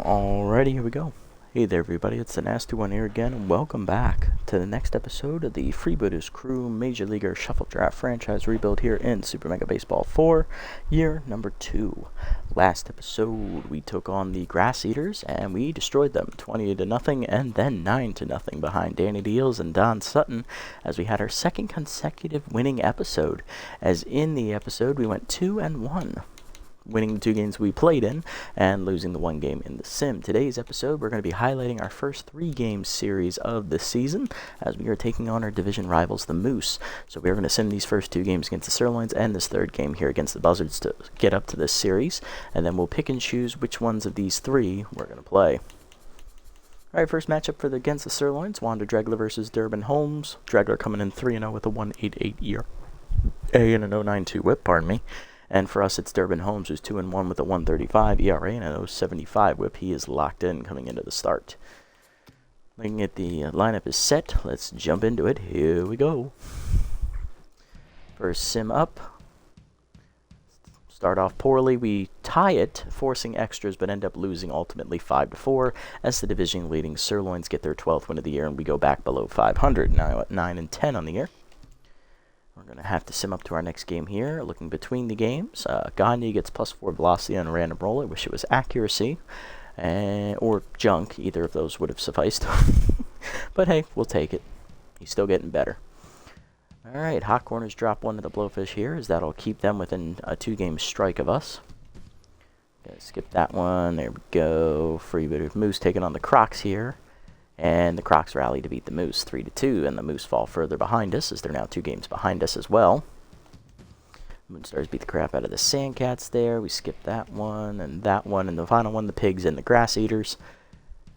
Alrighty, here we go. Hey there everybody, it's the Nasty One here again, and welcome back to the next episode of the Freebooters Crew Major Leaguer Shuffle Draft Franchise Rebuild here in Super Mega Baseball 4, year number 2. Last episode, we took on the Grass Eaters, and we destroyed them 20-0, and then 9-0 behind Danny Deals and Don Sutton, as we had our second consecutive winning episode. As in the episode, we went 2-1. Winning the 2 games we played in, and losing the 1 game in the sim. Today's episode, we're going to be highlighting our first 3-game series of the season, as we are taking on our division rivals, the Moose. So we're going to sim these first 2 games against the Sirloins, and this 3rd game here against the Buzzards to get up to this series, and then we'll pick and choose which ones of these 3 we're going to play. Alright, first matchup against the Sirloins, Wanda Dregler versus Durbin Holmes. Dregler coming in 3-0 with a 1.88 ERA and an 0.92 whip, pardon me. And for us, it's Durbin Holmes, who's 2-1 with a 1.35 ERA and a 0.75 whip. He is locked in coming into the start. Looking at the lineup is set. Let's jump into it. Here we go. First sim up. Start off poorly. We tie it, forcing extras, but end up losing ultimately 5-4 as the division leading Sirloins get their 12th win of the year, and we go back below 500. Now at 9-10 on the year. We're going to have to sim up to our next game here. Looking between the games, Gandhi gets +4 velocity on a random roll. I wish it was accuracy or junk. Either of those would have sufficed. But hey, we'll take it. He's still getting better. Alright, Hot Corners drop 1 to the Blowfish here, as that'll keep them within a 2-game strike of us. Gonna skip that one. There we go. Freebooters Moose taking on the Crocs here. And the Crocs rally to beat the Moose 3-2, and the Moose fall further behind us, as they're now 2 games behind us as well. Moonstars beat the crap out of the Sandcats there. We skip that one, and the final one, the Pigs and the Grass Eaters.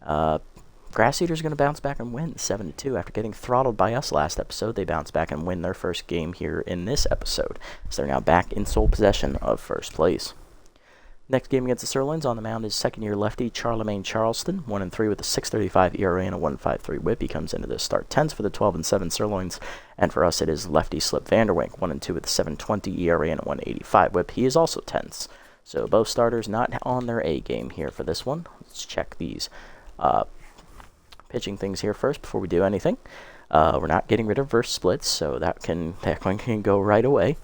Grass Eaters are going to bounce back and win 7-2. After getting throttled by us last episode, they bounce back and win their first game here in this episode. So they're now back in sole possession of first place. Next game against the Sirloins, on the mound is second-year lefty Charlemagne Charleston, 1-3 with a 6.35 ERA and a 1.53 whip. He comes into the start 10s for the 12-7 Sirloins, and for us it is lefty Slip Vanderwink, 1-2 with a 7.20 ERA and a 1.85 whip. He is also 10s. So both starters not on their A game here for this one. Let's check these pitching things here first before we do anything. We're not getting rid of verse splits, so that one can go right away.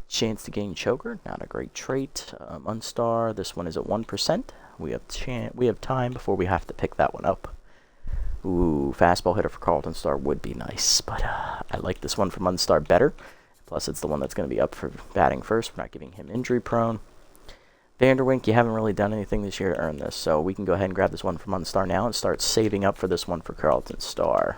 Chance to gain choker, not a great trait. Unstar, this one is at 1%. We have time before we have to pick that one up. Ooh, fastball hitter for Carlton Star would be nice, but I like this one from Unstar better. Plus, it's the one that's going to be up for batting first. We're not giving him injury prone. Vanderwink, you haven't really done anything this year to earn this, so we can go ahead and grab this one from Unstar now and start saving up for this one for Carlton Star.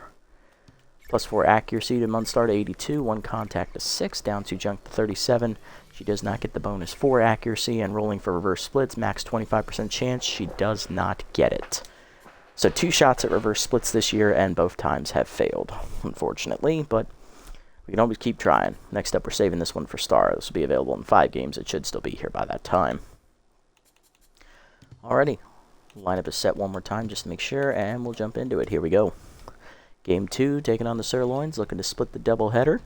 +4 accuracy to Munstar to 82, 1 contact to 6, down 2 junk to 37. She does not get the bonus 4 accuracy, and rolling for reverse splits, max 25% chance, she does not get it. So 2 shots at reverse splits this year, and both times have failed, unfortunately, but we can always keep trying. Next up, we're saving this one for Star. This will be available in 5 games. It should still be here by that time. Alrighty, lineup is set one more time just to make sure, and we'll jump into it. Here we go. Game 2, taking on the Sirloins, looking to split the doubleheader.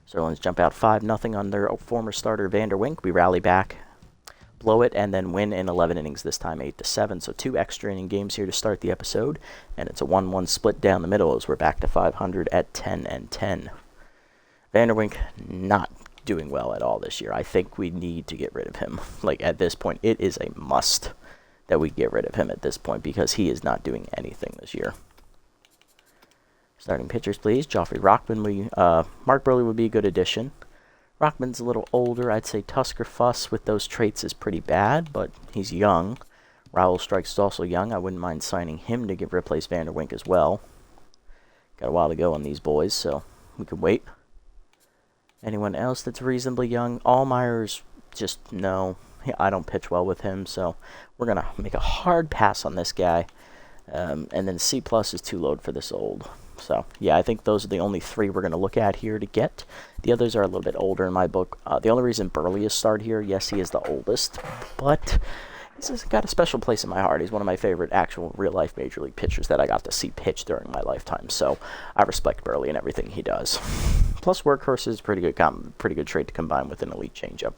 Sirloins jump out 5-0 on their former starter Vanderwink. We rally back, blow it, and then win in 11 innings, this time 8-7. So 2 extra inning games here to start the episode, and it's a 1-1 split down the middle as we're back to 500 at 10-10. Vanderwink not doing well at all this year. I think we need to get rid of him. Like, at this point, it is a must that we get rid of him at this point, because he is not doing anything this year. Starting pitchers, please. Joffrey Rockman, Mark Burley would be a good addition. Rockman's a little older. I'd say Tusker Fuss with those traits is pretty bad, but he's young. Raul Strikes is also young. I wouldn't mind signing him to replace Vanderwink as well. Got a while to go on these boys, so we could wait. Anyone else that's reasonably young? Allmeyer's just no. I don't pitch well with him, so we're going to make a hard pass on this guy. And then C+ is too low for this old. So, yeah, I think those are the only 3 we're going to look at here to get. The others are a little bit older in my book. The only reason Burley is starred here, yes, he is the oldest, but he's got a special place in my heart. He's one of my favorite actual real-life Major League pitchers that I got to see pitch during my lifetime, so I respect Burley and everything he does. Plus, workhorse is pretty good trait to combine with an elite changeup.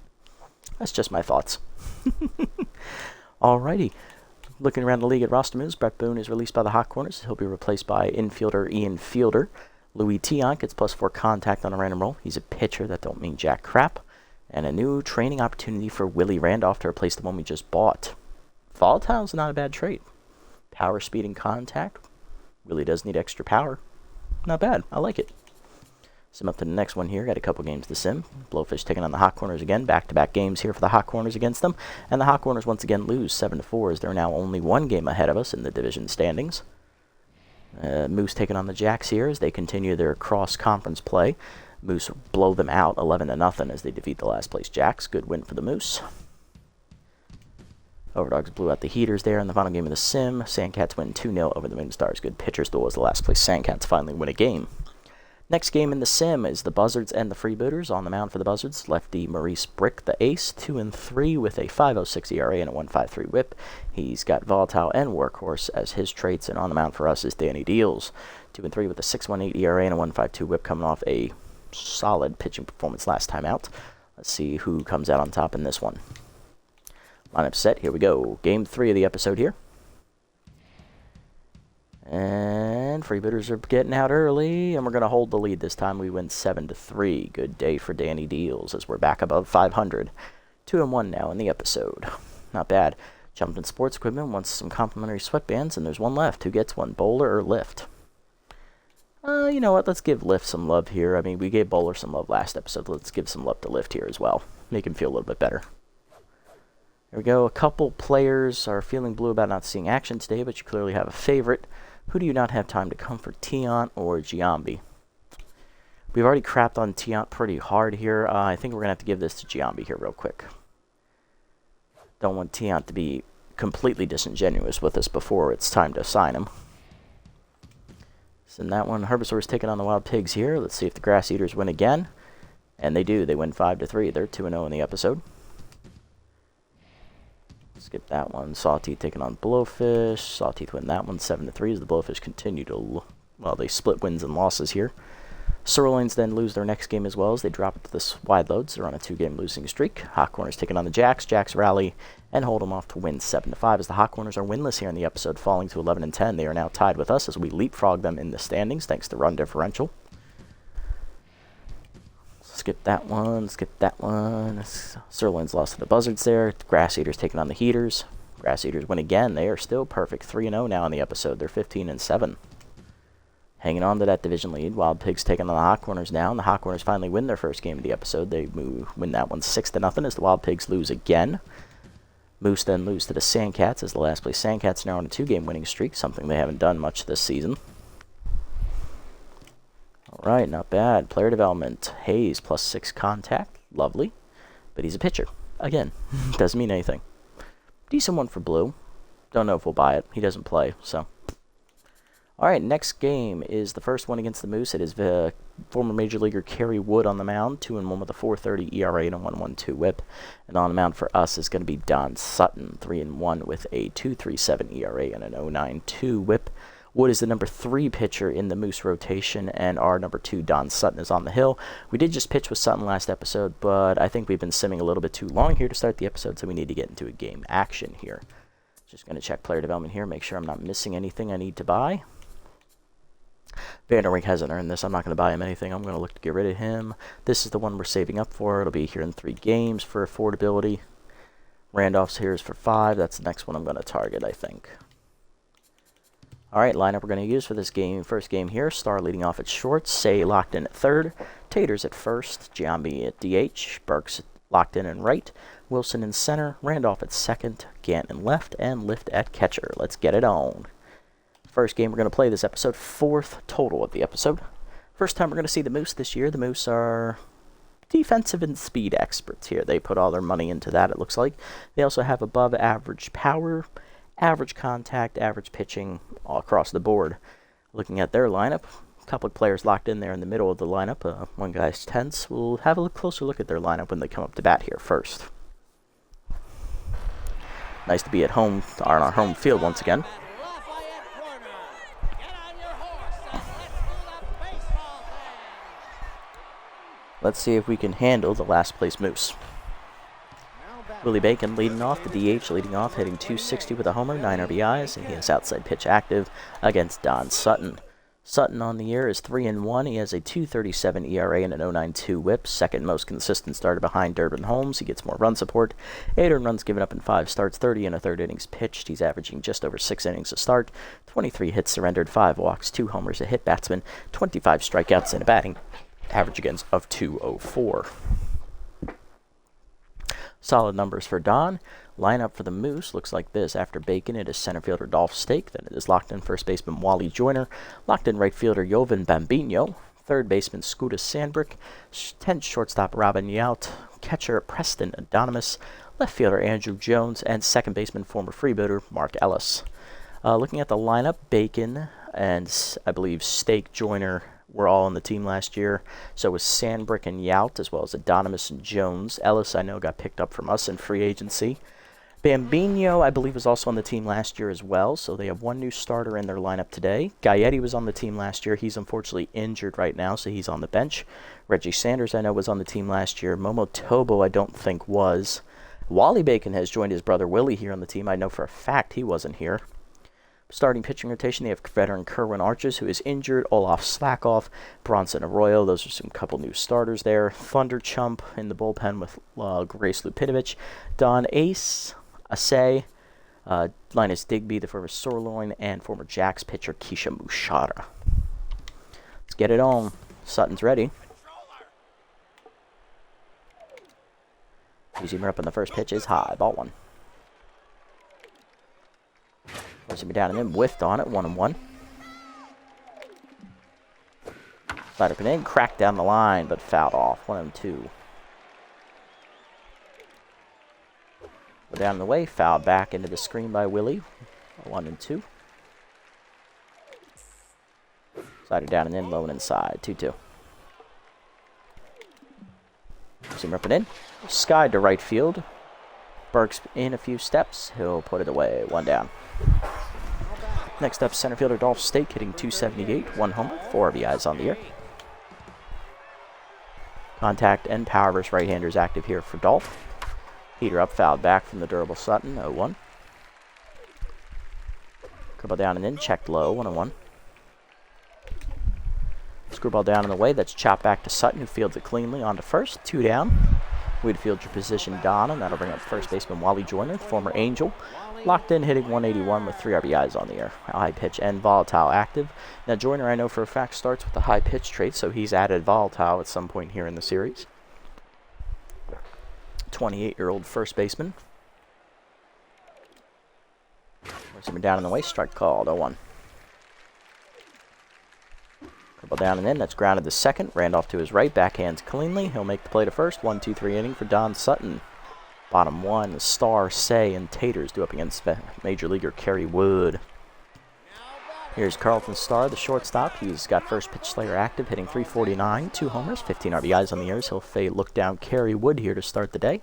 That's just my thoughts. Alrighty. Looking around the league at roster moves, Brett Boone is released by the Hot Corners. He'll be replaced by infielder Ian Fielder. Louis Tion gets +4 contact on a random roll. He's a pitcher. That don't mean jack crap. And a new training opportunity for Willie Randolph to replace the one we just bought. Volatile's not a bad trade. Power, speed, and contact. Really does need extra power. Not bad. I like it. Sim up to the next one here. Got a couple games to sim. Blowfish taking on the Hot Corners again. Back-to-back games here for the Hot Corners against them. And the Hot Corners once again lose 7-4 as they're now only one game ahead of us in the division standings. Moose taking on the Jacks here as they continue their cross-conference play. Moose blow them out 11-0 as they defeat the last-place Jacks. Good win for the Moose. Overdogs blew out the Heaters there in the final game of the sim. Sandcats win 2-0 over the Moonstars. Good pitchers duel as the last-place Sandcats finally win a game. Next game in the sim is the Buzzards and the Freebooters. On the mound for the Buzzards, lefty Maurice Brick, the ace, 2-3 with a 5.06 ERA and a 1.53 WHIP. He's got Volatile and Workhorse as his traits, and on the mound for us is Danny Deals, 2-3 with a 6.18 ERA and a 1.52 WHIP, coming off a solid pitching performance last time out. Let's see who comes out on top in this one. Lineup set, here we go. Game 3 of the episode here. And Freebooters are getting out early, and we're going to hold the lead this time. We win 7-3. Good day for Danny Deals as we're back above 500. 2-1 now in the episode. Not bad. Jumped in sports equipment, wants some complimentary sweatbands, and there's one left. Who gets one, Bowler or Lift? You know what? Let's give Lift some love here. I mean, we gave Bowler some love last episode. Let's give some love to Lift here as well. Make him feel a little bit better. There we go. A couple players are feeling blue about not seeing action today, but you clearly have a favorite. Who do you not have time to comfort, Tiant or Giambi? We've already crapped on Tiant pretty hard here. I think we're going to have to give this to Giambi here real quick. Don't want Tiant to be completely disingenuous with us before it's time to sign him. So in that one, Herbisaur's taking on the Wild Pigs here. Let's see if the Grass Eaters win again. And they do. They win 5-3. They're 2-0 in the episode. Skip that one. Sawteeth taking on Blowfish. Sawteeth win that one 7-3 as the Blowfish continue to, well, they split wins and losses here. Sirloins then lose their next game as well as they drop it to the Wide Loads. They're on a 2-game losing streak. Hot Corners taking on the Jacks. Jacks rally and hold them off to win 7-5 as the Hot Corners are winless here in the episode, falling to 11-10. They are now tied with us as we leapfrog them in the standings thanks to run differential. Skip that one, skip that one. Sirloins lost to the Buzzards there. Grass Eaters taking on the Heaters. Grass Eaters win again. They are still perfect. 3-0 now in the episode. They're 15-7. Hanging on to that division lead. Wild Pigs taking on the Hot Corners now. And the Hot Corners finally win their first game of the episode. They win that one 6-0 as the Wild Pigs lose again. Moose then lose to the Sandcats as the last place Sandcats are now on a 2-game winning streak. Something they haven't done much this season. Alright, not bad. Player development. Hayes, +6 contact. Lovely. But he's a pitcher. Again, doesn't mean anything. Decent one for Blue. Don't know if we'll buy it. He doesn't play, so. Alright, next game is the first one against the Moose. It is the former Major Leaguer Kerry Wood on the mound. 2-1 with a 4.30 ERA and a 1.12 WHIP. And on the mound for us is going to be Don Sutton. 3-1 with a 2.37 ERA and an 0.92 WHIP. Wood is the number 3 pitcher in the Moose rotation, and our number 2, Don Sutton, is on the hill. We did just pitch with Sutton last episode, but I think we've been simming a little bit too long here to start the episode, so we need to get into a game action here. Just going to check player development here, make sure I'm not missing anything I need to buy. Vanderwink hasn't earned this. I'm not going to buy him anything. I'm going to look to get rid of him. This is the one we're saving up for. It'll be here in 3 games for affordability. Randolph's here is for 5. That's the next one I'm going to target, I think. Alright, lineup we're going to use for this game. First game here, Star leading off at short, Say locked in at third, Taters at first, Giambi at DH, Burks locked in right, Wilson in center, Randolph at second, Gant in left, and Lift at catcher. Let's get it on. First game we're going to play this episode, 4th total of the episode. First time we're going to see the Moose this year. The Moose are defensive and speed experts here. They put all their money into that, it looks like. They also have above average power, average contact, average pitching all across the board. Looking at their lineup, a couple of players locked in there in the middle of the lineup. One guy's tense. We'll have a closer look at their lineup when they come up to bat here first. Nice to be at home, on our home field once again. Let's see if we can handle the last place Moose. Now Willie Bacon leading off, the DH leading off, hitting .260 with a homer, 9 RBIs, and he is outside pitch active against Don Sutton. Sutton on the year is 3-1. He has a .237 ERA and an .092 WHIP, second most consistent starter behind Durbin Holmes. He gets more run support. 8 earned runs given up in 5 starts, 30 and a third innings pitched. He's averaging just over 6 innings a start, 23 hits surrendered, 5 walks, 2 homers, a hit batsman, 25 strikeouts, and a batting average against of .204. Solid numbers for Don. Lineup for the Moose looks like this. After Bacon, it is center fielder Dolph Stake. Then it is locked in first baseman Wally Joyner. Locked in right fielder Jovan Bambino. Third baseman Scooter Sandbrick. 10th shortstop Robin Yount. Catcher Preston Adonimus. Left fielder Andrew Jones. And second baseman former freebooter Mark Ellis. Looking at the lineup, Bacon and I believe Stake, Joyner were all on the team last year. So was Sandbrick and Yount, as well as Adonimus and Jones. Ellis, I know, got picked up from us in free agency. Bambino, I believe, was also on the team last year as well, so they have one new starter in their lineup today. Gaetti was on the team last year. He's unfortunately injured right now, so he's on the bench. Reggie Sanders, I know, was on the team last year. Momo Tobo, I don't think was. Wally Bacon has joined his brother Willie here on the team. I know for a fact he wasn't here. Starting pitching rotation, they have veteran Kerwin Arches, who is injured, Olaf Slackoff, Bronson Arroyo. Those are some couple new starters there. Thunder Chump in the bullpen with Grace Lupinovich. Don Ace, Asay, Linus Digby, the former Sirloin, and former Jacks pitcher Keisha Mushara. Let's get it on. Sutton's ready. Zoomer up on the first pitch is high. Ball one. Goes him down and then whiffed on it, 1-1. Slide up and in, cracked down the line, but fouled off, 1-2. Go down the way, fouled back into the screen by Willie, 1-2. Slider down and in, low and inside, 2-2. Zoomer up and in, skied to right field. Burke's in a few steps, he'll put it away, 1 down. Next up, center fielder Dolph Stake hitting .278, 1 homer, 4 RBIs on the year. Contact and power versus right-handers active here for Dolph. Heater up, fouled back from the durable Sutton, 0-1. Curveball down and in, checked low, 1-1. Screwball down in the way, that's chopped back to Sutton, who fields it cleanly onto first, 2 down. Way to field your position, Don, and that'll bring up first baseman Wally Joyner, the former Angel. Locked in, hitting .181 with 3 RBIs on the year. High pitch and volatile active. Now, Joyner, I know for a fact, starts with the high pitch trait, so he's added volatile at some point here in the series. 28-year-old first baseman. Force him down in the way, strike called, 0-1. Curveball down and in, that's grounded to second. Randolph to his right, backhands cleanly. He'll make the play to first. 1-2-3 inning for Don Sutton. Bottom one, Star, Say, and Taters do up against Major Leaguer Kerry Wood. Here's Carlton Starr, the shortstop. He's got first pitch slayer active, hitting .349, 2 homers, 15 RBIs on the years. He'll look down Kerry Wood here to start the day.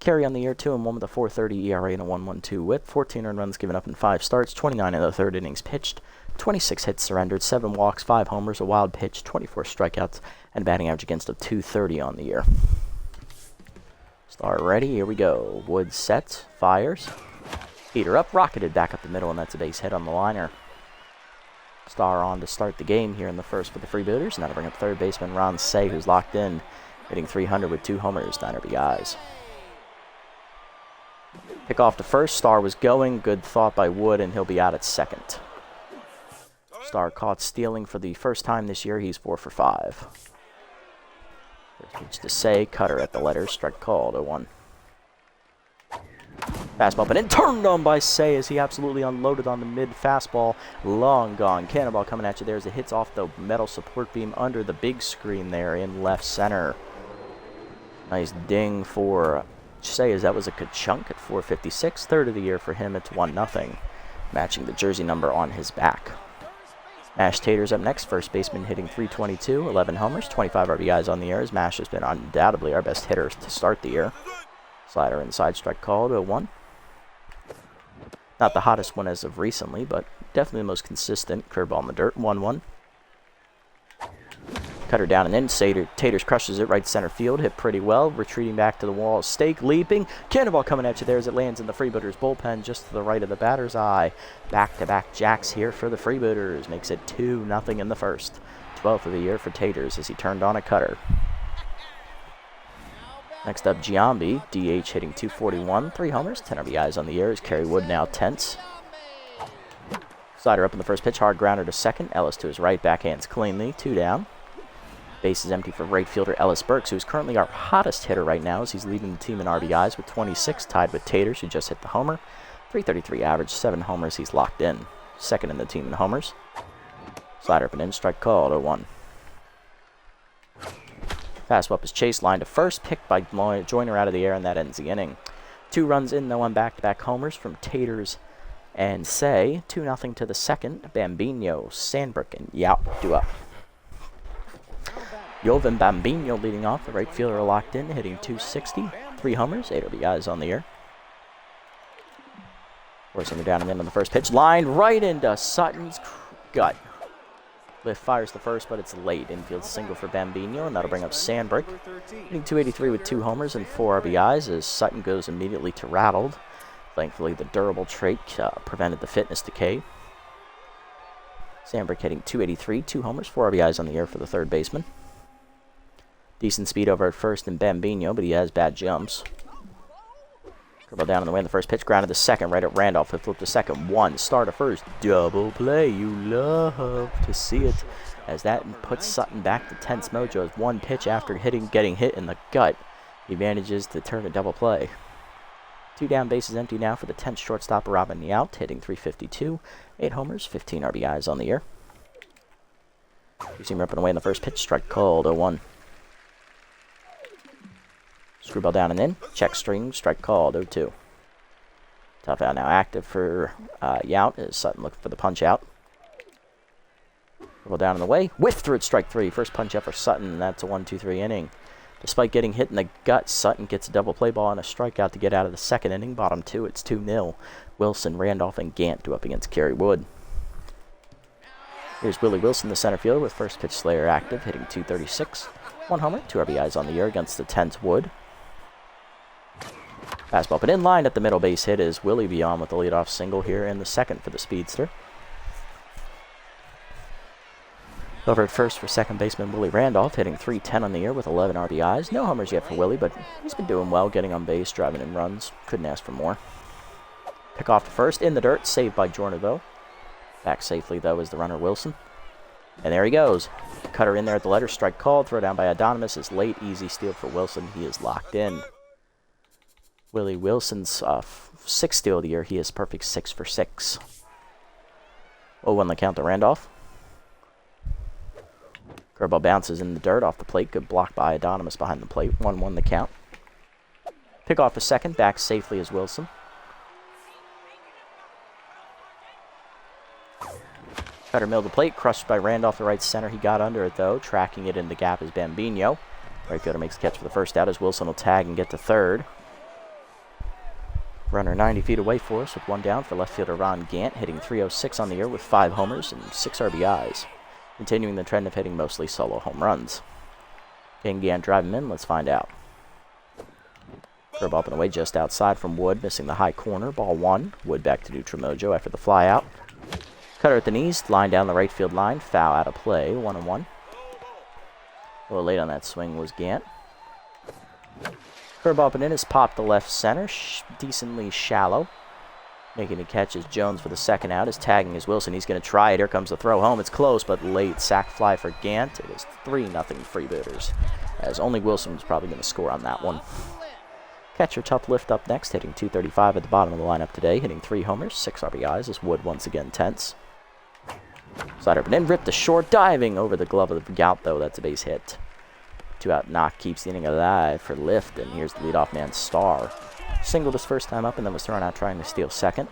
Kerry on the year, 2-1 with a .430 ERA and a 1.12 WHIP. 14 earned runs given up in 5 starts, 29 in the third innings pitched, 26 hits surrendered, 7 walks, 5 homers, a wild pitch, 24 strikeouts, and batting average against of .230 on the year. Star ready, here we go. Wood sets, fires. Heater up, rocketed back up the middle, and that's a base hit on the liner. Star on to start the game here in the first for the Freebooters, and that'll bring up third baseman Ron Say, who's locked in, hitting .300 with 2 homers, 9 RBIs. Pick off to first, Star was going, good thought by Wood, and he'll be out at second. Star caught stealing for the first time this year, he's 4 for 5. First pitch to Say, cutter at the letters, strike called, 0-1. Fastball, but then turned on by Say as he absolutely unloaded on the mid fastball. Long gone. Cannonball coming at you there as it hits off the metal support beam under the big screen there in left center. Nice ding for Say as that was a good chunk at 456. Third of the year for him, it's 1-0. Matching the jersey number on his back. Mash Taters up next, first baseman hitting .322, 11 homers, 25 RBIs on the year. As Mash has been undoubtedly our best hitter to start the year. Slider inside, strike called, 0-1. Not the hottest one as of recently, but definitely the most consistent. Curveball in the dirt, 1-1. Cutter down and in. Taters crushes it right center field. Hit pretty well. Retreating back to the wall. Stake leaping. Cannonball coming at you there as it lands in the Freebooters bullpen just to the right of the batter's eye. Back-to-back jacks here for the Freebooters. Makes it 2-0 in the first. 12th of the year for Taters as he turned on a cutter. Next up, Giambi. DH hitting .241. 3 homers. 10 RBIs on the year as Kerry Wood now tense. Slider up in the first pitch. Hard grounder to second. Ellis to his right. Backhands cleanly. 2 down. Base is empty for right fielder Ellis Burks, who's currently our hottest hitter right now as he's leading the team in RBIs with 26, tied with Taters, who just hit the homer. .333 average, 7 homers, he's locked in. Second in the team in homers. Slider up and in, strike called, 0-1. Fastball up is chased, line to first, picked by Joyner out of the air, and that ends the inning. 2 runs in, though, on back-to-back homers from Taters and Say. 2-0 to the second. Bambino, Sandbrook, and Yount do up. Jovan Bambino leading off. The right fielder locked in, hitting .260. 3 homers, 8 RBIs on the year. Forcing her down and in on the first pitch. Line right into Sutton's gut. Lift fires the first, but it's late. Infield single for Bambino, and that'll bring up Sandbrook. Hitting .283 with 2 homers and 4 RBIs as Sutton goes immediately to rattled. Thankfully, the durable trait prevented the fitness decay. Sandbrook hitting .283, 2 homers, 4 RBIs on the year for the third baseman. Decent speed over at first in Bambino, but he has bad jumps. Curveball down on the way in the first pitch. Grounded to second right at Randolph. He'll flip to second. 1. Start to first. Double play. You love to see it. As that puts Sutton back to tense mojo. As 1 pitch after getting hit in the gut, he manages to turn a double play. 2 down, bases empty now for the 10th shortstop, Robin Yount, hitting .352. 8 homers, 15 RBIs on the year. You see him ripping away in the first pitch. Strike called, 0-1. Screwball down and in. Check string. Strike called. 0-2. Tough out now active for Yount as Sutton looking for the punch out. Screwball down in the way. Whiff through it. Strike 3. First punch up for Sutton, and that's a 1-2-3 inning. Despite getting hit in the gut, Sutton gets a double play ball and a strikeout to get out of the second inning. Bottom 2. It's 2-0. Wilson, Randolph, and Gant do up against Kerry Wood. Here's Willie Wilson, the center fielder, with first pitch Slayer active, hitting .236. 1 homer, 2 RBIs on the year against the tense Wood. Fastball but in line at the middle base hit is Willie Beyond with the leadoff single here in the second for the speedster. Over at first for second baseman Willie Randolph, hitting .310 on the year with 11 RBIs. No homers yet for Willie, but he's been doing well, getting on base, driving in runs. Couldn't ask for more. Pick off to first, in the dirt, saved by Joyner though. Back safely though is the runner Wilson. And there he goes. Cutter in there at the letter, strike called, throw down by Adonis is late, easy steal for Wilson. He is locked in. Willie Wilson's 6th steal of the year. He is perfect 6 for 6. 0-1 the count to Randolph. Curveball bounces in the dirt off the plate. Good block by Adonis behind the plate. 1-1 the count. Pick off a second. Back safely is Wilson. Cutter milled the plate. Crushed by Randolph, the right center. He got under it, though. Tracking it in the gap is Bambino. Right fielder makes a catch for the first out as Wilson will tag and get to third. Runner 90 feet away for us with 1 down for left fielder Ron Gant, hitting .306 on the year with 5 homers and 6 RBIs. Continuing the trend of hitting mostly solo home runs. Can Gant drive him in? Let's find out. Curve up and away just outside from Wood, missing the high corner. Ball 1. Wood back to neutral mojo after the fly out. Cutter at the knees, line down the right field line. Foul out of play, 1-1. A little late on that swing was Gant. Curve up and in is popped to left center, decently shallow. Making a catch is Jones for the second out. His tagging is Wilson. He's going to try it. Here comes the throw home. It's close, but late. Sack fly for Gant. It is 3-0 Freebooters, as only Wilson was probably going to score on that one. Catcher Tough Lift up next, hitting .235 at the bottom of the lineup today, hitting 3 homers, 6 RBIs, as Wood once again tense. Slider up and in, ripped to short, diving over the glove of the Gout, though. That's a base hit. 2 out knock keeps the inning alive for Lift, and here's the leadoff man, Starr. Singled his first time up and then was thrown out trying to steal second.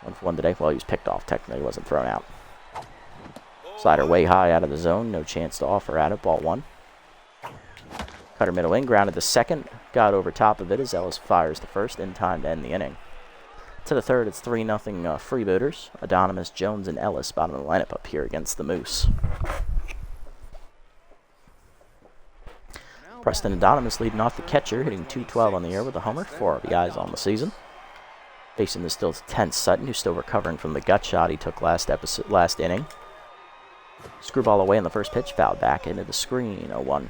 1 for 1 today. Well, he was picked off. Technically, he wasn't thrown out. Slider way high out of the zone. No chance to offer at it. Ball 1. Cutter middle in, grounded the second. Got over top of it as Ellis fires the first in time to end the inning. To the third, it's 3-0 Freebooters. Adonis, Jones, and Ellis bottom of the lineup up here against the Moose. Preston Anonymous leading off the catcher, hitting .212 on the year with a homer, 4 RBIs on the season. Facing the still tense Sutton, who's still recovering from the gut shot he took last inning. Screwball away on the first pitch, fouled back into the screen, 0-1.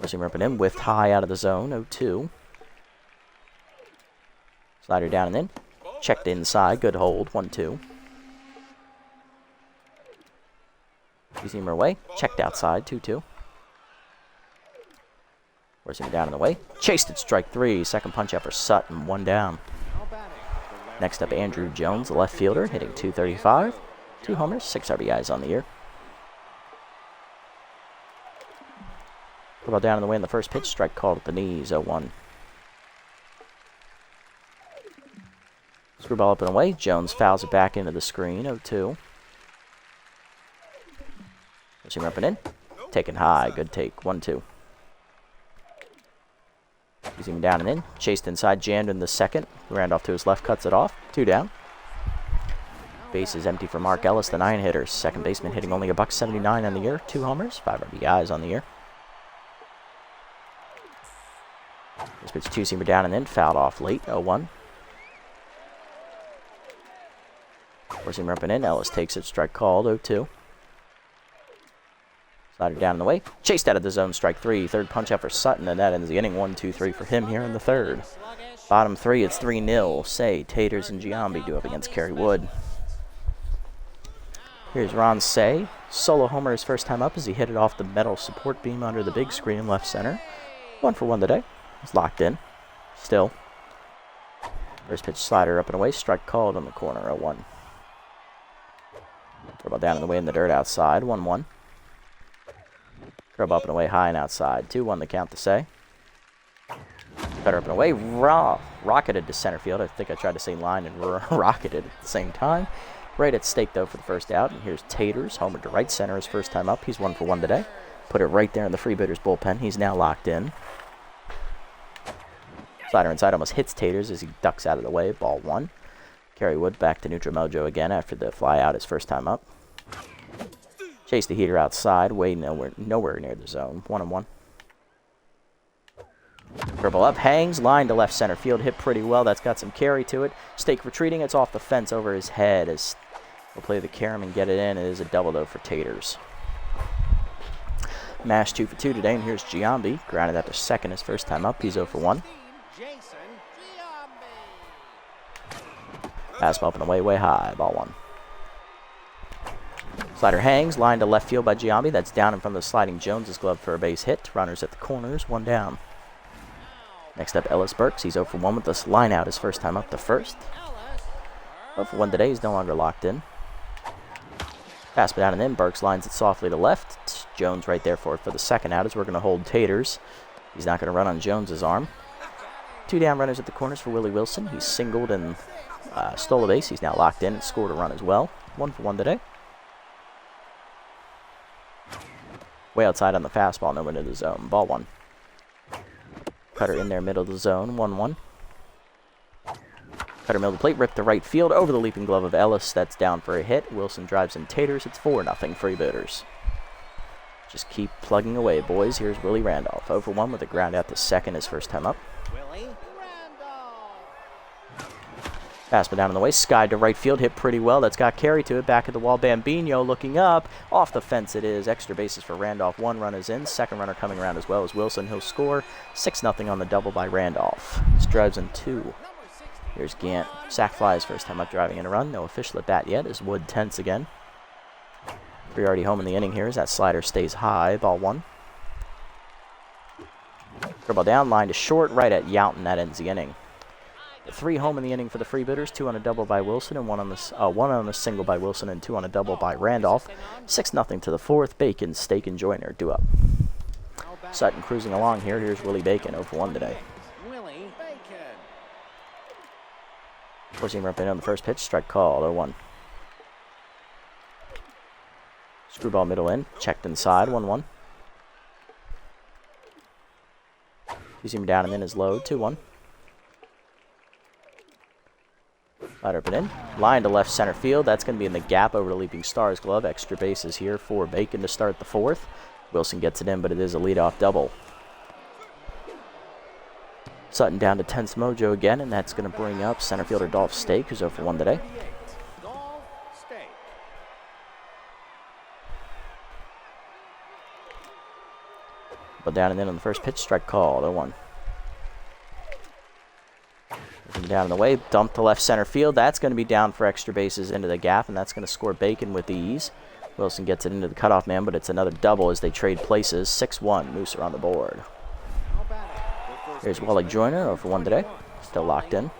Mercy ripping in, whiffed high out of the zone, 0-2. Slider down and in, checked inside, good hold, 1-2. Two-seamer away, checked outside, 2-2. Forcing him down and away, chased it, strike 3. Second punch out for Sutton, 1 down. Next up, Andrew Jones, the left fielder, hitting .235. 2 homers, 6 RBIs on the year. Ball down and away in the first pitch, strike called at the knees, 0-1. Screwball up and away, Jones fouls it back into the screen, 0-2. Pushing up and in, taken high, good take, 1-2. Using him down and in, chased inside, jammed in the second. Randolph to his left, cuts it off, 2 down. Base is empty for Mark Ellis, the 9-hitter. Second baseman hitting only $1.79 on the year, 2 homers, 5 RBIs on the year. This pitch two-seamer down and in, fouled off late, 0-1. Four-seamer up and in, Ellis takes it, strike called, 0-2. Slider down and away, chased out of the zone, strike 3. Third punch out for Sutton, and that ends the inning, 1-2-3 for him here in the third. Bottom 3, it's 3-0. Say, Taters, and Giambi do up against Kerry Wood. Here's Ron Say. Solo homer his first time up as he hit it off the metal support beam under the big screen left center. 1 for 1 today. He's locked in. Still. First pitch slider up and away, strike called on the corner, 0-1. Curveball down and away in the dirt outside, 1-1. Curve up and away high and outside. 2-1 the count to Say. Better up and away. Rocketed to center field. I think I tried to say line and rocketed at the same time. Right at stake, though, for the first out. And here's Taters. Homer to right center his first time up. He's 1 for 1 today. Put it right there in the Freebooters bullpen. He's now locked in. Slider inside almost hits Taters as he ducks out of the way. Ball 1. Kerry Wood back to neutral mojo again after the fly out his first time up. Chase the heater outside, way nowhere near the zone. 1-1. Curveball up, hangs, line to left center field, hit pretty well. That's got some carry to it. Stake retreating, it's off the fence over his head as we'll play the carom and get it in. It is a double though for Taters. Mash 2 for 2 today, and here's Giambi. Grounded that to second his first time up. He's 0 for 1. Fastball up and away, way high. Ball 1. Slider hangs, line to left field by Giambi. That's down in front of the sliding Jones' glove for a base hit. Runners at the corners, 1 down. Next up, Ellis Burks. He's 0 for 1 with this line out his first time up to first. 0 for 1 today. He's no longer locked in. Fastball down and in. Burks lines it softly to left. Jones right there for the second out as we're going to hold Taters. He's not going to run on Jones' arm. 2 down runners at the corners for Willie Wilson. He's singled and stole a base. He's now locked in and scored a run as well. 1 for 1 today. Way outside on the fastball, no into the zone. Ball 1. Cutter in there, middle of the zone. 1-1. Cutter middle of the plate, ripped to right field over the leaping glove of Ellis. That's down for a hit. Wilson drives in Taters. It's 4-0 Freebooters. Just keep plugging away, boys. Here's Willie Randolph. 0 for 1 with a ground out to second his first time up. Fastball down in the way, skied to right field, hit pretty well. That's got carry to it. Back at the wall, Bambino looking up. Off the fence it is. Extra bases for Randolph. 1 run is in. Second runner coming around as well as Wilson. He'll score 6-0 on the double by Randolph. This drives in 2. Here's Gant. Sack flies first time up, driving in a run. No official at bat yet as Wood tense again. 3 already home in the inning here as that slider stays high. Ball 1. Curveball down, line to short, right at Yount. That ends the inning. 3 home in the inning for the Freebooters, 2 on a double by Wilson, and 1 on a single by Wilson, and 2 on a double by Randolph. 6-0 to the 4th. Bacon, Stake, and Joyner due up. Sutton cruising along here. Here's Willie Bacon, 0 for 1 today. Forcing him up in on the first pitch, strike called, 0-1. Screwball middle in, checked inside, 1-1. Using him down and in his low, 2-1. Slider up and in. Line to left center field. That's going to be in the gap over the leaping Stars glove. Extra bases here for Bacon to start the fourth. Wilson gets it in, but it is a leadoff double. Sutton down to 10th mojo again, and that's going to bring up center fielder Dolph Stake, who's 0 for 1 today. But down and in on the first pitch, strike called, 0-1. Down and away, dump to left center field. That's going to be down for extra bases into the gap, and that's going to score Bacon with ease. Wilson gets it into the cutoff man, but it's another double as they trade places. 6-1, Moose are on the board. Here's Wally Joyner, 0 for 1 today. Still locked in.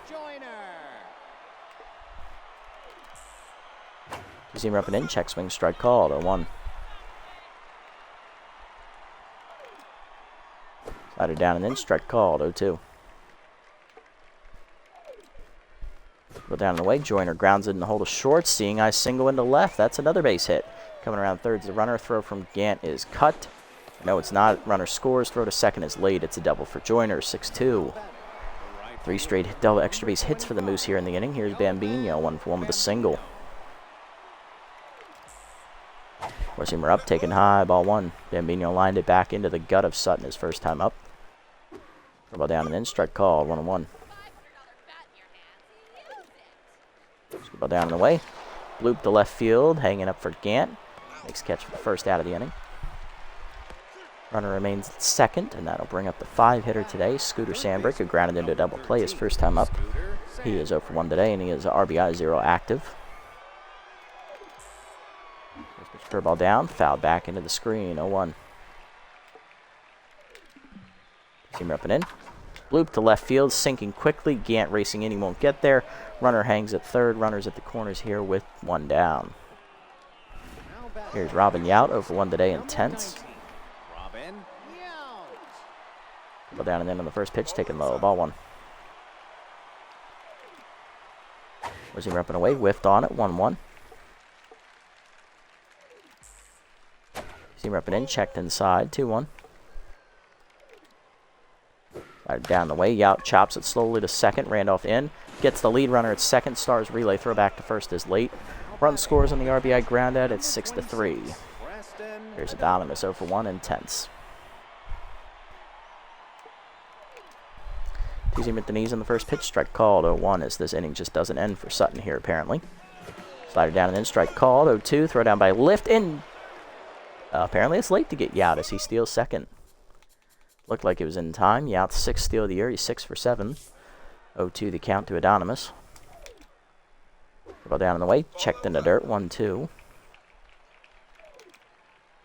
Two-seamer up and in, check swing, strike called, 0-1. Slider down and in, strike called, 0-2. Go down and away, Joyner grounds it in the hole to short, seeing eye single into left. That's another base hit. Coming around third, the runner throw from Gant is cut. No, it's not. Runner scores. Throw to second is late. It's a double for Joyner, 6-2. 3 straight double extra base hits for the Moose here in the inning. Here's Bambino, 1 for 1 with a single. Four-seamer up, taken high, ball 1. Bambino lined it back into the gut of Sutton his first time up. Ball down and in, strike called, 1-1. Ball down and away. Loop to left field, hanging up for Gant. Makes catch for the first out of the inning. Runner remains at second, and that'll bring up the 5-hitter today, Scooter Sandbrick, who grounded into a double play his first time up. He is 0 for 1 today, and he is RBI 0 active. First pitch curveball down, fouled back into the screen, 0-1. Seamer up and in. Loop to left field, sinking quickly. Gant racing in, he won't get there. Runner hangs at third. Runners at the corners here with 1 down. Here's Robin Yount, 0 for 1 today in tenths. Ball down and in on the first pitch, taken low, ball 1. Seamer up and away, whiffed on it, 1-1. Seamer up and in, checked inside, 2-1. Down the way, Yount chops it slowly to second. Randolph in, gets the lead runner at second. Stars relay throw back to first is late. Run scores on the RBI ground out. It's 6-3. Here's Adonis 0 for 1 in tenths. Two-seamer at the knees on the first pitch, strike called, 0-1, as this inning just doesn't end for Sutton here apparently. Slider down and in, strike called, 0-2. Throw down by Lift in. Apparently it's late to get Yount as he steals second. Looked like it was in time. Yount's 6th steal of the year. He's 6 for 7. 0-2 the count to Adonis. Ball down in the way. Checked in the dirt. 1-2.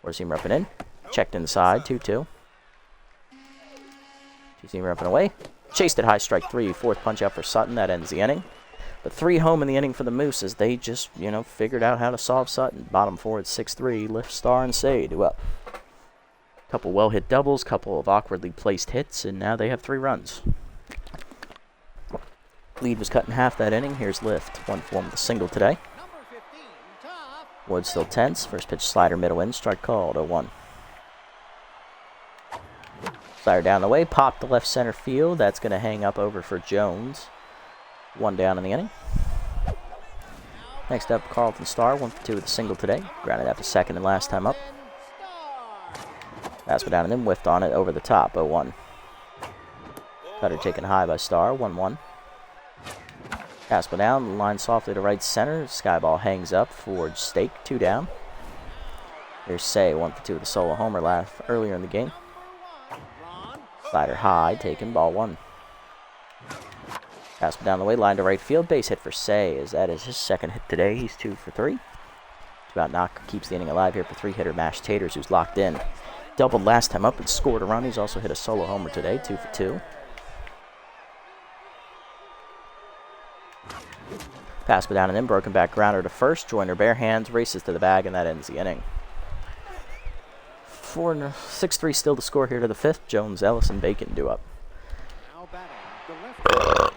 Four-seamer up and in. Checked inside. 2-2. Two-seamer up and away. Chased it high, strike 3. Fourth punch out for Sutton. That ends the inning. But 3 home in the inning for the Moose as they just, figured out how to solve Sutton. Bottom 4 at 6-3. Lift, Star, and Say do up. Couple well-hit doubles, couple of awkwardly placed hits, and now they have 3 runs. Lead was cut in half that inning. Here's Lift, 1 for 1 with a single today. Wood still tense. First pitch slider middle in, strike called, 0-1. Slider down the way, pop to left center field. That's going to hang up over for Jones. 1 down in the inning. Next up, Carlton Starr, 1 for 2 with a single today. Grounded out to second and last time up. Fastball down and then whiffed on it over the top, 0-1. Cutter taken high by Starr, 1-1. Fastball down, line softly to right center. Skyball hangs up for Stake, 2 down. Here's Say, 1 for 2 with a solo homer earlier in the game. Slider high, taken, ball 1. Fastball down the way, line to right field, base hit for Say, as that is his 2nd hit today. He's 2 for 3. About knock keeps the inning alive here for 3-hitter Mash Taters, who's locked in. Doubled last time up and scored a run. He's also hit a solo homer today, 2 for 2. Fastball down and in, broken back grounder to first. Joyner bare hands, races to the bag, and that ends the inning. 6-3 still to score here to the 5th. Jones, Ellis, and Bacon do up.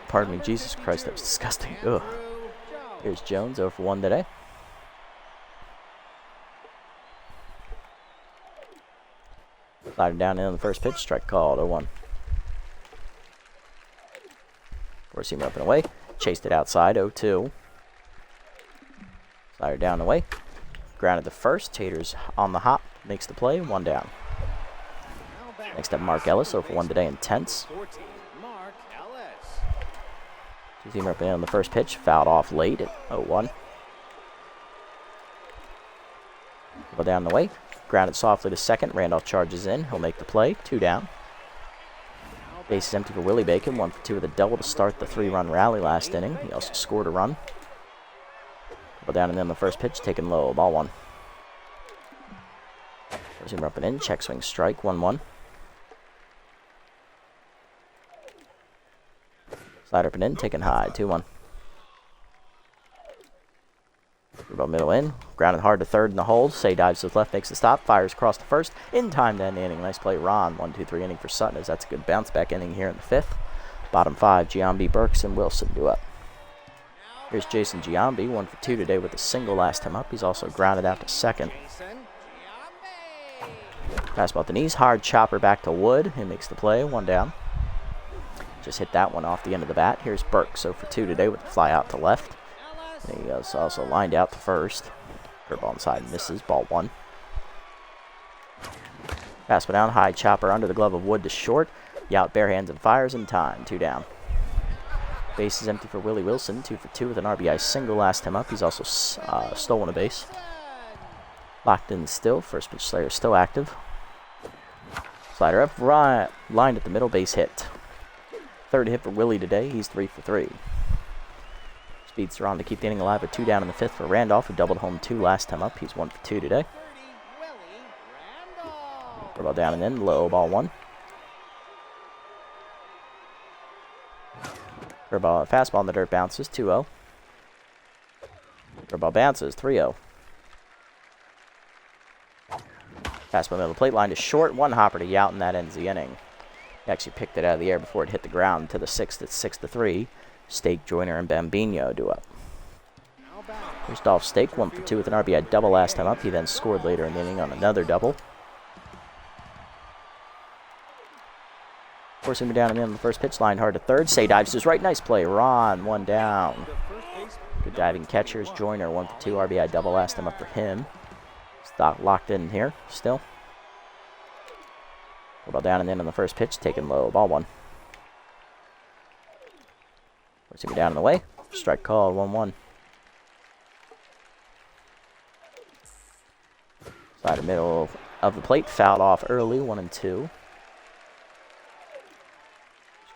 Pardon me, Jesus Christ, that was disgusting. Ugh. Here's Jones, 0 for 1 today. Slider down in on the first pitch, strike called, 0-1. Four-seamer up and away. Chased it outside, 0-2. Slider down the way. Grounded the first. Taters on the hop. Makes the play. 1 down. Next up, Mark Ellis, 0 for 1 today in tenths. Two-seamer up in on the first pitch. Fouled off late at 0-1. Go down the way. Grounded softly to second. Randolph charges in. He'll make the play. 2 down. Base is empty for Willie Bacon. 1 for 2 with a double to start the 3-run rally last inning. He also scored a run. Go down and then the first pitch. Taken low. Ball 1. Two-seamer up and in. Check swing strike. 1-1. Slider up and in, taken high, 2-1. About middle in, grounded hard to third in the hole. Say dives to his left, makes the stop, fires across the first. In time to end the inning. Nice play, Ron. 1-2-3 inning for Sutton, as that's a good bounce back inning here in the 5th. Bottom 5, Giambi, Burks, and Wilson do up. Here's Jason Giambi, 1 for 2 today with a single last time up. He's also grounded out to second. Fastball at the knees, hard chopper back to Wood. He makes the play, 1 down. Just hit that one off the end of the bat. Here's Burke, 0 for 2 today with a fly out to left. And he is also lined out to first. Curveball inside misses, ball 1. Fastball down, high chopper under the glove of Wood to short. Yout bare hands and fires in time, 2 down. Base is empty for Willie Wilson, 2 for 2 with an RBI single last time up. He's also stolen a base. Locked in still, first pitch Slayer still active. Slider up, right, lined at the middle, base hit. Third hit for Willie today. He's 3 for 3. Speeds are on to keep the inning alive with 2 down in the 5th for Randolph, who doubled home 2 last time up. He's 1 for 2 today. Ball down and in, low, ball 1. Curveball, fastball in the dirt bounces, 2-0. Curveball bounces, 3-0. Fastball middle of the plate line to short, 1 hopper to Yout, and that ends the inning. He actually picked it out of the air before it hit the ground to the 6th. It's 6-3. Stake, Joyner, and Bambino do up. Here's Dolph Stake, 1 for 2 with an RBI double last time up. He then scored later in the inning on another double. Forcing him down and in on the first pitch, line hard to third. Say dives to his right. Nice play. Ron, 1 down. Good diving catchers. Joyner, 1 for 2. RBI double last time up for him. Stock locked in here still. Ball down and in on the first pitch, taken low, ball 1. Forcing me down in the way. Strike call, 1-1. Slider middle of the plate, fouled off early, 1-2.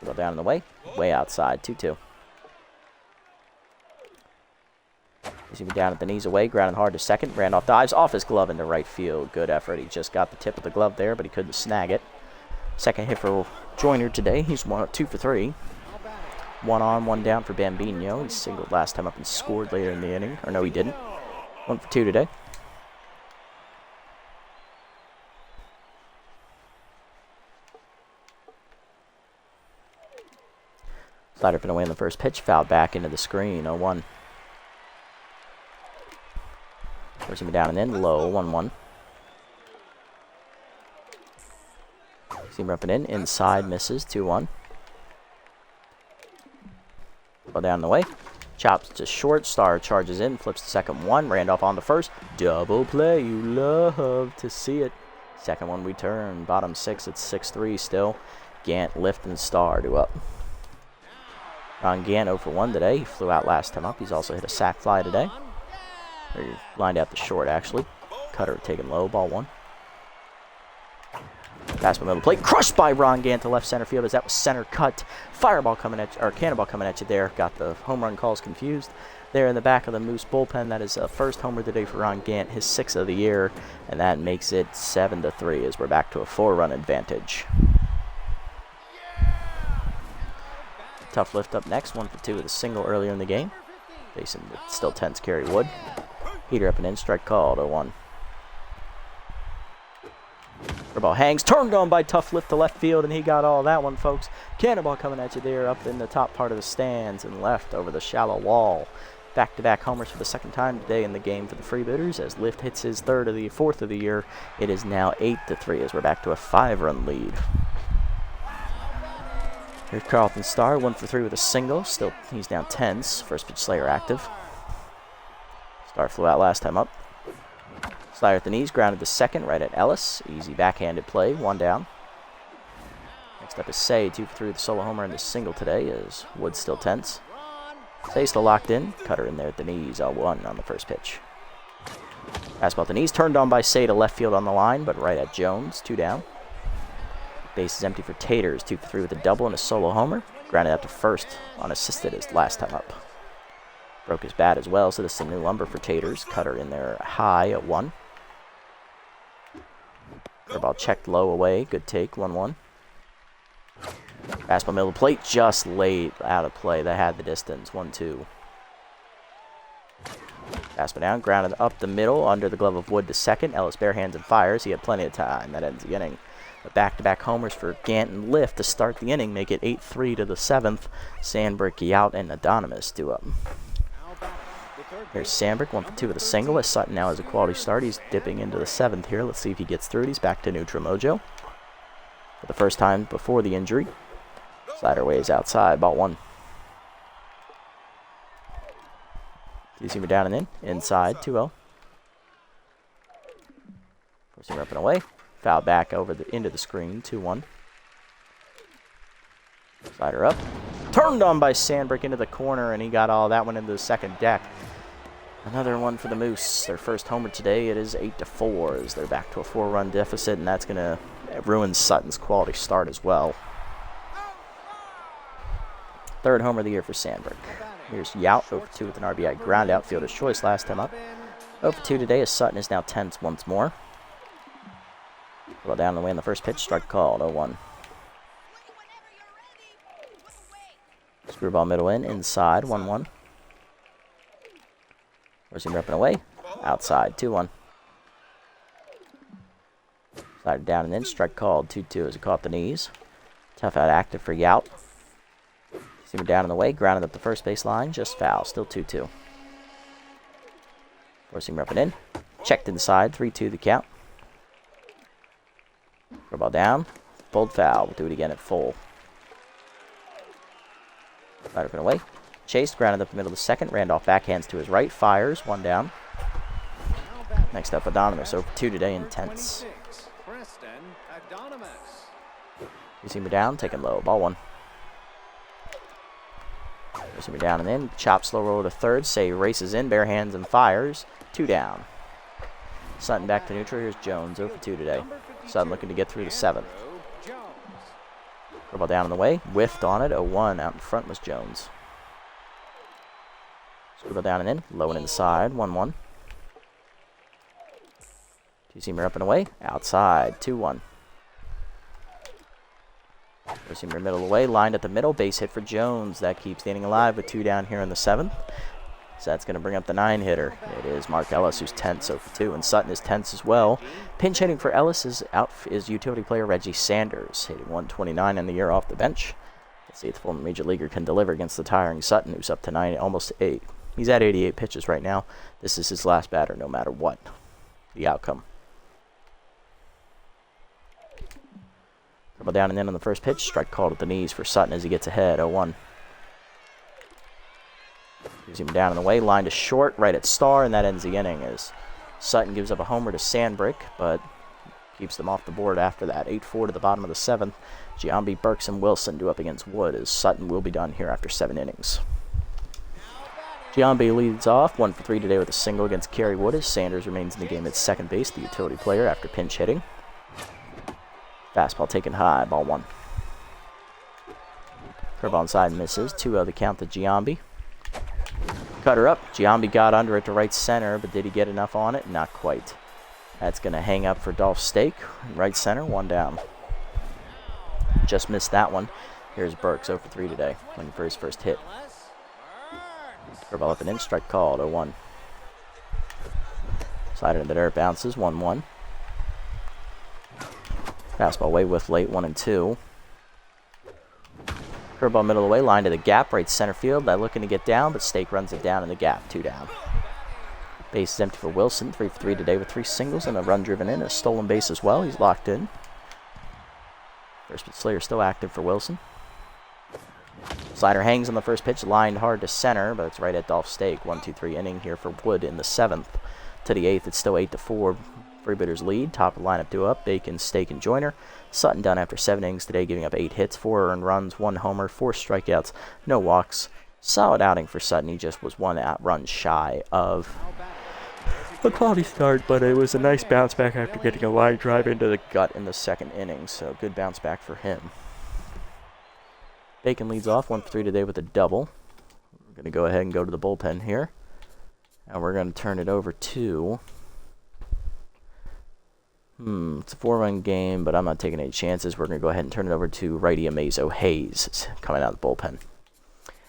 Ball down in the way outside, 2-2. He's even down at the knees away, grounding hard to second. Randolph dives off his glove into right field. Good effort. He just got the tip of the glove there, but he couldn't snag it. Second hit for Joyner today. He's 2 for 3. 1 on, 1 down for Bambino. He singled last time up and scored later in the inning. Or no, he didn't. 1 for 2 today. Slider up and away on the first pitch. Fouled back into the screen. 0-1. Forcing me down and in. Low. 1-1. Seamer up and in. Inside. Misses. 2-1. Ball down the way. Chops to short. Star charges in. Flips the second one. Randolph on the first. Double play. You love to see it. Second one we turn. Bottom 6. It's 6-3 still. Gant, Lift, and Star do up. Ron Gant 0 for 1 today. He flew out last time up. He's also hit a sac fly today. Or he lined out the short, actually. Cutter taken low. Ball 1. Fastball middle plate, crushed by Ron Gant to left center field as that was center cut. Fireball coming at you, or cannonball coming at you there. Got the home run calls confused. There in the back of the Moose bullpen, that is first homer today for Ron Gant, his 6th of the year, and that makes it 7-3 as we're back to a 4-run advantage. Tough lift up next, 1 for 2 with a single earlier in the game. Facing the still tense Kerry Wood. Heater up and in, strike called, 0-1. Ball hangs, turned on by Tough Lift to left field, and he got all that one, folks. Cannonball coming at you there up in the top part of the stands and left over the shallow wall. Back-to-back homers for the second time today in the game for the Freebooters as Lift hits his 4th of the year. It is now 8-3 as we're back to a 5-run lead. Here's Carlton Starr, 1 for 3 with a single. Still, he's now tense. First pitch Slayer active. Starr flew out last time up. Slider at the knees, grounded to second, right at Ellis. Easy backhanded play, 1 down. Next up is Say, 2 for 3 with a solo homer and the single today as Wood still tense. Say still locked in. Cutter in there at the knees, 0-1 on the first pitch. Fastball at the knees, turned on by Say to left field on the line, but right at Jones, 2 down. Base is empty for Taters, 2 for 3 with a double and a solo homer. Grounded out to first, unassisted as last time up. Broke his bat as well, so this is a new number for Taters. Cutter in there high at 1. Curveball checked low away, good take, 1-1. Fastball middle of the plate, just late out of play. That had the distance, 1-2. Fastball down, grounded up the middle, under the glove of Wood to second. Ellis bare hands and fires. He had plenty of time. That ends the inning. But back-to-back homers for Gant and Lift to start the inning, make it 8-3 to the 7th. Sandberg, Yout, and Adonis do up. Here's Sandberg, 1 for 2 with a single. As Sutton now has a quality start. He's dipping into the 7th here. Let's see if he gets through it. He's back to neutral mojo. For the first time before the injury. Slider waves outside, ball 1. Two-seamer down and in. Inside, 2-0. Four-seamer up and away. Foul back over into the screen, 2-1. Slider up. Turned on by Sandberg into the corner, and he got all that one into the second deck. Another one for the Moose. Their first homer today. It is 8-4 as they're back to a 4-run deficit, and that's going to ruin Sutton's quality start as well. Third homer of the year for Sandberg. Here's Yout, 0 for 2 with an RBI ground out, fielder's choice last time up. 0 for 2 today as Sutton is now tense once more. Well down the way in the first pitch, strike called, 0-1. Screwball middle inside, 1-1. Four-seamer up and away, outside, 2-1. Slider down and in, strike called, 2-2 as it caught the knees. Tough out active for Yout. Seamer down and away, grounded up the first base line, just foul, still 2-2. Four-seamer up and in, checked inside, 3-2 the count. Ball down, pulled foul. We'll do it again at full. Right up and away. Chased, grounded up the middle of the second. Randolph backhands to his right, fires, 1 down. Next up, Adonis, 0 for 2 today, intense. Two-seamer down, taken low, ball 1. Two-seamer down and in, chop slow roll to third. Say races in, bare hands and fires, 2 down. Sutton back to neutral. Here's Jones, 0 for 2 today. Sutton looking to get through the 7th. Ball down on the way. Whiffed on it. 0-1. Out in front was Jones. Scribble down and in. Low and inside. 1-1. Two-seamer up and away. Outside. 2-1. Four-seamer middle away. Lined at the middle. Base hit for Jones. That keeps the inning alive with 2 down here in the 7th. So that's going to bring up the 9-hitter. It is Mark Ellis, who's tense, 0 for 2, and Sutton is tense as well. Pinch hitting for Ellis is utility player Reggie Sanders, hitting 129 in the year off the bench. Let's see if the former major leaguer can deliver against the tiring Sutton, who's up to 9, almost 8. He's at 88 pitches right now. This is his last batter, no matter what the outcome. Dribble down and in on the first pitch. Strike called at the knees for Sutton as he gets ahead, 0-1. Gives him down in the way, line to short, right at Starr, and that ends the inning as Sutton gives up a homer to Sandberg, but keeps them off the board after that. 8-4 to the bottom of the 7th. Giambi, Burks, and Wilson do up against Wood as Sutton will be done here after 7 innings. Giambi leads off, 1 for 3 today with a single against Kerry Wood as Sanders remains in the game at second base, the utility player after pinch hitting. Fastball taken high, ball 1. Curveball inside misses, 2-0 the count to Giambi. Cutter up. Giambi got under it to right center, but did he get enough on it? Not quite. That's going to hang up for Dolph Stake. Right center, 1 down. Just missed that one. Here's Burks, 0 for 3 today, looking for his first hit. Curveball up and in, strike called, 0-1. Slider in the dirt, bounces, 1-1. Fastball way with late, 1-2. Curveball middle of the way, line to the gap, right center field. They're looking to get down, but Stake runs it down in the gap, 2 down. Base is empty for Wilson, 3 for 3 today with 3 singles and a run driven in, a stolen base as well. He's locked in. First pitch Slayer still active for Wilson. Slider hangs on the first pitch, lined hard to center, but it's right at Dolph Stake. 1-2-3 inning here for Wood in the 7th. To the 8th, it's still 8-4. Freebooters lead. Top of the lineup due up. Bacon, Stake, and Joyner. Sutton done after 7 innings today, giving up 8 hits, 4 earned runs, 1 homer, 4 strikeouts, no walks. Solid outing for Sutton. He just was 1 run shy of a quality start, but it was a nice bounce back after getting a line drive into the gut in the 2nd inning, so good bounce back for him. Bacon leads off 1-for-3 today with a double. We're going to go ahead and go to the bullpen here, and we're going to turn it over to... it's a 4-run game, but I'm not taking any chances. We're going to go ahead and turn it over to righty Amazo Hayes coming out of the bullpen.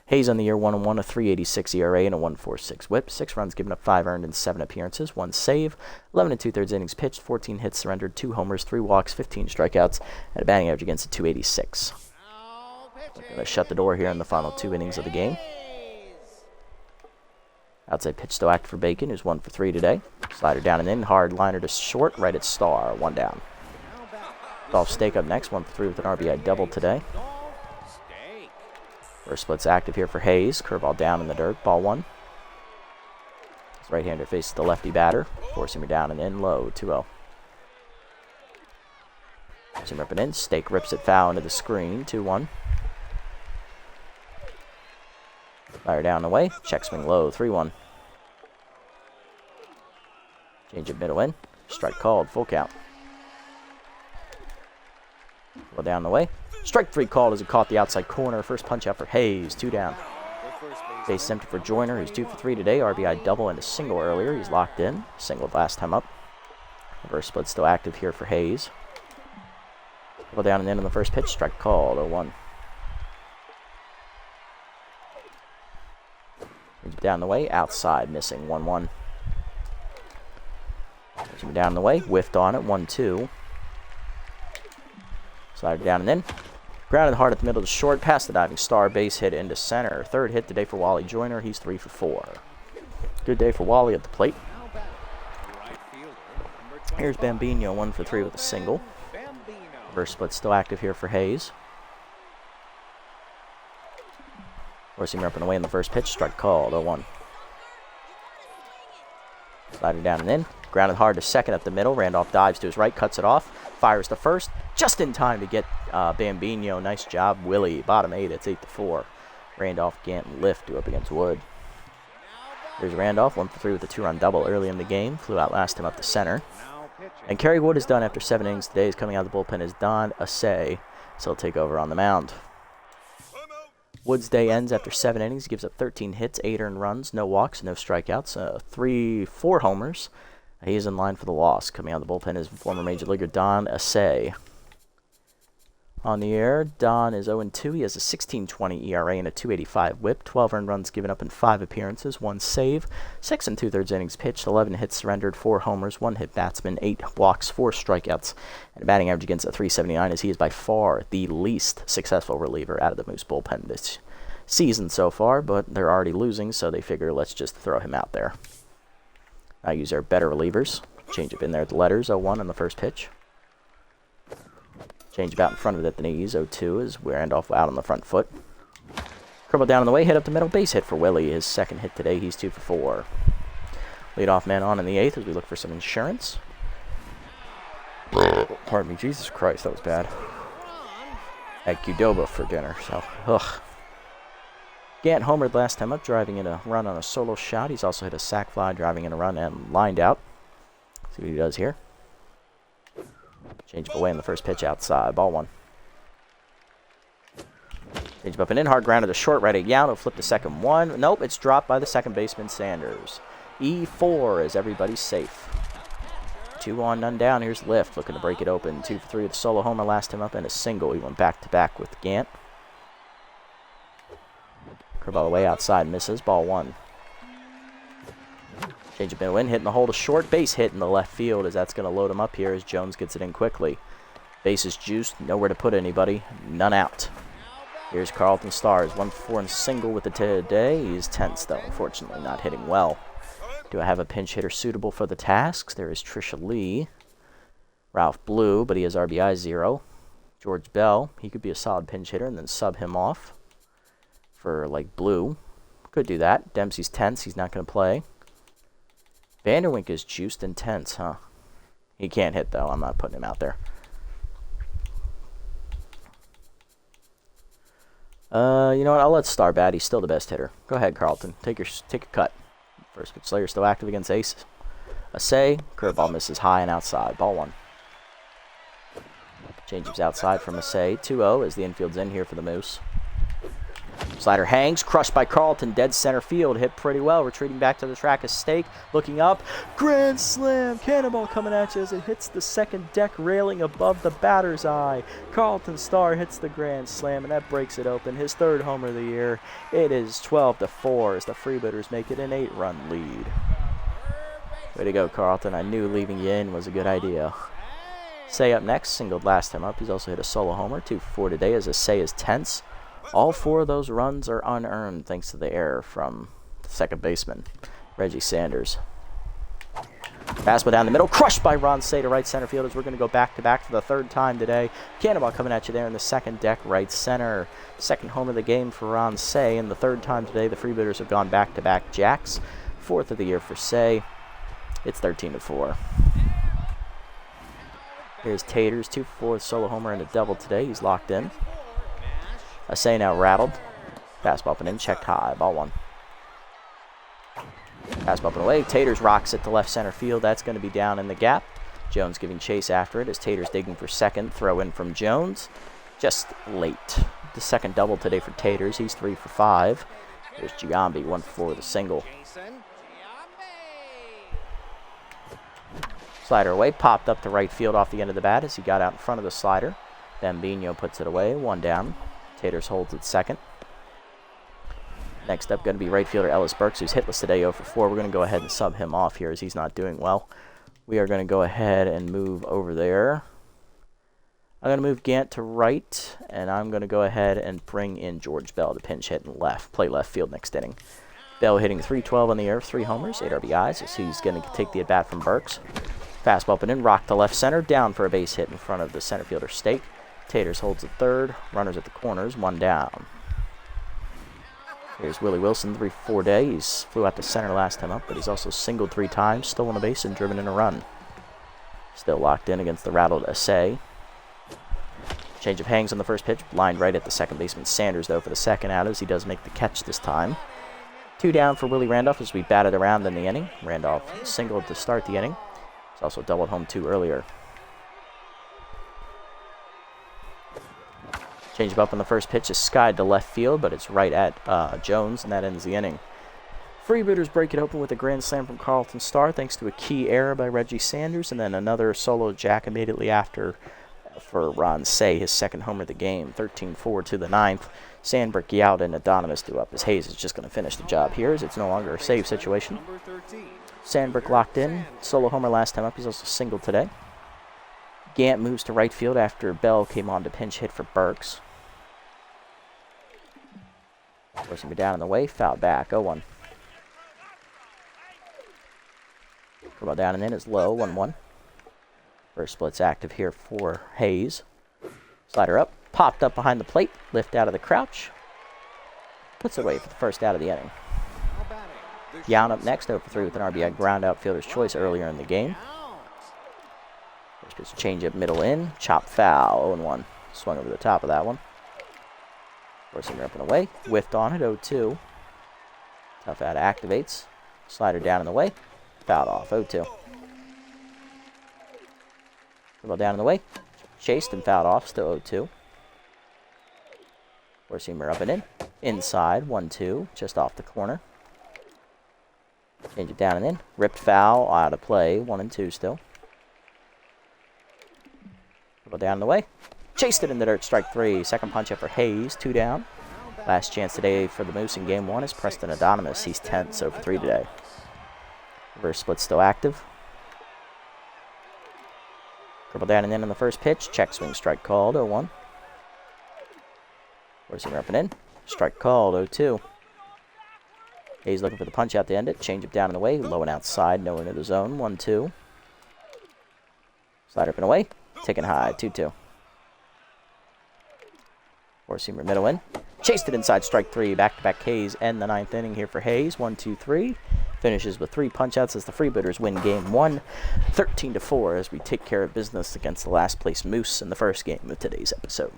Hayes on the year 1-1, a 3.86 ERA and a 1.46 WHIP. 6 runs given up, 5 earned in 7 appearances, 1 save, 11 2/3 innings pitched, 14 hits surrendered, 2 homers, 3 walks, 15 strikeouts, and a batting average against a 286. We're going to shut the door here in the final 2 innings of the game. Outside pitch still active for Bacon, who's 1-for-3 today. Slider down and in, hard liner to short, right at Star, 1 down. Dolph Stake up next, 1-for-3 with an RBI double today. First split's active here for Hayes. Curveball down in the dirt, ball 1. His right-hander faces the lefty batter, forcing him down and in, low, 2-0. Forcing him up and in, Stake rips it foul into the screen, 2-1. Fire down and away, check swing low, 3-1. Change it middle in, strike called, full count. Well down the way. Strike 3 called as he caught the outside corner. First punch out for Hayes, 2 down. Base empty for Joyner, who's 2-for-3 today. RBI double and a single earlier. He's locked in. Single last time up. Reverse split still active here for Hayes. Well down and in on the first pitch. Strike called, 0-1. Down the way, outside, missing, 1-1. Down the way, whiffed on it, 1-2. Slider down and in. Grounded hard at the middle to short, past the diving Star, base hit into center. 3rd hit today for Wally Joyner. He's 3-for-4. Good day for Wally at the plate. Here's Bambino, 1-for-3 with a single. Reverse split still active here for Hayes. Forcing him up and away in the first pitch. Strike called, 0-1. Slider down and in. Grounded hard to second up the middle. Randolph dives to his right, cuts it off. Fires to first. Just in time to get Bambino. Nice job, Willie. Bottom 8, it's 8-4. Randolph can't lift to up against Wood. Here's Randolph, 1-for-3 with a 2-run double early in the game. Flew out last time up the center. And Kerry Wood is done after 7 innings today. He's coming out of the bullpen is Don Asay. So he'll take over on the mound. Wood's day ends after 7 innings. He gives up 13 hits, 8 earned runs, no walks, no strikeouts, 4 homers. He is in line for the loss. Coming out of the bullpen is former Major Leaguer Don Asay. On the air, Don is 0-2. He has a 16.20 ERA and a 2.85 WHIP. 12 earned runs given up in 5 appearances, 1 save, 6 2/3 innings pitched, 11 hits surrendered, 4 homers, 1 hit batsman, 8 walks, 4 strikeouts, and a batting average against a 379 as he is by far the least successful reliever out of the Moose bullpen this season so far, but they're already losing, so they figure let's just throw him out there. I use our better relievers. Change up in there at the letters, 0-1 on the first pitch. Change about in front of it at the knees, 0-2 is Randolph out on the front foot. Curveball down on the way, hit up the middle, base hit for Willie. His 2nd hit today, he's 2-for-4. Leadoff man on in the 8th as we look for some insurance. Pardon me, Jesus Christ, that was bad. Had Qdoba for dinner, so, ugh. Gant homered last time up, driving in a run on a solo shot. He's also hit a sac fly, driving in a run and lined out. See what he does here. Change up away in the first pitch outside. Ball 1. Change up and in. Hard grounded to short right at Yount. Flip the second one. Nope, it's dropped by the second baseman, Sanders. E4 as everybody's safe. 2 on, none down. Here's Lift looking to break it open. 2-for-3 with a solo homer last time up and a single. He went back-to-back with Gant. Curveball away outside, misses. Ball 1. Change up in, hitting the hole to short. Base hit in the left field as that's going to load him up here as Jones gets it in quickly. Base is juiced. Nowhere to put anybody. None out. Here's Carlton Stars. 1-for-4 and single with the today. He's tense, though. Unfortunately, not hitting well. Do I have a pinch hitter suitable for the tasks? There is Trisha Lee. Ralph Blue, but he has RBI 0. George Bell. He could be a solid pinch hitter and then sub him off. for, like, blue. Could do that. Dempsey's tense. He's not going to play. Vanderwink is juiced and tense, huh? He can't hit, though. I'm not putting him out there. You know what? I'll let Star bat. He's still the best hitter. Go ahead, Carlton. Take your cut. First pitch Slayer still active against Ace. Asay. Curveball misses high and outside. Ball 1. Changes outside from Asay. 2-0 as the infield's in here for the Moose. Slider hangs, crushed by Carlton, dead center field, hit pretty well, retreating back to the track is Stake, looking up, grand slam, cannonball coming at you as it hits the second deck railing above the batter's eye. Carlton Star hits the grand slam, and that breaks it open, his 3rd homer of the year. It is 12-4 as the Freebooters make it an 8-run lead. Way to go, Carlton. I knew leaving you in was a good idea. Say up next, singled last time up. He's also hit a solo homer, 2-for-4 today as Say is tense. All 4 of those runs are unearned thanks to the error from the second baseman, Reggie Sanders. Fastball down the middle, crushed by Ron Say to right center field as we're going to go back-to-back for the 3rd time today. Cannonball coming at you there in the second deck, right center. 2nd home of the game for Ron Say, and the 3rd time today the Freebooters have gone back-to-back jacks. 4th of the year for Say. It's 13-4. Here's Taters, 2-for-4 solo homer and a double today. He's locked in. Asay now rattled. Fastball up and in, checked high. Ball 1. Fastball up and away. Taters rocks it to left center field. That's going to be down in the gap. Jones giving chase after it as Taters digging for second. Throw in from Jones. Just late. The 2nd double today for Taters. He's 3-for-5. There's Giambi, 1-for-4 with a single. Slider away. Popped up to right field off the end of the bat as he got out in front of the slider. Bambino puts it away. 1 down. Taters holds at second. Next up, going to be right fielder Ellis Burks, who's hitless today, 0-for-4. We're going to go ahead and sub him off here as he's not doing well. We are going to go ahead and move over there. I'm going to move Gant to right, and I'm going to go ahead and bring in George Bell to pinch hit and play left field next inning. Bell hitting .312 on the air, 3 homers, 8 RBIs, as he's going to take the at-bat from Burks. Fastball up and in, rock to left center, down for a base hit in front of the center fielder Stake. Taters holds at 3rd, runners at the corners, 1 down. Here's Willie Wilson, 3-for-4 day. He's flew out to center last time up, but he's also singled 3 times, stolen a base, and driven in a run. Still locked in against the rattled Asay. Change of hangs on the first pitch, blind right at the second baseman Sanders, though, for the 2nd out as he does make the catch this time. 2 down for Willie Randolph as we batted around in the inning. Randolph singled to start the inning. He's also doubled home 2 earlier. Change up on the first pitch is skied to left field, but it's right at Jones, and that ends the inning. Freebooters break it open with a grand slam from Carlton Star, thanks to a key error by Reggie Sanders, and then another solo jack immediately after for Ron Say, his 2nd homer of the game. 13-4 to the 9th. Sandberg, Youda, and Adonis do up as Hayes is just going to finish the job here, as it's no longer a save situation. Sandberg locked in. Solo homer last time up. He's also singled today. Gant moves to right field after Bell came on to pinch hit for Burks. Forcing me down in the way. Foul back. 0-1. Curveball down and in is low. 1-1. First split's active here for Hayes. Slider up. Popped up behind the plate. Lift out of the crouch. Puts it away for the 1st out of the inning. Youn up next. 0-for-3 with an RBI ground out fielder's choice earlier in the game. First pitch change up middle in. Chop foul. 0-1. Swung over the top of that one. Forcing up and away. Whiffed on it. 0-2. Tough out activates. Slider down in the way. Fouled off. 0-2. Ball down in the way. Chased and fouled off. Still 0-2. Four-seamer up and in. Inside. 1-2. Just off the corner. Change it down and in. Ripped foul. Out of play. 1-2 still. Ball down in the way. Chased it in the dirt. Strike 3. Second punch up for Hayes. 2 down. Last chance today for the Moose in game 1 is Preston Adonis. He's 10th, so for 3 today. Reverse split still active. Dribble down and in on the first pitch. Check swing strike called. 0-1. Forcing up and in. Strike called. 0-2. Hayes looking for the punch out to end it. Change up down and away. Low and outside. Nowhere near the zone. 1-2. Slider up and away. Taken high. 2-2. Four-seamer middle in. Chased it inside strike three. Back-to-back Ks end the ninth inning here for Hayes. 1-2-3. Finishes with 3 punch-outs as the Freebooters win game 1, 13-4, as we take care of business against the last-place Moose in the first game of today's episode.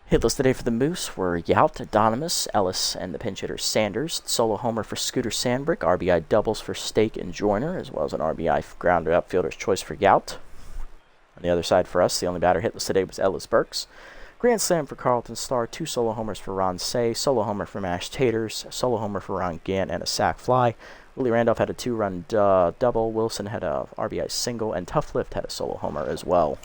Hitless today for the Moose were Yout, Adonimus, Ellis, and the pinch hitter Sanders. Solo homer for Scooter Sandbrick, RBI doubles for Stake and Joyner, as well as an RBI grounded outfielder's choice for Yout. On the other side for us, the only batter hitless today was Ellis Burks. Grand slam for Carlton Starr, 2 solo homers for Ron Say, solo homer for Mash Taters, solo homer for Ron Gant, and a sac fly. Willie Randolph had a 2-run double, Wilson had a RBI single, and Tough Lift had a solo homer as well.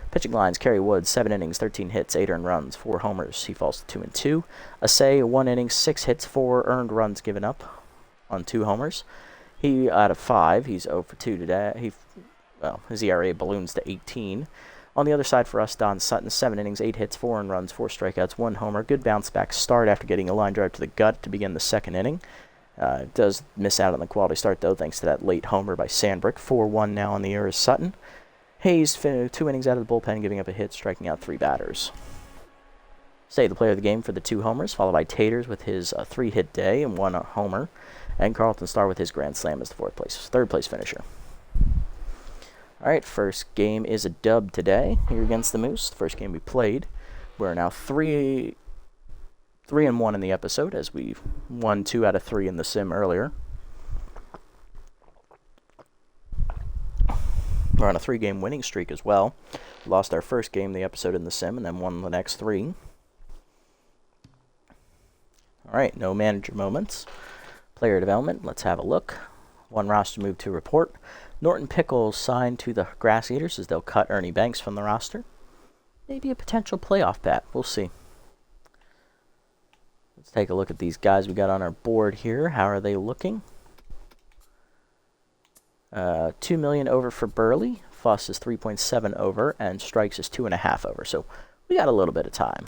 Pitching lines, Kerry Woods, 7 innings, 13 hits, 8 earned runs, 4 homers. He falls to 2-2. Asay, 1 inning, 6 hits, 4 earned runs given up on 2 homers. He, out of 5, he's 0 for 2 today. His ERA balloons to 18. On the other side for us, Don Sutton, 7 innings, 8 hits, 4 earned runs, 4 strikeouts, 1 homer. Good bounce-back start after getting a line drive to the gut to begin the second inning. Does miss out on the quality start, though, thanks to that late homer by Sandbrick. 4-1 now on the air is Sutton. Hayes, 2 innings out of the bullpen, giving up a hit, striking out 3 batters. Say the player of the game for the 2 homers, followed by Taters with his 3-hit day and 1 homer, and Carlton Starr with his grand slam as the third place finisher. All right, first game is a dub today here against the Moose. The first game we played. We're now 3-1 in the episode, as we won 2 out of 3 in the sim earlier. We're on a 3-game winning streak as well. Lost our first game of the episode in the sim, and then won the next 3. All right, no manager moments. Player development, let's have a look. 1 roster move to report. Norton Pickles signed to the Grass Eaters as they'll cut Ernie Banks from the roster. Maybe a potential playoff bat. We'll see. Let's take a look at these guys we got on our board here. How are they looking? $2 million over for Burley. Fuss is 3.7 over, and Strikes is 2.5 over. So we got a little bit of time.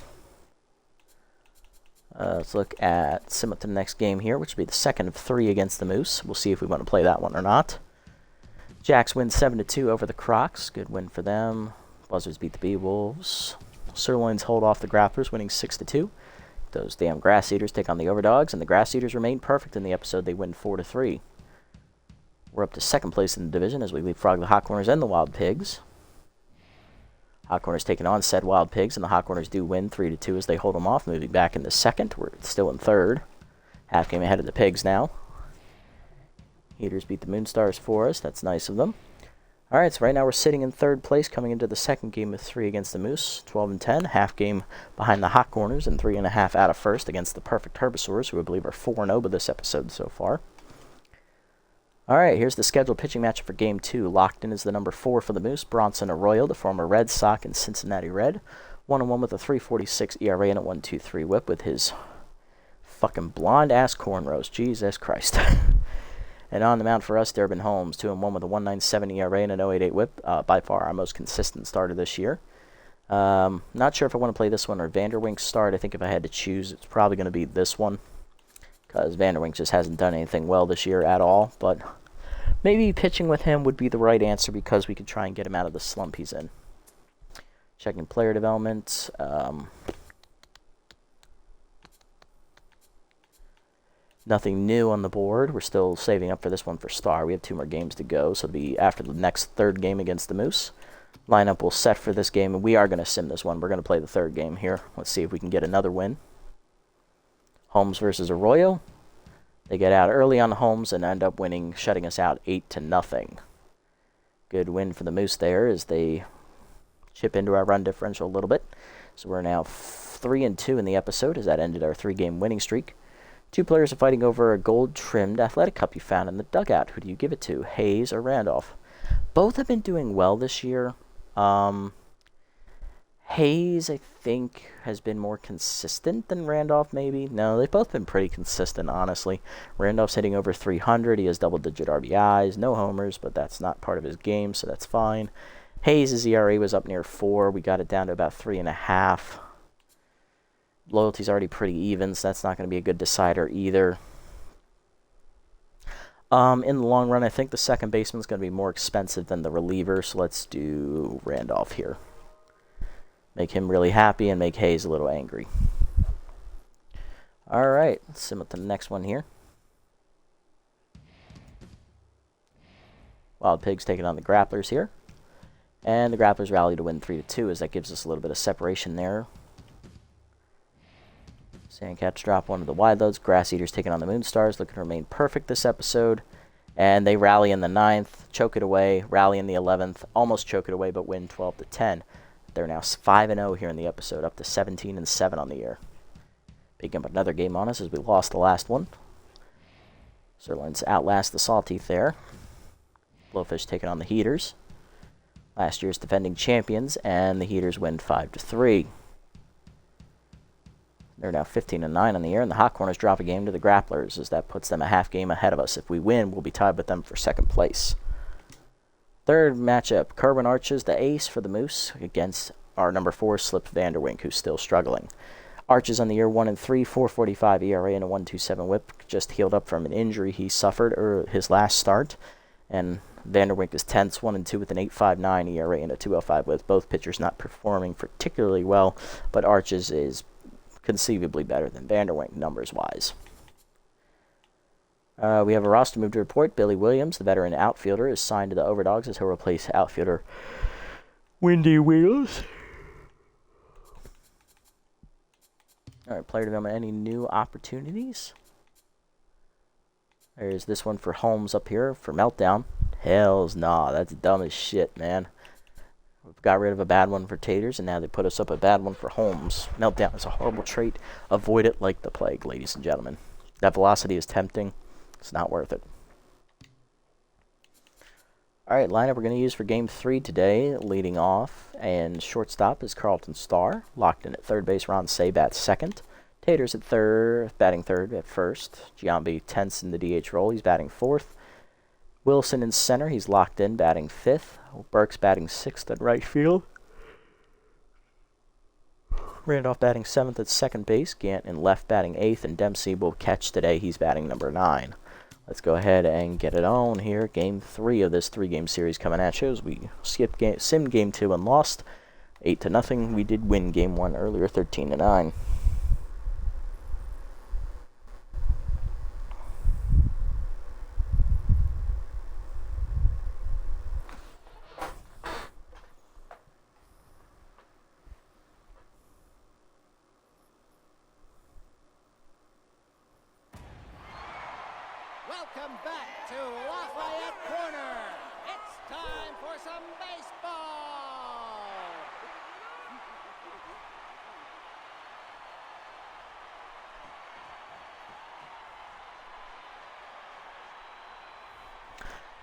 Let's look at sim up to the next game here, which will be the second of 3 against the Moose. We'll see if we want to play that one or not. Jacks win 7-2 over the Crocs. Good win for them. Buzzards beat the Bee-Wolves. Sirloins hold off the Grapplers, winning 6-2. Those damn Grass Eaters take on the Overdogs, and the Grass Eaters remain perfect in the episode. They win 4-3. We're up to second place in the division as we leapfrog the Hot Corners and the Wild Pigs. Hot Corners taking on said Wild Pigs, and the Hot Corners do win 3-2 as they hold them off, moving back into second. We're still in third. Half game ahead of the Pigs now. Heaters beat the Moonstars for us. That's nice of them. All right, so right now we're sitting in third place coming into the second game of 3 against the Moose. 12-10, half game behind the Hot Corners, and 3.5 out of first against the Perfect Herbisaurs, who I believe are 4-0 by this episode so far. All right, here's the scheduled pitching matchup for Game 2. Locked in is the number 4 for the Moose, Bronson Arroyo, the former Red Sox and Cincinnati Red. 1-1 with a 3.46 ERA and a 1.23 whip with his fucking blonde-ass cornrows. Jesus Christ. And on the mound for us, Durbin Holmes, 2-1 with a 1.97 ERA and an 0.88 whip. By far our most consistent starter this year. Not sure if I want to play this one or Vanderwink's start. I think if I had to choose, it's probably going to be this one, because Vanderwink just hasn't done anything well this year at all. But maybe pitching with him would be the right answer because we could try and get him out of the slump he's in. Checking player development. Nothing new on the board. We're still saving up for this one for Star. We have 2 more games to go, so it'll be after the next third game against the Moose. Lineup will set for this game, and we are going to sim this one. We're going to play the third game here. Let's see if we can get another win. Holmes versus Arroyo. They get out early on Holmes and end up winning, shutting us out 8-0. Good win for the Moose there as they chip into our run differential a little bit. So we're now 3-2 in the episode as that ended our 3-game winning streak. 2 players are fighting over a gold-trimmed athletic cup you found in the dugout. Who do you give it to, Hayes or Randolph? Both have been doing well this year. Hayes, I think, has been more consistent than Randolph, maybe. No, they've both been pretty consistent, honestly. Randolph's hitting over 300. He has double-digit RBIs, no homers, but that's not part of his game, so that's fine. Hayes' ERA was up near 4. We got it down to about 3.5. Loyalty's already pretty even, so that's not going to be a good decider either. In the long run, I think the second baseman's going to be more expensive than the reliever, so let's do Randolph here. make him really happy and make Hayes a little angry. All right, let's sim up to the next one here. Wild Pigs taking on the Grapplers here. And the Grapplers rally to win 3-2, as that gives us a little bit of separation there. Sandcats drop one of the wide loads. Grass Eaters taking on the Moonstars, looking to remain perfect this episode. And they rally in the 9th, choke it away, rally in the 11th, almost choke it away, but win 12-10. They're now 5-0 here in the episode, up to 17-7 on the year. Picking up another game on us as we lost the last one. Sirloins outlast the Sawteeth there. Blowfish taking on the Heaters. Last year's defending champions, and the Heaters win 5-3. They're now 15-9 on the year, and the Hot Corners drop a game to the Grapplers, as that puts them a half game ahead of us. If we win, we'll be tied with them for second place. Third matchup, Kerwin Arches, the ace for the Moose, against our number 4, Slip Vanderwink, who's still struggling. Arches on the year 1-3, 4.45 ERA and a 1.27 WHIP, just healed up from an injury he suffered his last start. And Vanderwink is 10th, 1-2 with an 8.59 ERA and a 2.05 WHIP. Both pitchers not performing particularly well, but Arches is conceivably better than Vanderwink numbers-wise. We have a roster move to report. Billy Williams, the veteran outfielder, is signed to the Overdogs as he'll replace outfielder Windy Wheels. All right, player development. Any new opportunities? There's this one for Holmes up here for Meltdown. Hells nah, that's dumb as shit, man. We got rid of a bad one for Taters, and now they put us up a bad one for Holmes. Meltdown is a horrible trait. Avoid it like the plague, ladies and gentlemen. That velocity is tempting. It's not worth it. All right, lineup we're going to use for Game 3 today. Leading off, and shortstop is Carlton Starr. Locked in at third base, Ron Say bats second. Taters at third, batting third at first. Giambi tense in the DH role. He's batting fourth. Wilson in center. He's locked in, batting fifth. Burke's batting sixth at right field. Randolph batting seventh at second base. Gant in left batting eighth, and Dempsey will catch today. He's batting number 9. Let's go ahead and get it on here. Game 3 of this 3-game series coming at you as we simmed Game 2 and lost 8-0. We did win Game 1 earlier, 13-9. Welcome back to Lafayette Corner. It's time for some baseball.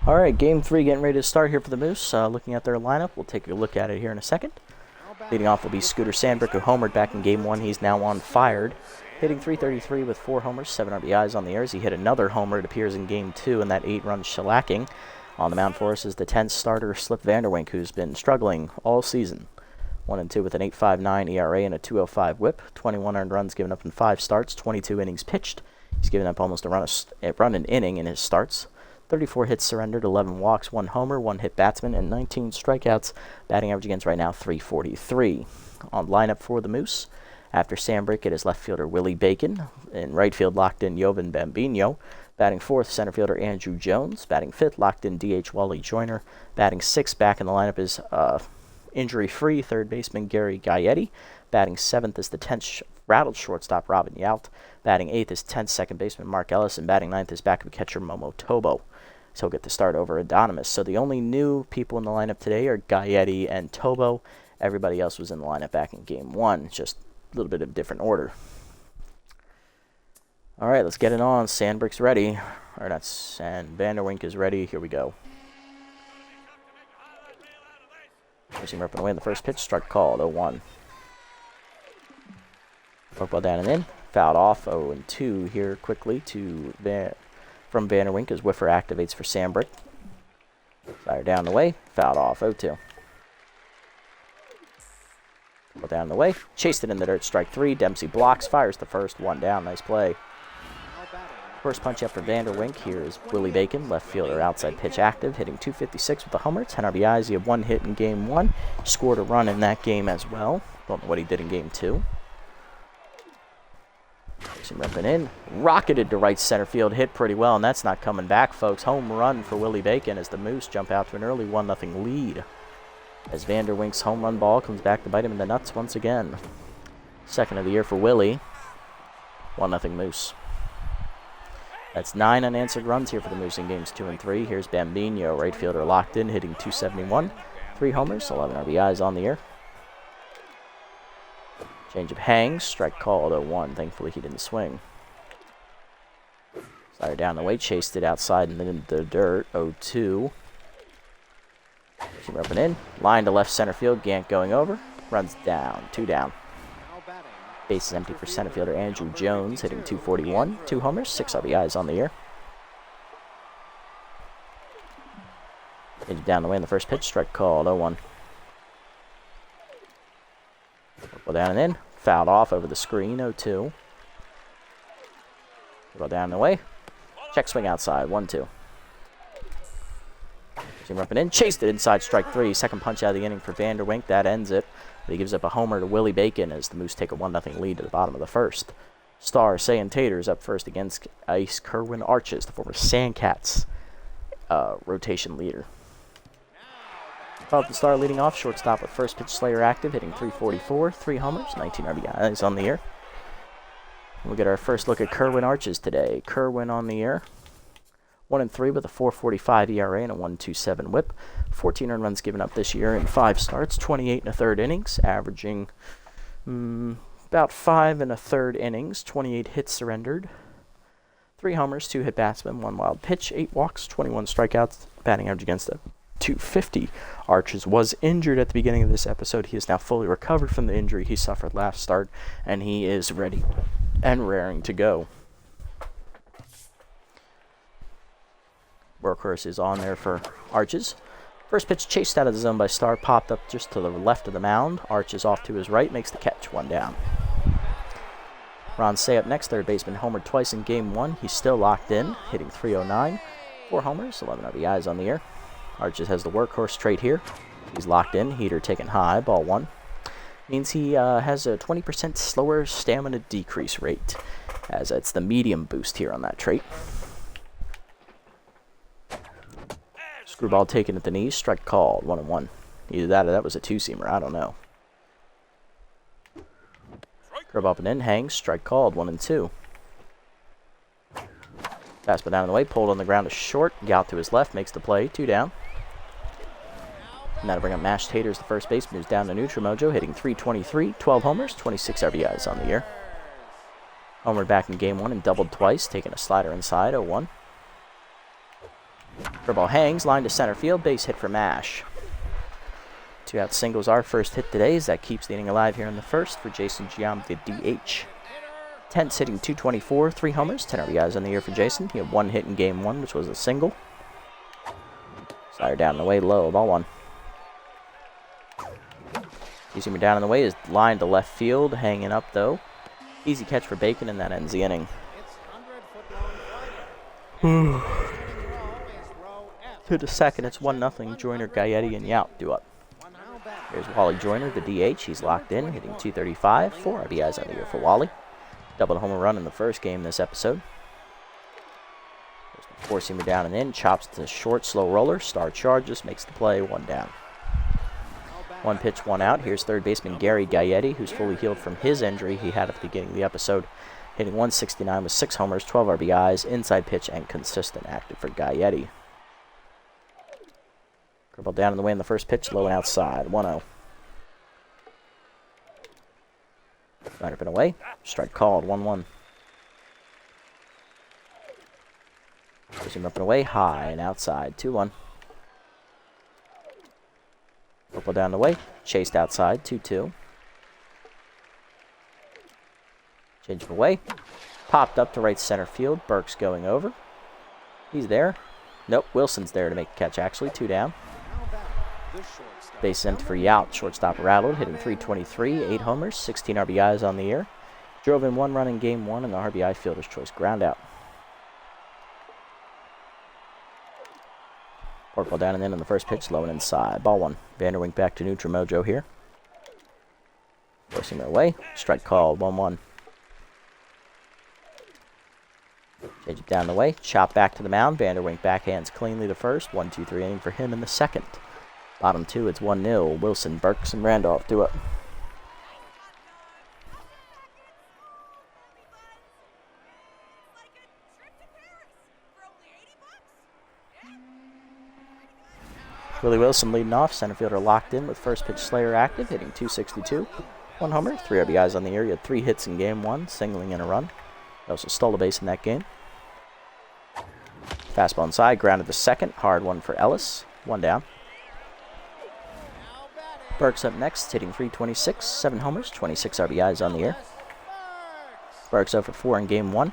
All right, Game 3 getting ready to start here for the Moose. Looking at their lineup, we'll take a look at it here in a second. Leading off will be Scooter Sandbrick, who homered back in Game 1. He's now on fired. Hitting .333 with 4 homers, 7 RBIs on the air. He hit another homer, it appears, in Game 2 in that 8-run shellacking. On the mound for us is the 10th starter, Slip Vanderwink, who's been struggling all season. 1-2 with an 8.59 ERA and a 2.05 WHIP. 21 earned runs given up in 5 starts, 22 innings pitched. He's given up almost a run an inning in his starts. 34 hits surrendered, 11 walks, 1 homer, 1 hit batsman, and 19 strikeouts. Batting average against right now, .343. On lineup for the Moose, after Sandbrick, it is left fielder Willie Bacon. In right field, locked in Jovan Bambino. Batting fourth, center fielder Andrew Jones. Batting fifth, locked in DH Wally Joyner. Batting sixth, back in the lineup is injury-free third baseman Gary Gaetti. Batting seventh is the 10th rattled shortstop Robin Yount. Batting eighth is 10th second baseman Mark Ellis. And batting ninth is backup catcher Momo Tobo. So he'll get to start over Adonis. So the only new people in the lineup today are Gaetti and Tobo. Everybody else was in the lineup back in Game 1. Just a little bit of different order. All right, let's get it on. Sandbrick's ready. Or not, and Vanderwink is ready. Here we go. Racing ripping away in the first pitch. Strike called, 0-1. Forkball down and in. Fouled off, 0-2 here quickly to from Vanderwink as Whiffer activates for Sandbrick. Fire down the way. Fouled off, 0-2. Well, down the way. Chased it in the dirt. Strike 3. Dempsey blocks. Fires the first. 1 down. Nice play. Now batting First punch after Vanderwink. Here is Willie Bacon, left fielder, outside pitch active, hitting .256 with a homer, 10 RBIs. He had 1 hit in Game 1. Scored a run in that game as well. Don't know what he did in Game 2. He's repping in. Rocketed to right center field. Hit pretty well, and that's not coming back, folks. Home run for Willie Bacon as the Moose jump out to an early 1-0 lead. As Vanderwink's home run ball comes back to bite him in the nuts once again. Second of the year for Willie. 1-0 Moose. That's 9 unanswered runs here for the Moose in games 2 and 3. Here's Bambino, right fielder, locked in, hitting .271. 3 homers, 11 RBIs on the year. Change of hangs, strike called 0-1. Thankfully he didn't swing. Slider down the way, chased it outside and then into the dirt, 0-2. Keep rubbing in, line to left center field, Gant going over, runs down, 2 down. Base is empty for center fielder Andrew Jones, hitting .241, 2 homers, 6 RBIs on the year. Change down the way in the first pitch, strike called 0-1. Well, down and in, fouled off over the screen, 0-2. Well, down the way, check swing outside, 1-2. Team up and in, chased it inside, strike 3. Second punch out of the inning for Vanderwink, that ends it. But he gives up a homer to Willie Bacon as the Moose take a 1-0 lead to the bottom of the first. Star Sayan Taters up first against Ice Kerwin Arches, the former Sandcats rotation leader. The Star leading off, shortstop with first pitch Slayer active, hitting .344, 3 homers, 19 RBIs on the year. We'll get our first look at Kerwin Arches today. Kerwin on the year, 1-3 with a 4.45 ERA and a 1.27 WHIP. 14 earned runs given up this year in 5 starts, 28 1/3 innings, averaging about 5 1/3 innings, 28 hits surrendered, 3 homers, 2 hit batsmen, 1 wild pitch, 8 walks, 21 strikeouts, batting average against a .250. Arches was injured at the beginning of this episode. He is now fully recovered from the injury he suffered last start, and he is ready and raring to go. Workhorse is on there for Arches. First pitch chased out of the zone by Star, popped up just to the left of the mound. Arches off to his right, makes the catch, 1 down. Ron Say up next, third baseman, homered twice in Game 1. He's still locked in, hitting .309. 4 homers, 11 RBIs on the year. Arches has the workhorse trait here. He's locked in, heater taken high, ball 1. Means he has a 20% slower stamina decrease rate, as it's the medium boost here on that trait. Screwball taken at the knees, strike called, 1-1. Either that or that was a 2-seamer, I don't know. Curve up and in, hangs, strike called, 1-2. Fastball down the way, pulled on the ground to short, Gout to his left, makes the play, 2 down. And that'll bring up Mash Taters, the first baseman, who's down to neutral mojo, hitting .323, 12 homers, 26 RBIs on the year. Homered back in Game 1 and doubled twice, taking a slider inside, 0-1. Curveball hangs, line to center field, base hit for Mash. 2 out singles, our first hit today, as that keeps the inning alive here in the first for Jason Giam, the DH. Tents hitting .224, 3 homers, 10 RBIs on the year for Jason. He had 1 hit in Game 1, which was a single. Slider down the way, low, ball 1. You see me down in the way is line to left field, hanging up though. Easy catch for Bacon, and that ends the inning. To the second, it's 1-0. Joyner, Gaetti, and Yount do up. Here's Wally Joyner, the DH. He's locked in, hitting .235, 4 RBIs on the year for Wally. Doubled a home run in the first game this episode. Four-seamer down and in, chops to short, slow roller. Star charges, makes the play, 1 down. 1 pitch, 1 out. Here's third baseman Gary Gaetti, who's fully healed from his injury he had at the beginning of the episode, hitting .169 with 6 homers, 12 RBIs, inside pitch, and consistent active for Gaetti. Curveball down in the way in the first pitch, low and outside, 1-0. Slider been away, strike called, 1-1. Push him up and away, high and outside, 2-1. Curveball down the way, chased outside, 2-2. Change of away, popped up to right center field, Burke's going over. He's there. Nope, Wilson's there to make the catch, actually, 2 down. Base empty for Yount, shortstop rattled, hitting .323, 8 homers, 16 RBIs on the year. Drove in 1 run in Game 1 and the RBI fielder's choice ground out. Fork ball down and in on the first pitch, low and inside. Ball 1. Vanderwink back to neutral mojo here. Forcing away. Strike called. 1-1. Change it down the way. Chop back to the mound. Vanderwink backhands cleanly the first. 1-2-3 inning for him in the second. Bottom 2, it's 1-0. Wilson, Burks, and Randolph do it. Willie Wilson leading off. Center fielder locked in with first pitch Slayer active, hitting .262. 1 homer, 3 RBIs on the year. He had 3 hits in game 1, singling in a run. He also stole a base in that game. Fastball inside, grounded to second. Hard one for Ellis. 1 down. Burks up next, hitting .326. 7 homers, 26 RBIs on the year. Burks 0 for 4 in game 1.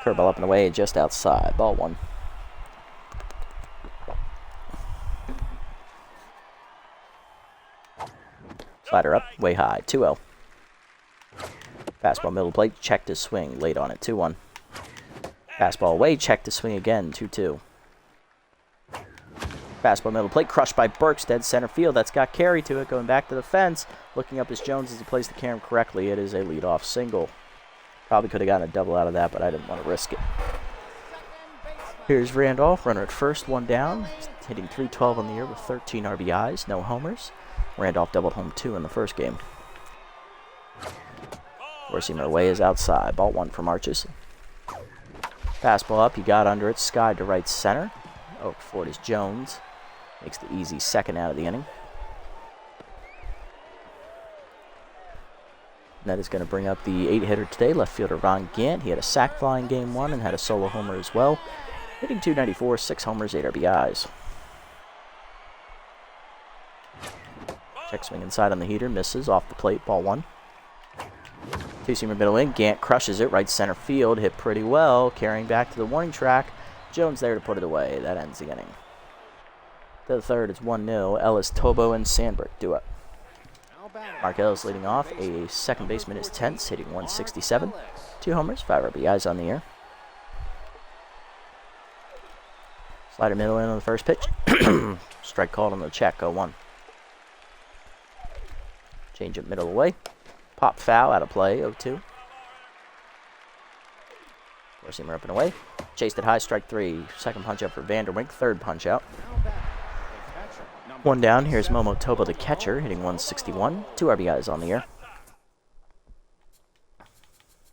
Curveball up and away, just outside. Ball 1. Slider up, way high, 2-0. Fastball middle plate, checked his swing, late on it, 2-1. Fastball away, checked his swing again, 2-2. Fastball middle plate, crushed by Burks, dead center field. That's got carry to it, going back to the fence. Looking up as Jones as he plays the camera correctly. It is a leadoff single. Probably could have gotten a double out of that, but I didn't want to risk it. Here's Randolph, runner at first, 1 down. He's hitting .312 on the year with 13 RBIs, no homers. Randolph doubled home 2 in the first game. Four-seamer away is outside. Ball 1 from Arches. Fastball up. He got under it. Skied to right center. Oh, for it is Jones. Makes the easy second out of the inning. And that is going to bring up the 8-hitter today, left fielder Ron Gant. He had a sac fly in game 1 and had a solo homer as well. Hitting .294, 6 homers, 8 RBIs. Check swing inside on the heater, misses off the plate, ball 1. Two-seamer middle in, Gant crushes it, right center field, hit pretty well, carrying back to the warning track. Jones there to put it away. That ends the inning. To the third, it's 1-0. Ellis, Tobo, and Sandberg do it. Mark Ellis leading off. A second baseman is tense, hitting .167. 2 homers, 5 RBIs on the year. Slider middle in on the first pitch. Strike called on the check, 0-1. Change it middle away. Pop foul out of play, 0-2. Four-seamer up and away. Chased it high, strike 3. Second punch up for Vanderwink. Third punch out. 1 down. Here's Momo Tobo, the catcher, hitting .161. 2 RBIs on the year.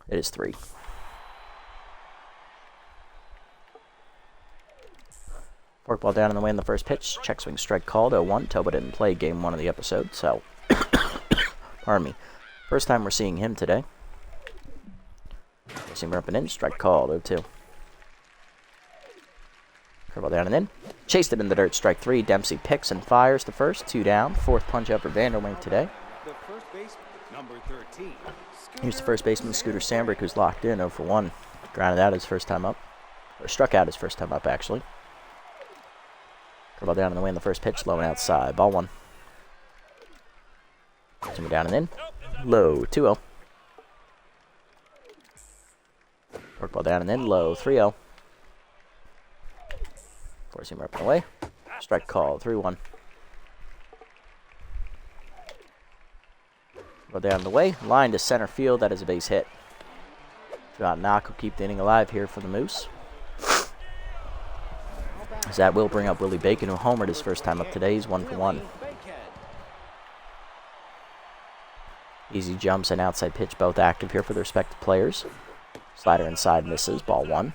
It is 3. Forkball down in the way in the first pitch. Check swing strike called, 0-1. Tobo didn't play game 1 of the episode, so pardon me. First time we're seeing him today. Seamer up and in. Strike called. 0-2. Curveball down and in. Chased it in the dirt. Strike 3. Dempsey picks and fires the first. 2 down. Fourth punch up for Vanderwink today. Here's the first baseman, Scooter Sandberg, who's locked in 0 for 1. Grounded out his first time up. Or struck out his first time up, actually. Curveball down in the way in the first pitch. Low and outside. Ball 1. Seamer down and in. Low, 2-0. Forkball down and in, low, 3-0. Four-seamer up and away. Strike call, 3-1. Go down the way, line to center field, that is a base hit. John Knock will keep the inning alive here for the Moose. As that will bring up Willie Bacon, who homered his first time up today. He's 1 for 1. Easy jumps and outside pitch both active here for the respective players. Slider inside misses, ball 1.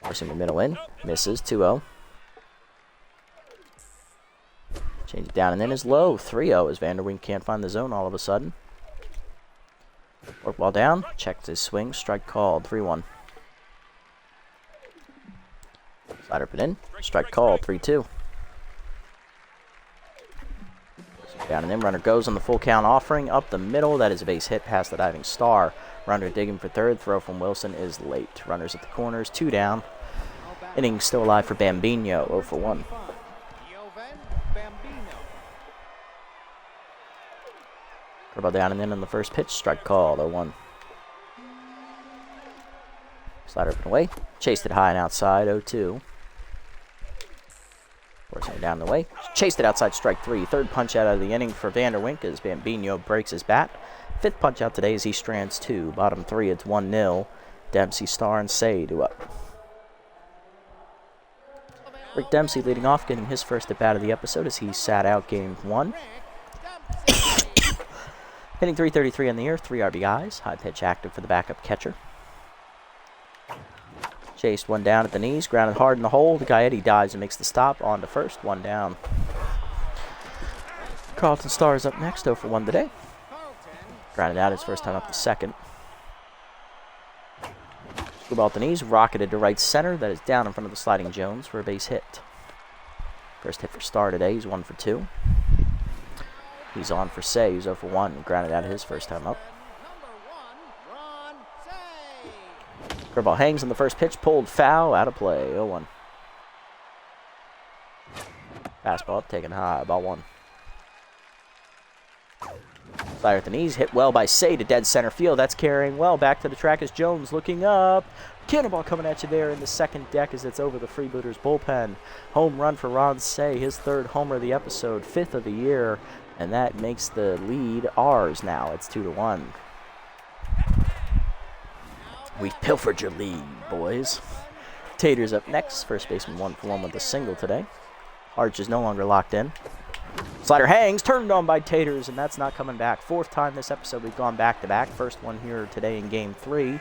Forcing the middle in, misses, 2-0. Change it down and in is low, 3-0 as Vanderwink can't find the zone all of a sudden. Forkball down, checks his swing, strike called, 3-1. Slider put in, strike called, 3-2. Down and in, runner goes on the full count offering, up the middle, that is a base hit past the diving star. Runner digging for third, throw from Wilson is late. Runners at the corners, 2 down. Inning still alive for Bambino, 0 for 1. Curveball down and in on the first pitch, strike called, 0-1. Slider up and away. Chased it high and outside, 0-2. Forcing it down the way. Chased it outside, strike 3. Third punch out of the inning for Vanderwink as Bambino breaks his bat. Fifth punch out today as he strands 2. Bottom 3, it's 1-0. Dempsey, Starr, and Say do up. Rick Dempsey leading off, getting his first at bat of the episode as he sat out game 1. Hitting .333 in the air, 3 RBIs. High pitch active for the backup catcher. Chased one down at the knees, grounded hard in the hole. The Gaetti dives and makes the stop. On to first, 1 down. Carlton Starr is up next, 0 for 1 today. Grounded out his first time up to second. Screwball at the knees, rocketed to right center. That is down in front of the sliding Jones for a base hit. First hit for Starr today, he's 1 for 2. He's on for Say, he's 0 for 1. Grounded out his first time up. Curveball hangs on the first pitch, pulled foul, out of play, 0-1. Fastball taken high, ball 1. Slider at the knees, hit well by Say to dead center field. That's carrying well. Back to the track as Jones looking up. Cannonball coming at you there in the second deck as it's over the Freebooters bullpen. Home run for Ron Say, his 3rd homer of the episode, 5th of the year, and that makes the lead ours now. It's 2-1. We've pilfered your lead, boys. Taters up next. First baseman 1 for 1 with a single today. Arch is no longer locked in. Slider hangs, turned on by Taters, and that's not coming back. 4th time this episode we've gone back-to-back. First one here today in Game 3.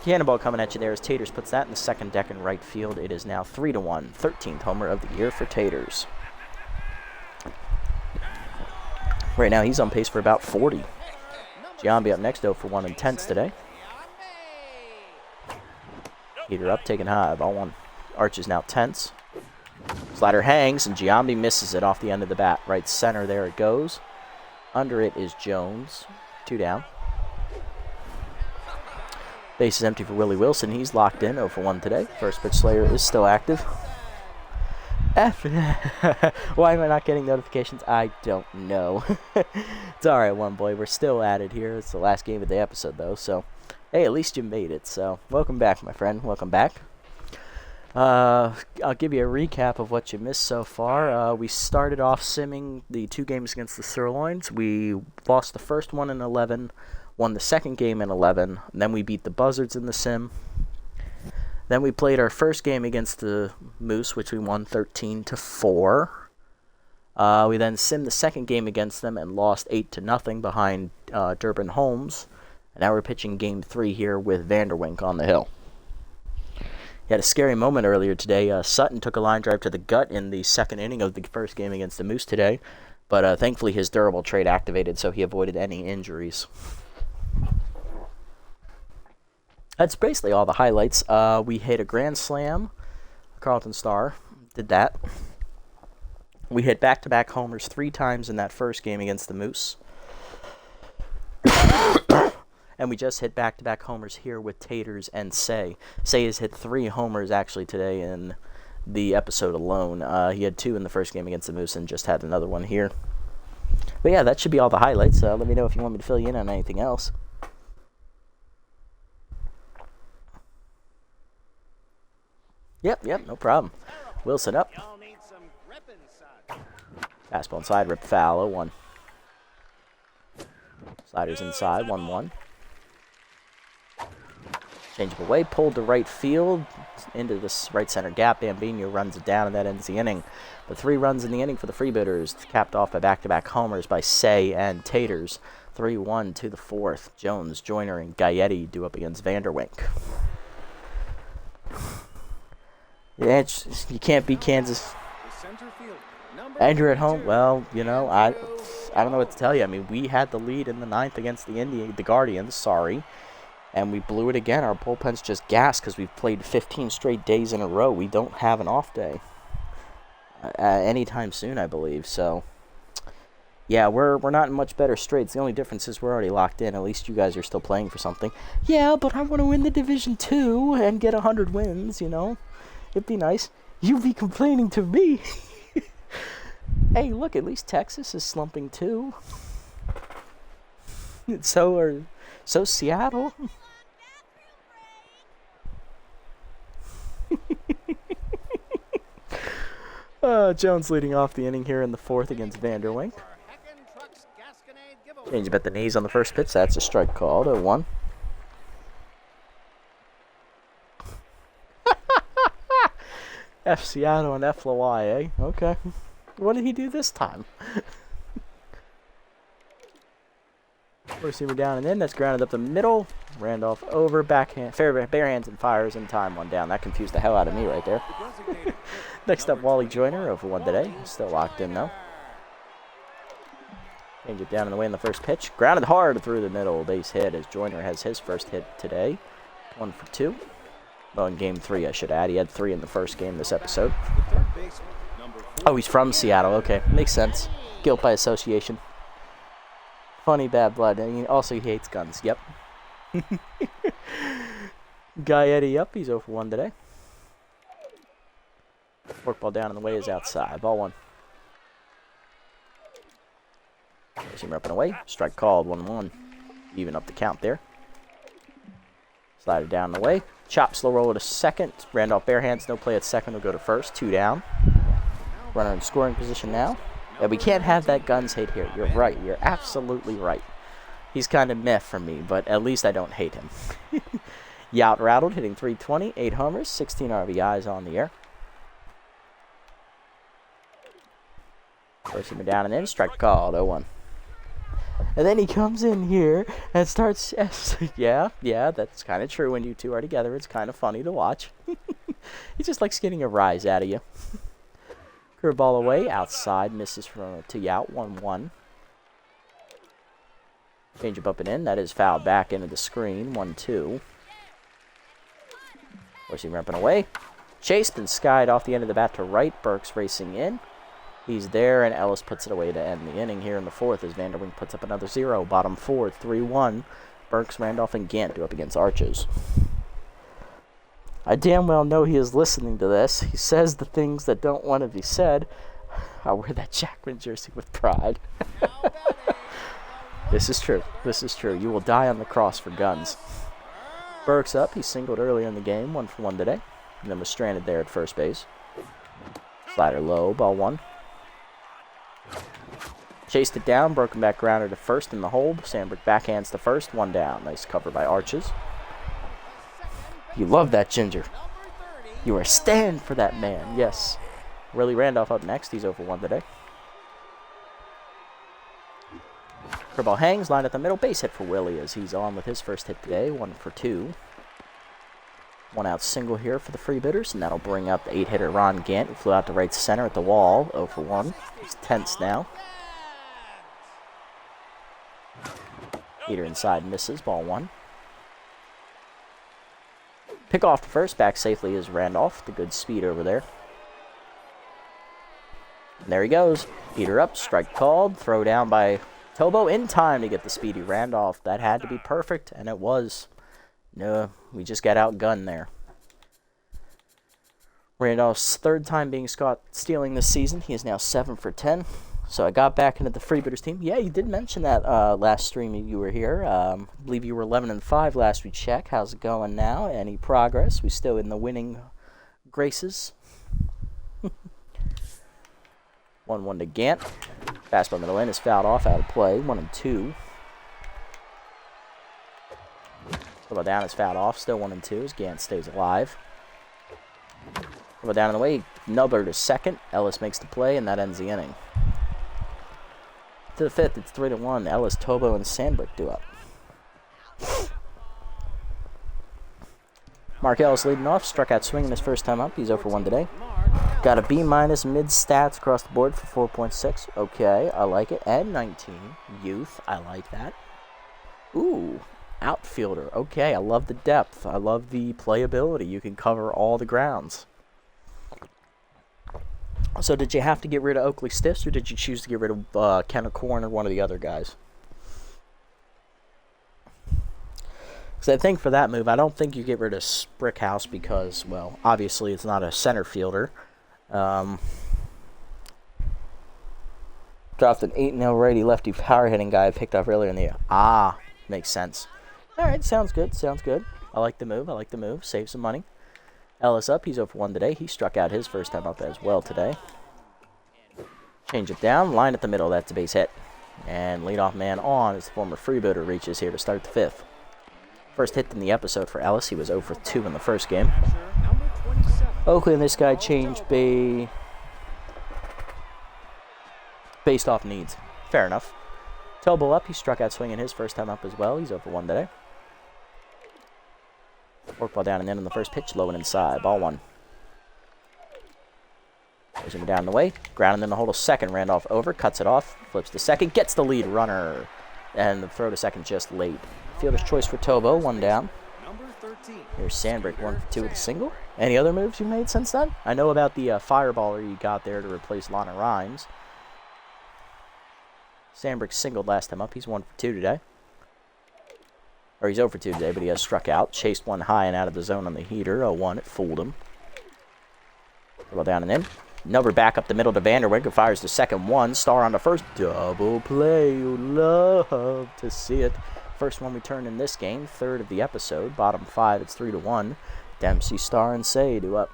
Cannonball coming at you there as Taters puts that in the second deck in right field. It is now 3-1. 13th homer of the year for Taters. Right now he's on pace for about 40. Giambi up next, 0 for 1 in tenths today. Heater up, taking high, ball 1. Arch is now tenths. Slider hangs, and Giambi misses it off the end of the bat. Right center, there it goes. Under it is Jones. 2 down. Base is empty for Willie Wilson. He's locked in, 0 for 1 today. First pitch Slayer is still active. Why am I not getting notifications? I don't know. It's alright, one boy. We're still at it here. It's the last game of the episode, though. So, hey, at least you made it. So, welcome back, my friend. Welcome back. I'll give you a recap of what you missed so far. We started off simming the 2 games against the Sirloins. We lost the first one in 11, won the second game in 11, and then we beat the Buzzards in the sim. Then we played our first game against the Moose, which we won 13-4. We then simmed the second game against them and lost 8-0 behind Durbin Holmes. And now we're pitching Game 3 here with Vanderwink on the hill. He had a scary moment earlier today. Sutton took a line drive to the gut in the second inning of the first game against the Moose today. But thankfully his durable trait activated, so he avoided any injuries. That's basically all the highlights. We hit a grand slam. Carlton Starr did that. We hit back-to-back homers 3 times in that first game against the Moose. And we just hit back-to-back homers here with Taters and Say. Say has hit 3 homers actually today in the episode alone. He had 2 in the first game against the Moose and just had another one here. But yeah, that should be all the highlights. Let me know if you want me to fill you in on anything else. Yep, no problem. Wilson up. Fastball inside, rip foul, 0-1. Sliders inside, 1-1. Change up away, pulled to right field, into this right center gap. Bambino runs it down, and that ends the inning. The 3 runs in the inning for the Freebooters, capped off by back-to-back homers by Say and Taters. 3-1 to the 4th. Jones, Joyner, and Gaetti do up against Vanderwink. Yeah, you can't beat Kansas. And you're at home. Well, you know, I don't know what to tell you. I mean, we had the lead in the 9th against the Guardians. Sorry. And we blew it again. Our bullpen's just gassed because we've played 15 straight days in a row. We don't have an off day anytime soon, I believe. So, yeah, we're not in much better straits. The only difference is we're already locked in. At least you guys are still playing for something. Yeah, but I want to win the Division 2 and get 100 wins, you know. It'd be nice. You'd be complaining to me. Hey, look, at least Texas is slumping too. So Seattle. Jones leading off the inning here in the fourth against Vanderwink. Change up at the knees on the first pitch. That's a strike called. 0-1. F Seattle and F Hawaii, eh? Okay. What did he do this time? Receiver down and in. That's grounded up the middle. Randolph over. Backhand. Bare hands and fires in time. One down. That confused the hell out of me right there. Next up, Wally Joyner over one today. Still locked in though. Change it down and away in the first pitch. Grounded hard through the middle. Base hit as Joyner has his first hit today. 1 for 2. Well, in game 3, I should add. He had 3 in the first game this episode. Oh, he's from Seattle. Okay, makes sense. Guilt by association. Funny bad blood. And he hates guns. Yep. Guy Eddie up. He's 0 for 1 today. Forkball down and the way is outside. Ball 1. Him up and away. Strike called. 1-1. Even up the count there. Slider down and away. Chop, slow roll to second. Randolph bare hands, no play at second. Will go to first. 2 down. Runner in scoring position now. Yeah, we can't have that guns hate here. You're right. You're absolutely right. He's kind of meh for me, but at least I don't hate him. Yout rattled, hitting .320, 8 homers, 16 RBIs on the year. First him down and in. Strike called. 0-1. And then he comes in here and starts... yeah, that's kind of true when you two are together. It's kind of funny to watch. He just likes getting a rise out of you. Curveball away, outside, misses to Yout, 1-1. Change up and in. That is fouled back into the screen, 1-2. Forcing ramping away. Chased and skied off the end of the bat to right. Burks racing in. He's there, and Ellis puts it away to end the inning here in the fourth as Vanderwink puts up another 0. Bottom 4, 3-1. Burks, Randolph, and Gant do up against Arches. I damn well know he is listening to this. He says the things that don't want to be said. I'll wear that Jackman jersey with pride. This is true. This is true. You will die on the cross for guns. Burks up. He singled earlier in the game. 1 for 1 today. And then was stranded there at first base. Slider low. Ball 1. Chased it down, broken back grounder to first in the hold. Sandberg backhands to first, 1 down. Nice cover by Arches. You love that ginger. You are a stand for that man, yes. Willie Randolph up next. He's 0 for 1 today. Curveball hangs, line at the middle. Base hit for Willie as he's on with his first hit today, 1 for 2. 1 out single here for the Freebooters, and that'll bring up the 8-hitter Ron Gant, who flew out to right center at the wall, 0 for 1. He's tense now. Heater inside misses, ball 1. Pick off to first, back safely is Randolph, the good speed over there. And there he goes. Heater up, strike called, throw down by Tobo in time to get the speedy Randolph. That had to be perfect, and it was. No, we just got outgunned there. Randolph's 3rd time being caught stealing this season. He is now 7 for 10. So I got back into the Freebooters team. Yeah, you did mention that last stream you were here. I believe you were 11-5 last we checked. How's it going now? Any progress? We still in the winning graces. 1-1 to Gant. Fastball middle in is fouled off, out of play. 1-2. Curveball down is fouled off. Still 1-2 as Gant stays alive. Curveball down in the way. Nubber to second. Ellis makes the play, and that ends the inning. To the 5th, it's 3-1. Ellis, Tobo, and Sandberg do up. Mark Ellis leading off. Struck out swinging his first time up. He's 0 for 1 today. Got a B- mid stats across the board for 4.6. Okay, I like it. And 19. Youth. I like that. Ooh. Outfielder. Okay, I love the depth. I love the playability. You can cover all the grounds. So did you have to get rid of Oakley Stiffs, or did you choose to get rid of Kenneth Korn or one of the other guys? Because I think for that move, I don't think you get rid of Sprickhouse because, well, obviously it's not a center fielder. Dropped an 8-0 righty lefty power hitting guy I picked up earlier in the year. Ah, makes sense. All right, sounds good, sounds good. I like the move, I like the move. Save some money. Ellis up, he's 0 for 1 today. He struck out his first time up as well today. Change it down, line at the middle, that's a base hit. And leadoff man on as the former Freebooter reaches here to start the fifth. First hit in the episode for Ellis. He was 0 for 2 in the first game. Oakland, this guy changed based off needs. Fair enough. Tobo up, he struck out swinging his first time up as well. He's 0 for 1 today. Forkball down and in on the first pitch, low and inside. Ball 1. Goes him down the way. Grounding in the hold of second. Randolph over, cuts it off, flips to second, gets the lead runner. And the throw to second just late. Fielder's choice for Tobo, 1 down. Here's Sandbrick, 1 for 2 with a single. Any other moves you made since then? I know about the fireballer you got there to replace Lana Rhymes. Sandbrick singled last time up. He's 1 for 2 today. Or he's 0 for 2 today, but he has struck out. Chased one high and out of the zone on the heater. 0-1, it fooled him. Well down and in. Number back up the middle to Vanderwink, who fires the second one. Star on the first. Double play. You love to see it. First one we turned in this game. Third of the episode. Bottom 5, it's 3-1. Dempsey, Star, and Say do up.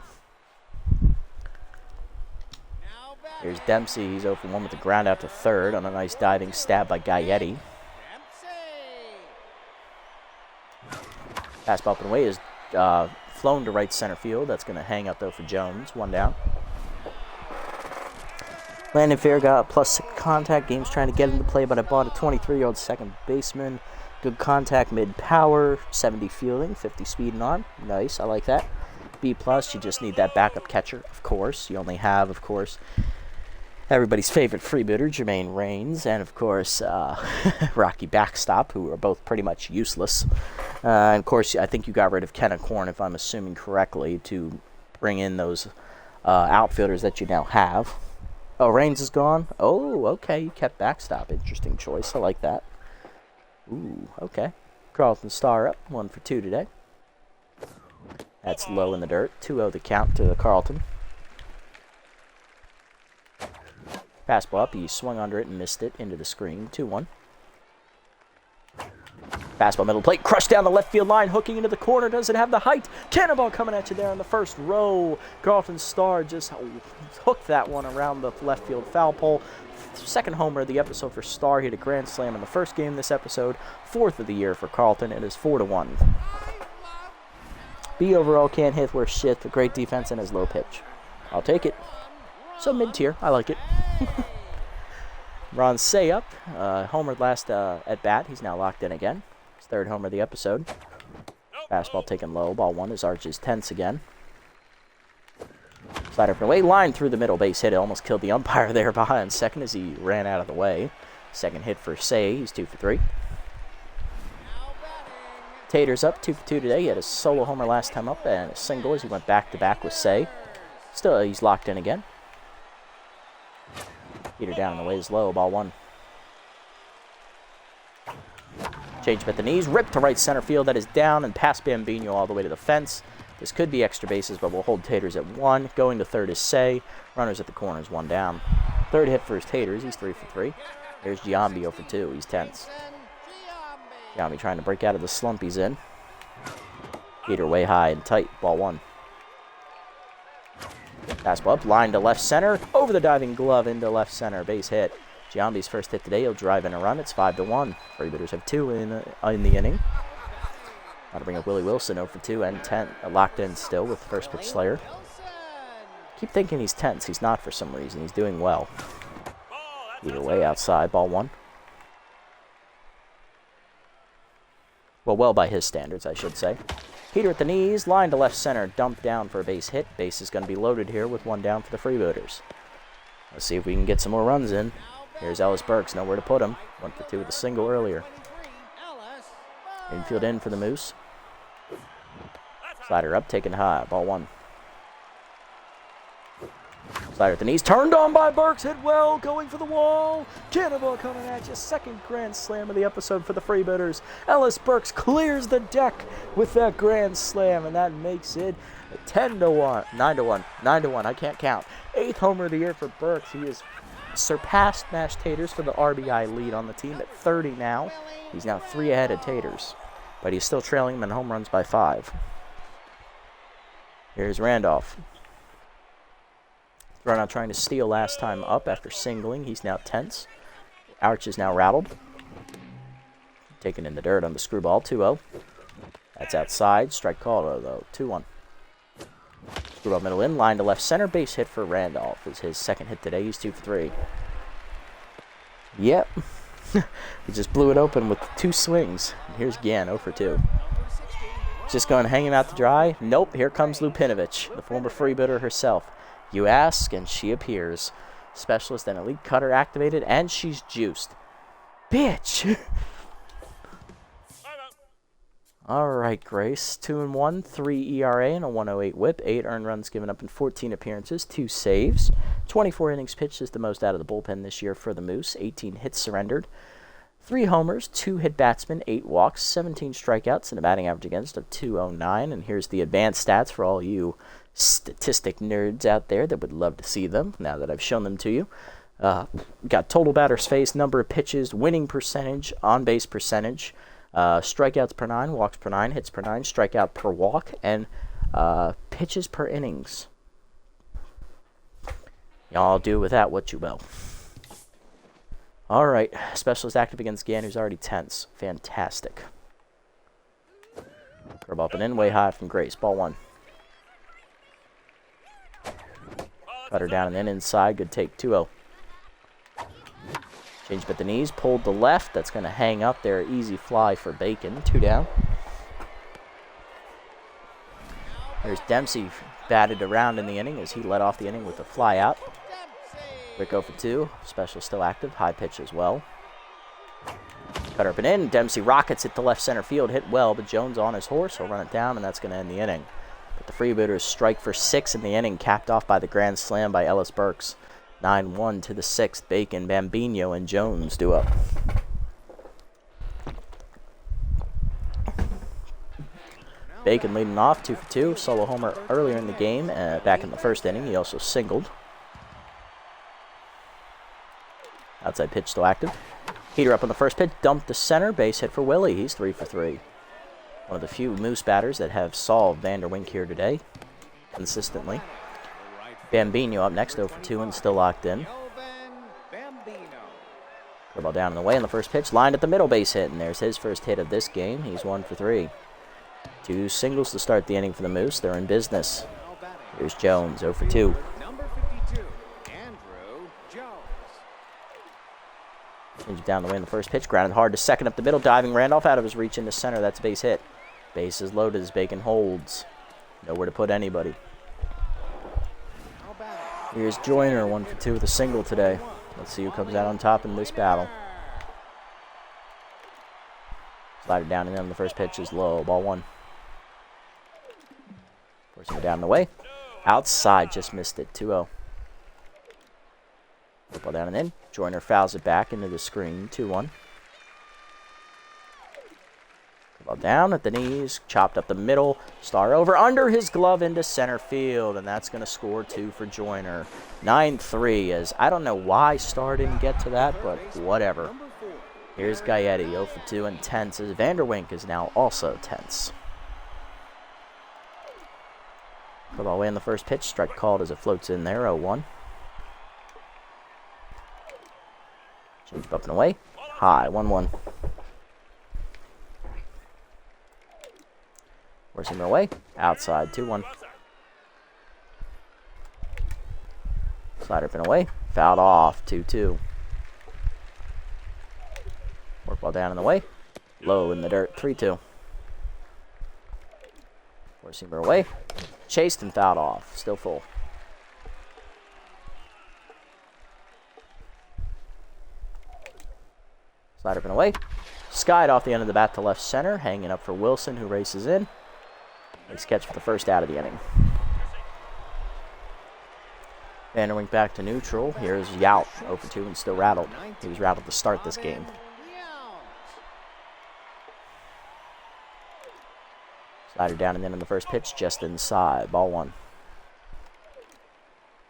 Here's Dempsey. He's 0 for 1 with the ground out to third on a nice diving stab by Gaetti. Fastball up and away is flown to right center field. That's going to hang up, though, for Jones. 1 down. Landon Fair got +6 contact. Game's trying to get him to play, but I bought a 23-year-old second baseman. Good contact, mid-power, 70 fielding, 50 speed and arm. Nice, I like that. B+, you just need that backup catcher, of course. You only have, of course, everybody's favorite freebooter, Jermaine Raines, and, of course, Rocky Backstop, who are both pretty much useless. And, of course, I think you got rid of Kenna Corn, if I'm assuming correctly, to bring in those outfielders that you now have. Oh, Raines is gone? Oh, okay, you kept Backstop. Interesting choice. I like that. Ooh, okay. Carlton Star up, 1 for 2 today. That's low in the dirt. 2-0 the count to Carlton. Fastball up, he swung under it and missed it into the screen. 2-1. Fastball middle plate, crushed down the left field line, hooking into the corner. Doesn't have the height. Cannonball coming at you there in the first row. Carlton Star just hooked that one around the left field foul pole. Second homer of the episode for Star. He had a grand slam in the first game this episode. 4th of the year for Carlton. It is 4-1. B overall can't hit worth shit. The great defense and his low pitch. I'll take it. So mid-tier. I like it. Ron Say up. Homered last at bat. He's now locked in again. His 3rd homer of the episode. Fastball taken low. Ball 1. His arch is tense again. Slider from away, line through the middle, base hit. It almost killed the umpire there behind second as he ran out of the way. Second hit for Say, he's 2 for 3. Tater's up, 2 for 2 today. He had a solo homer last time up and a single as he went back-to-back with Say. Still, he's locked in again. Peter down and the way is low, ball 1. Change at the knees, ripped to right center field. That is down and past Bambino all the way to the fence. This could be extra bases, but we'll hold Taters at 1. Going to third is Say. Runners at the corners, 1 down. Third hit for his Taters. He's 3 for 3. There's Giambi 0 for 2. He's tense. Giambi trying to break out of the slump he's in. Peter way high and tight. Ball 1. Fastball up, line to left center. Over the diving glove into left center. Base hit. Giambi's first hit today. He'll drive in a run. It's 5-1. Freebooters have 2 in the inning. Got to bring up Willie Wilson, 0 for 2, and 10, locked in still with first pitch Slayer. Keep thinking he's tense. He's not for some reason. He's doing well. Either way, outside, ball 1. Well by his standards, I should say. Peter at the knees, line to left center, dumped down for a base hit. Base is going to be loaded here with 1 down for the Freebooters. Let's see if we can get some more runs in. Here's Ellis Burks, nowhere to put him. 1 for 2 with a single earlier. Infield in for the Moose. Slider up, taken high. Ball 1. Slider at the knees. Turned on by Burks. Hit well. Going for the wall. Cannonball coming at you. Second grand slam of the episode for the Freebooters. Ellis Burks clears the deck with that grand slam, and that makes it 10-1. 9-1. 9-1. I can't count. 8th homer of the year for Burks. He has surpassed Nash Taters for the RBI lead on the team at 30 now. He's now 3 ahead of Taters, but he's still trailing him in home runs by 5. Here's Randolph. Runner trying to steal last time up after singling. He's now tense. Arch is now rattled. Taken in the dirt on the screwball. 2-0. That's outside. Strike called though. 2-1. Screwball middle in. Line to left center. Base hit for Randolph. Is his second hit today. He's 2 for 3. Yep. He just blew it open with 2 swings. And here's Gann, 0 for 2. Just going to hang him out to dry? Nope, here comes Lupinovich, the former freebooter herself. You ask, and she appears. Specialist and elite cutter activated, and she's juiced. Bitch! Alright, Grace. 2-1, 3 ERA, and a 108 whip. 8 earned runs given up in 14 appearances, 2 saves. 24 innings pitched is the most out of the bullpen this year for the Moose. 18 hits surrendered. 3 homers, 2 hit batsmen, 8 walks, 17 strikeouts, and a batting average against of 209. And here's the advanced stats for all you statistic nerds out there that would love to see them now that I've shown them to you. Got total batters faced, number of pitches, winning percentage, on-base percentage, strikeouts per 9, walks per 9, hits per 9, strikeout per walk, and pitches per innings. Y'all do with that what you will. All right, Specialist active against Gann, who's already tense. Fantastic. Curve up and in, way high from Grace. Ball 1. Cutter down and in, inside. Good take, 2-0. Change up at the knees, pulled to left. That's going to hang up there. Easy fly for Bacon. 2 down. There's Dempsey batted around in the inning as he led off the inning with a fly out. Quick 0 for 2. Special still active. High pitch as well. Cutter up and in. Dempsey rockets it to left center field. Hit well, but Jones on his horse. He'll run it down, and that's going to end the inning. But the Freebooters strike for 6 in the inning, capped off by the grand slam by Ellis Burks. 9-1 to the 6th. Bacon, Bambino, and Jones do up. Bacon leading off, 2 for 2. Solo homer earlier in the game. Back in the first inning, he also singled. Outside pitch still active. Heater up on the first pitch. Dumped to center. Base hit for Willie. He's 3 for 3. One of the few Moose batters that have solved Vanderwink here today. Consistently. Bambino up next, 0 for 2 and still locked in. Curveball down in the way on the first pitch. Lined at the middle, base hit. And there's his first hit of this game. He's 1 for 3. 2 singles to start the inning for the Moose. They're in business. Here's Jones, 0 for 2. Change down the way in the first pitch. Grounded hard to second up the middle. Diving Randolph out of his reach into center. That's a base hit. Base is loaded as Bacon holds. Nowhere to put anybody. Here's Joyner, 1 for 2 with a single today. Let's see who comes out on top in this battle. Slider down and in the first pitch is low. Ball 1. Forcing it down the way. Outside, just missed it. 2-0. Ball down and in. Joyner fouls it back into the screen. 2-1. Ball down at the knees. Chopped up the middle. Star over under his glove into center field. And that's going to score 2 for Joyner. 9-3. As I don't know why Star didn't get to that, but whatever. Here's Gaetti. 0 for 2 and tense. As Vanderwink is now also tense. Put all the way in the first pitch. Strike called as it floats in there. 0-1. Change up and away. High. 1-1. Where's him away? Outside. 2-1. Slider up and away. Fouled off. 2-2. Work ball down in the way. Low in the dirt. 3-2. Where's him away? Chased and fouled off. Still full. Slider up and away. Skied off the end of the bat to left center. Hanging up for Wilson, who races in. Nice catch for the first out of the inning. Vanderwink back to neutral. Here's Yout, 0 for 2 and still rattled. He was rattled to start this game. Slider down and in the first pitch, just inside. Ball 1.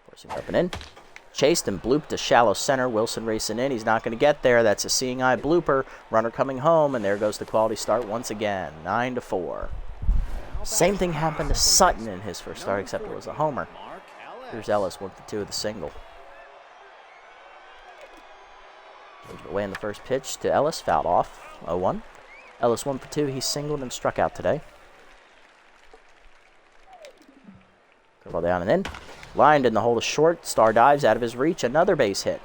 Forcing up and in. Chased and blooped to shallow center. Wilson racing in. He's not going to get there. That's a seeing eye blooper. Runner coming home, and there goes the quality start once again. 9-4. Same thing happened to Sutton in his first start, except it was a homer. Here's Ellis, 1 for 2 with a single. Away in the first pitch to Ellis, fouled off, 0-1. Ellis 1 for 2, he singled and struck out today. Curveball down and in. Lined in the hole to short, Star dives out of his reach, another base hit.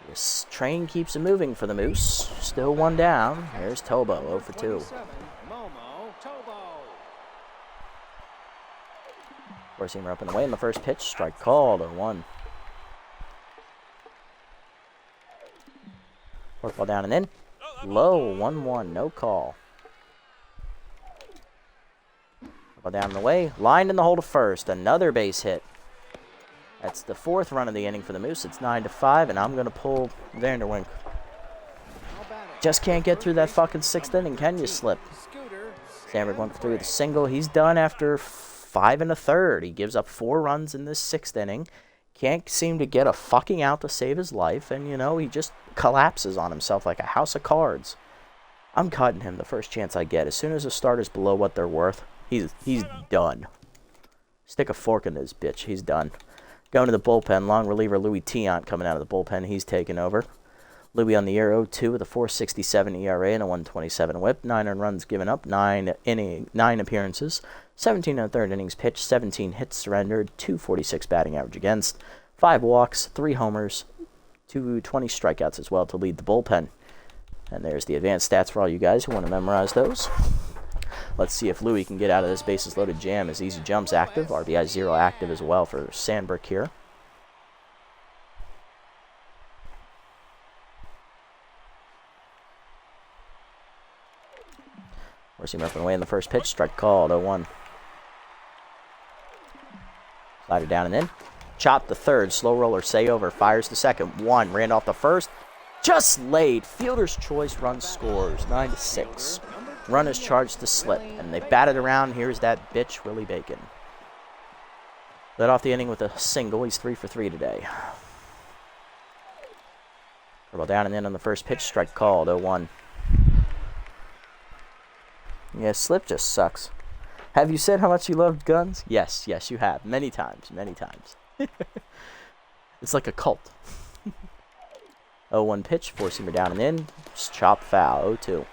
This train keeps it moving for the Moose. Still 1 down. Here's Tobo, 0 for 2. Four-seamer up and away in the first pitch, strike called, 0-1. Forkball down and in. Low, 1-1, no call. Forkball down and away, lined in the hole to first, another base hit. That's the 4th run of the inning for the Moose. It's 9-5, and I'm going to pull Vanderwink. Just can't get through that fucking 6th inning, can you, Slip? Sandberg 1 for 3 with a single. He's done after 5 1/3. He gives up 4 runs in this 6th inning. Can't seem to get a fucking out to save his life, and, you know, he just collapses on himself like a house of cards. I'm cutting him the first chance I get. As soon as the starter's below what they're worth, he's done. Stick a fork in this bitch. He's done. Going to the bullpen, long reliever Louis Tiant coming out of the bullpen. He's taken over. Louis on the year, 0-2 with a 4.67 ERA and a 1.27 WHIP. 9 earned runs given up, 9 appearances, 17 1/3 innings pitched, 17 hits surrendered, 2.46 batting average against, 5 walks, 3 homers, 20 strikeouts as well to lead the bullpen. And there's the advanced stats for all you guys who want to memorize those. Let's see if Louis can get out of this bases loaded jam. As Easy Jump's active, RBI 0 active as well for Sandberg here. Forcing up and away in the first pitch, strike called, 0-1. Slider down and in. Chop the third, slow roller, say over, fires the second, 1, ran off the first, just laid. Fielder's choice run scores, 9-6. Run is charged to Slip, and they batted around. Here's that bitch, Willie Bacon. Led off the inning with a single. He's 3 for 3 today. Curveball down and in on the first pitch, strike called, 0-1. Yeah, Slip just sucks. Have you said how much you loved guns? Yes, you have. Many times. It's like a cult. 0-1 pitch, four-seamer down and in. Just chop foul, 0-2.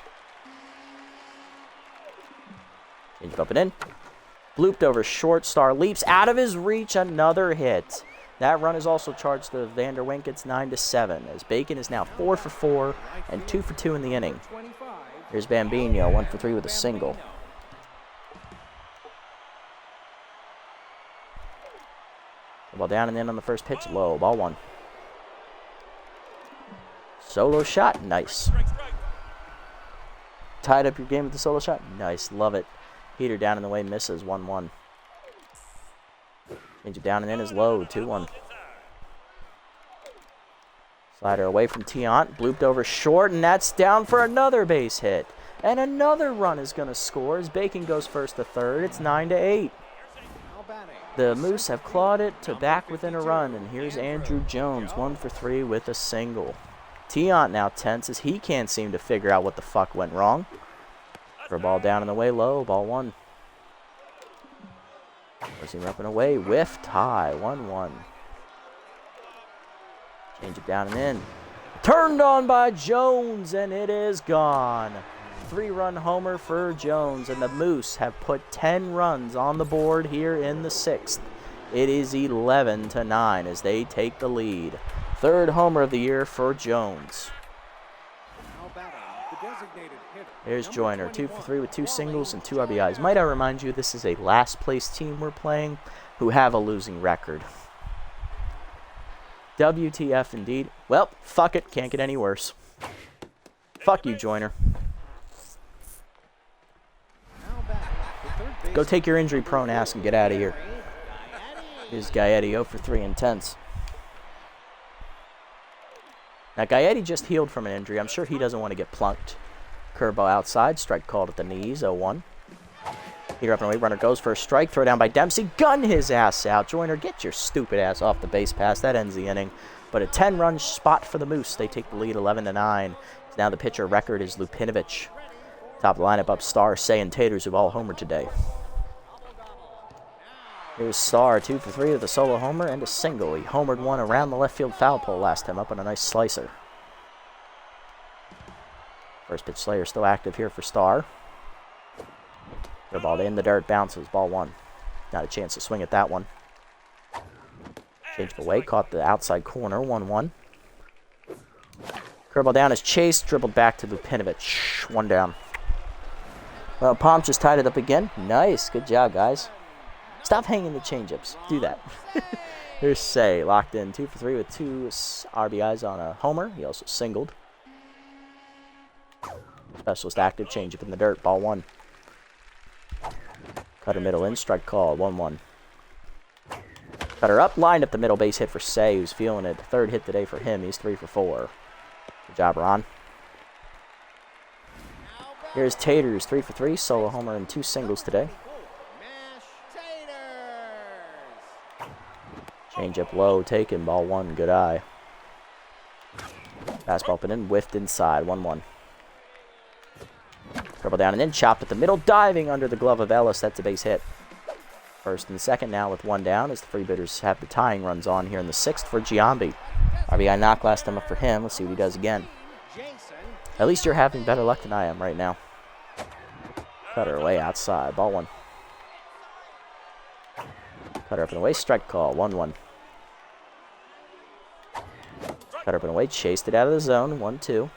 Change up and in. Blooped over short, Star leaps out of his reach, another hit. That run is also charged to Vanderwink. It's 9-7, as Bacon is now 4 for 4 and 2 for 2 in the inning. Here's Bambino, 1 for 3 with a single. Ball down and in on the first pitch, low, ball 1. Solo shot, nice. Tied up your game with the solo shot, nice, love it. Heater down in the way, misses, 1-1. Change it down and in is low, 2-1. Slider away from Tiant, blooped over short, and that's down for another base hit. And another run is going to score as Bacon goes first to third. It's 9-8. The Moose have clawed it to back within a run, and here's Andrew Jones, 1 for 3 with a single. Tiant now tense as he can't seem to figure out what the fuck went wrong. For a ball down in the way, low, ball 1. Forcing up and away, whiffed high, 1-1. Change it down and in. Turned on by Jones, and it is gone. 3-run homer for Jones, and the Moose have put 10 runs on the board here in the 6th. It is 11-9 as they take the lead. 3rd homer of the year for Jones. There's Joyner, 2 for 3 with 2 singles and 2 RBIs. Might I remind you, this is a last-place team we're playing who have a losing record. WTF indeed. Well, fuck it, can't get any worse. Fuck you, Joyner. Go take your injury-prone ass and get out of here. Here's Gaetti, 0 for 3 intense. Now, Gaetti just healed from an injury. I'm sure he doesn't want to get plunked. Curveball outside, strike called at the knees, 0-1. Heater up and away, runner goes for a strike, throw down by Dempsey, gun his ass out. Joyner, get your stupid ass off the base pass. That ends the inning. But a 10-run spot for the Moose. They take the lead 11-9. Now the pitcher record is Lupinovich. Top of the lineup up Star, Say, and Taters, who've all homered today. Here's Starr, 2 for 3 with a solo homer and a single. He homered one around the left field foul pole last time up on a nice slicer. First pitch Slayer still active here for Starr. Good ball in the dirt, bounces, ball one. Not a chance to swing at that one. Changed away, caught the outside corner, 1-1. Curveball down is chased, dribbled back to Lupinovich, 1 down. Well, Pomp just tied it up again. Nice, good job, guys. Stop hanging the changeups. Do that. Here's Say, locked in 2 for 3 with 2 RBIs on a homer. He also singled. Specialist active, changeup in the dirt, ball 1. Cutter middle in, strike call, 1-1. Cutter up, lined up the middle, base hit for Say, who's feeling it. Third hit today for him. He's 3 for 4. Good job, Ron. Here's Taters, 3 for 3, solo homer and 2 singles today. Changeup low, taken, ball 1, good eye. Fastball up and in, whiffed inside, 1-1. Dribble down and in, chopped at the middle, diving under the glove of Ellis. That's a base hit. First and second now with 1 down as the Freebooters have the tying runs on here in the 6th for Giambi. RBI knock last time up for him. Let's see what he does again. At least you're having better luck than I am right now. Cutter away outside, ball 1. Cutter up and away, strike call, 1-1. Cutter up and away, chased it out of the zone, 1-2.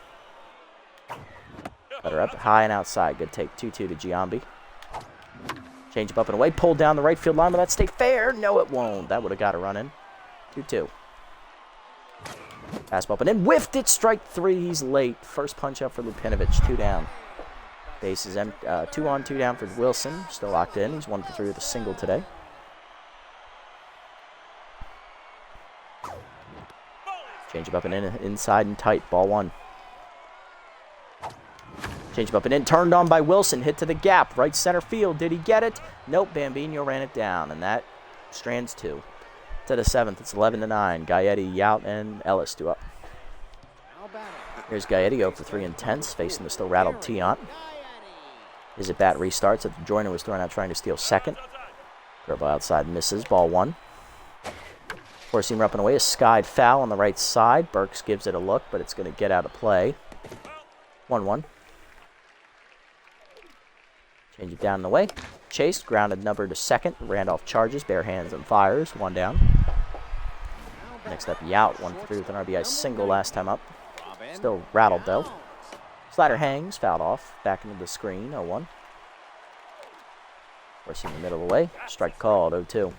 Cutter up, high and outside, good take, 2-2 to Giambi. Change up and away, pulled down the right field line, will that stay fair? No, it won't. That would have got a run in. 2-2. Fastball up and in, whiffed it, strike 3, he's late. First punch up for Lupinovich, 2 down. Base is 2 on, 2 down for Wilson, still locked in. He's 1 for 3 with a single today. Change up and in, inside and tight, ball 1. Change up and in, turned on by Wilson, hit to the gap, right center field. Did he get it? Nope, Bambino ran it down, and that strands 2. To the 7th, it's 11-9. Gaetti, Yout, and Ellis 2 up. Here's Gaetti, 0 for 3 intense, facing the still rattled Tiant. His at-bat restarts after Joyner was thrown out trying to steal second. Curveball outside misses, ball 1. Four-seamer up and away, a skied foul on the right side. Burks gives it a look, but it's going to get out of play. 1-1. Change it down and away. Chased, grounded number to second. Randolph charges, bare hands and fires. 1 down. Next up, Yout, 1 for 3 with an RBI single last time up. Still rattled though. Slider hangs, fouled off. Back into the screen, 0-1. Forcing the middle away. Strike called, 0-2.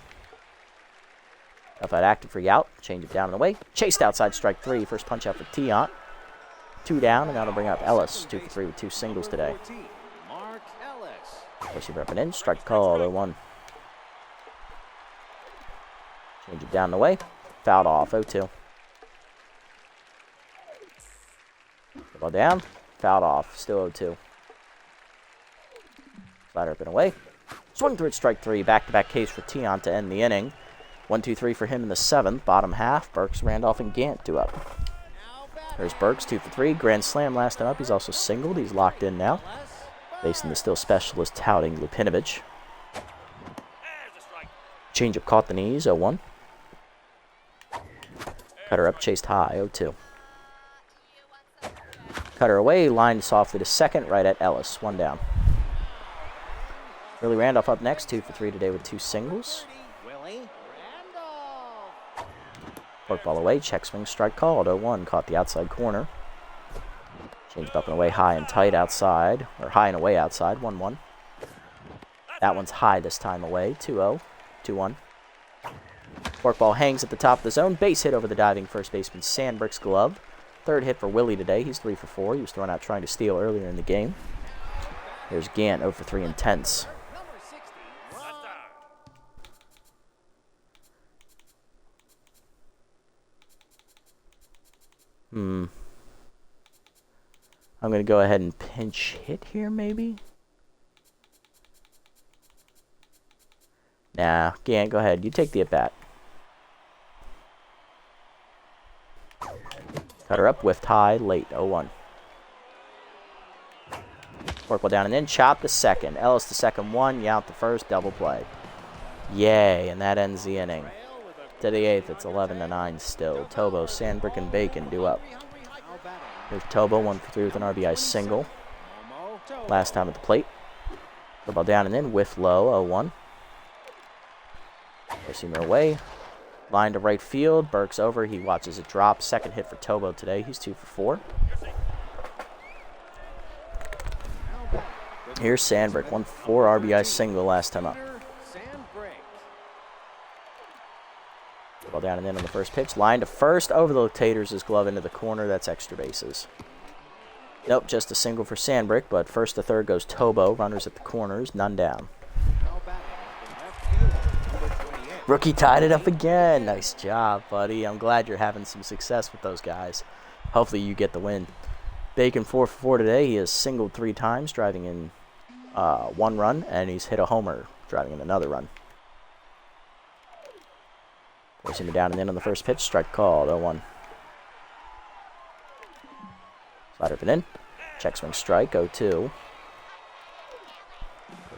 Outside active for Yout. Change it down and away. Chased outside, strike 3. First punch out for Tiant. 2 down, and now to bring up Ellis. 2 for 3 with 2 singles today. Receiver up and in, strike call, 0-1. Change it down the way, fouled off, 0-2. Ball down, fouled off, still 0-2. Slider up and away. Swing through it, strike 3, back-to-back case for Tiant to end the inning. 1-2-3 for him in the 7th, bottom half. Burks, Randolph, and Gant 2 up. There's Burks, 2 for 3, grand slam last time up. He's also singled, he's locked in now. Facing the still specialist touting Lupinovich. Changeup caught the knees, 0-1. Cutter up, chased high, 0-2. Cutter away, lined softly to second, right at Ellis, 1 down. Willie Randolph up next, 2 for 3 today with 2 singles. Forkball away, check swing, strike called, 0-1. Caught the outside corner. Changed up and away, high and tight outside, or high and away outside, 1-1. That one's high this time away, 2-0, 2-1. Forkball hangs at the top of the zone, base hit over the diving first baseman Sandberg's glove. Third hit for Willie today, he's 3 for 4. He was thrown out trying to steal earlier in the game. Here's Gant, 0 for 3 intense. I'm going to go ahead and pinch hit here, maybe? Nah, Gant, go ahead. You take the at-bat. Cutter up, whiffed high, late, 0-1. Forkball down and in, chop the second. Ellis the second, 1, Yount the first, double play. Yay, and that ends the inning. To the 8th, it's 11-9 still. Tobo, Sandbrick, and Bacon due up. Here's Tobo, 1 for 3 with an RBI single. Last time at the plate. The ball down and in, whiff low, 0-1. Receiver away. Line to right field. Burke's over. He watches it drop. Second hit for Tobo today. He's 2 for 4. Here's Sandbrick. 1 for 4 RBI single last time up. Ball down and in on the first pitch. Line to first. Over the taters. His glove into the corner. That's extra bases. Nope, just a single for Sandbrick, but first to third goes Tobo. Runners at the corners. None down. Rookie tied it up again. Nice job, buddy. I'm glad you're having some success with those guys. Hopefully you get the win. Bacon 4 for 4 today. He has singled 3 times, driving in 1 run, and he's hit a homer, driving in another run. Forcing him down and in on the first pitch. Strike called, 0-1. Slider up and in. Check swing strike, 0-2.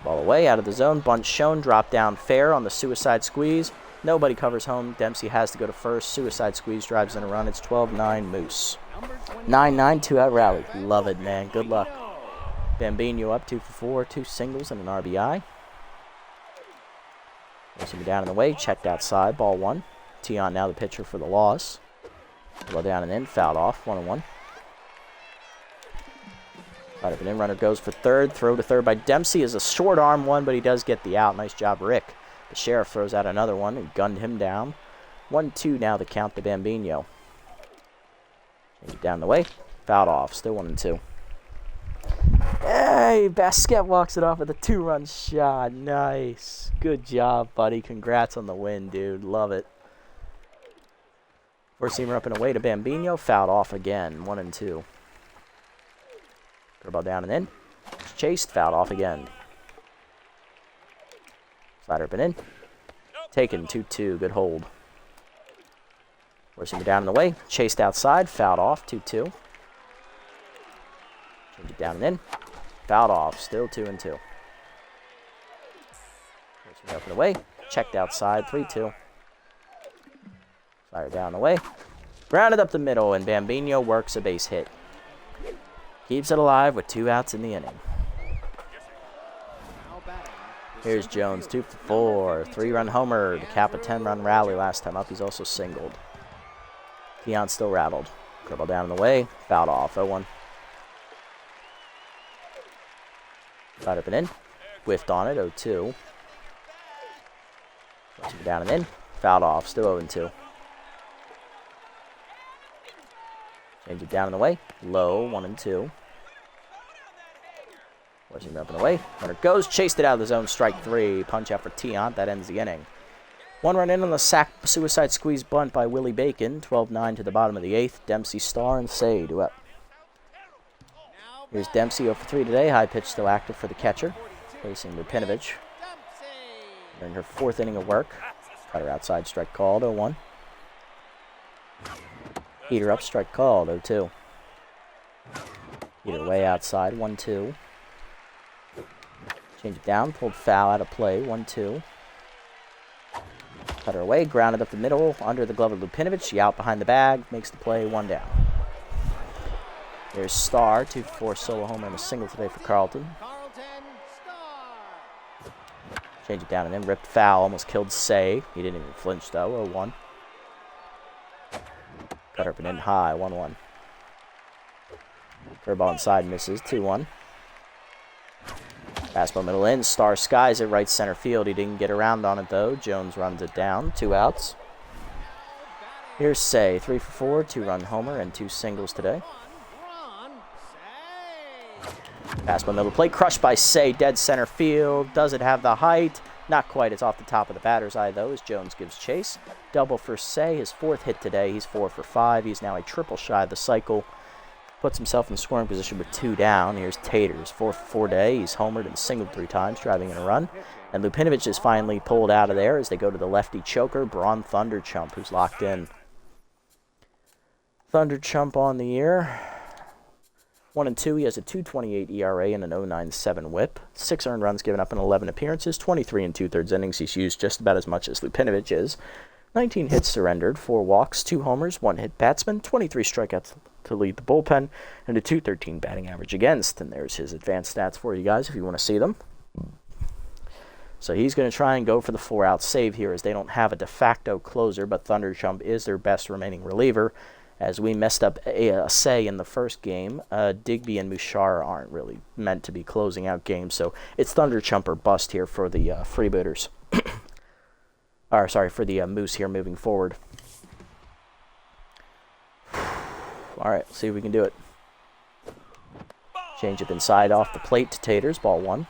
Ball away, out of the zone. Bunt shown. Drop down fair on the suicide squeeze. Nobody covers home. Dempsey has to go to first. Suicide squeeze drives in a run. It's 12-9 Moose. 9-9, 2-out rally. Love it, man. Good luck. Bambino up 2 for 4. 2 singles and an RBI. Racing down in the way. Checked outside. Ball 1. Tion now the pitcher for the loss. Ball down and in. Fouled off. 1-1. Right up and in. Runner goes for third. Throw to third by Dempsey is a short arm one, but he does get the out. Nice job, Rick. The Sheriff throws out another one and gunned him down. 1-2 now the count to Bambino. Change it down the way. Fouled off. Still 1-2. Hey, Basquette walks it off with a 2-run shot. Nice. Good job, buddy. Congrats on the win, dude. Love it. Four-seamer up and away to Bambino. Fouled off again. 1-2. Ball down and in. Chased. Fouled off again. Slider up and in. Taken. 2-2. Good hold. Forcing it down in the way. Chased outside. Fouled off. 2-2. Change it down and in. Fouled off. Still 2-2. Forcing it up and away. Checked outside. 3-2. Slider down the way. Grounded up the middle, and Bambino works a base hit. Keeps it alive with 2 outs in the inning. Here's Jones, 2 for 4. 3-run homer to cap a 10-run rally last time up. He's also singled. Tion still rattled. Dribble down in the way. Fouled off. 0-1. Right up and in. Whiffed on it. 0-2. Down and in. Fouled off. Still 0-2. Change it down in the way. Low, 1-2. Forcing it up and away. Runner goes. Chased it out of the zone. Strike 3. Punch out for Tion. That ends the inning. 1 run in on the sack suicide squeeze bunt by Willie Bacon. 12-9 to the bottom of the 8th. Dempsey, Starr, and Say do up. Here's Dempsey 0 for 3 today. High pitch still active for the catcher. Facing Lupinovich. During her 4th inning of work. Cutter outside. Strike called. 0-1. Heater up, strike called, 0-2. Heater way outside, 1-2. Change it down, pulled foul out of play, 1-2. Cutter away, grounded up the middle, under the glove of Lupinovich. She out behind the bag, makes the play, 1 down. There's Starr, 2 for 4 solo homer and a single today for Carlton. Change it down and in, ripped foul, almost killed Say. He didn't even flinch though, 0-1. Cutter up and in high, 1-1. Curveball inside, misses, 2-1. Fastball middle in, Starr skies it right center field. He didn't get around on it though. Jones runs it down, 2 outs. Here's Say, 3 for 4, 2-run homer and 2 singles today. Fastball middle plate, crushed by Say, dead center field. Does it have the height? Not quite. It's off the top of the batter's eye, though, as Jones gives chase. Double for Say, his 4th hit today. He's 4 for 5. He's now a triple shy of the cycle. Puts himself in scoring position with 2 down. Here's Taters, 4 for 4 today. He's homered and singled 3 times, driving in a run. And Lupinovich is finally pulled out of there as they go to the lefty choker, Braun Thunderchump, who's locked in. Thunderchump on the year. 1-2. He has a 2.28 ERA and an 0.97 WHIP. 6 earned runs given up in 11 appearances. 23 2/3 innings. He's used just about as much as Lupinovich is. 19 hits surrendered, 4 walks, 2 homers, 1 hit batsman, 23 strikeouts to lead the bullpen, and a 2.13 batting average against. And there's his advanced stats for you guys if you want to see them. So he's going to try and go for the 4-out save here, as they don't have a de facto closer, but Thunderchump is their best remaining reliever. As we messed up a say in the first game, Digby and Mushar aren't really meant to be closing out games, so it's Thunderchump or bust here for the Freebooters. Or, sorry, for the Moose here moving forward. All right, see if we can do it. Change up inside off the plate to Taters, ball 1.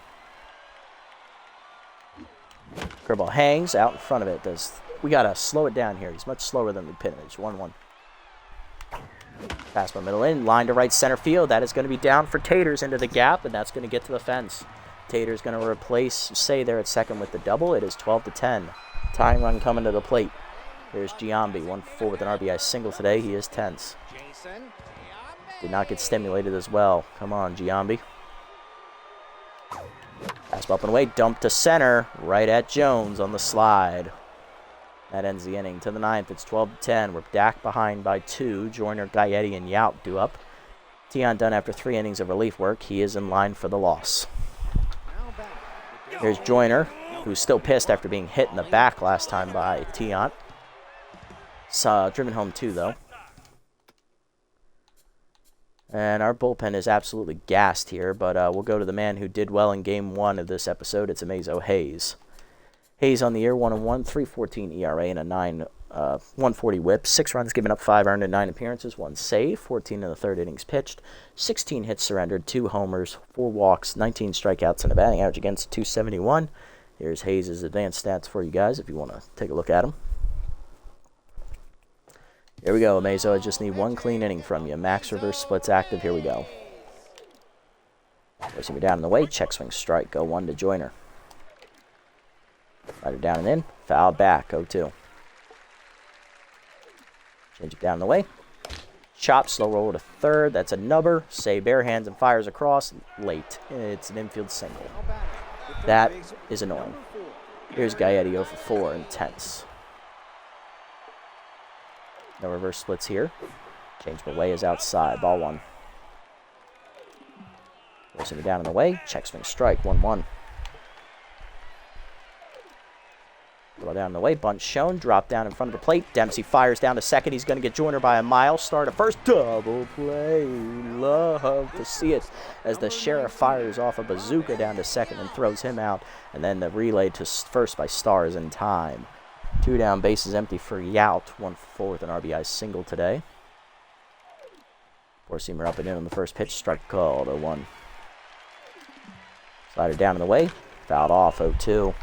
Curveball hangs out in front of it. We got to slow it down here. He's much slower than Lupinovich. 1-1. Fastball middle in, line to right center field. That is going to be down for Taters into the gap, and that's going to get to the fence. Taters going to replace Say there at second with the double. It is 12-10. Tying run coming to the plate. Here's Giambi, 1-4 with an RBI single today. He is tense. Did not get stimulated as well. Come on, Giambi. Fastball up and away, dump to center, right at Jones on the slide. That ends the inning. To the 9th, it's 12-10. We're back behind by 2. Joyner, Gaetti, and Yount due up. Tion done after 3 innings of relief work. He is in line for the loss. Here's Joyner, who's still pissed after being hit in the back last time by Tion. Driven home 2, though. And our bullpen is absolutely gassed here, but we'll go to the man who did well in Game 1 of this episode. It's Amazo Hayes. Hayes on the year, 1-1, 3.14 ERA and a 140 WHIP. 6 runs given up, 5 earned in 9 appearances, 1 save, 14 in the 3rd innings pitched, 16 hits surrendered, 2 homers, 4 walks, 19 strikeouts, and a batting average against 271. Here's Hayes' advanced stats for you guys if you want to take a look at them. Here we go, Amazo. I just need 1 clean inning from you. Max reverse splits active. Here we go. Forcing me down in the way. Check swing strike. 0-1 to Joyner. Rider down and in. Foul back. 0-2. Change it down the way. Chop. Slow roll to third. That's a nubber. Say bare hands and fires across. Late. It's an infield single. That is annoying. Here's Gaetti 0 for 4. Intense. No reverse splits here. Change the way is outside. Ball 1. Forcing it down in the way. Check swing strike. 1-1. Throw down in the way. Bunt shown. Drop down in front of the plate. Dempsey fires down to second. He's going to get Joyner by a mile. Start at first. Double play. Love to see it as the Sheriff fires off a bazooka down to second and throws him out. And then the relay to first by Stars in time. 2 down, bases empty for Yount. 1-4 with an RBI single today. Four-seamer up and in on the first pitch. Strike called. 0-1. Slider down in the way. Fouled off. 0-2.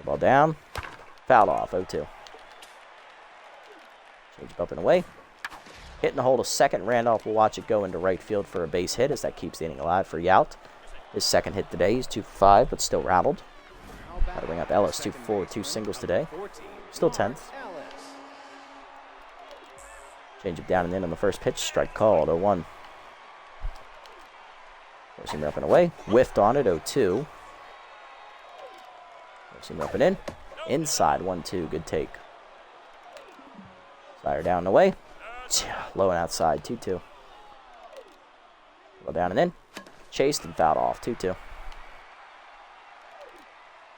Ball down. Fouled off. 0-2. Change up and away. Hitting the hole to second. Randolph will watch it go into right field for a base hit as that keeps the inning alive for Yount. His second hit today. He's 2 for 5, but still rattled. Got to bring up Ellis, 2 for 4 with 2 singles today. Still 10th. Change it down and in on the first pitch. Strike called. 0-1. Forcing up and away. Whiffed on it. 0-2. Forcing up and in. Inside. 1-2. Good take. Slider down and away. Low and outside. 2-2. Go down and in. Chased and fouled off. 2-2.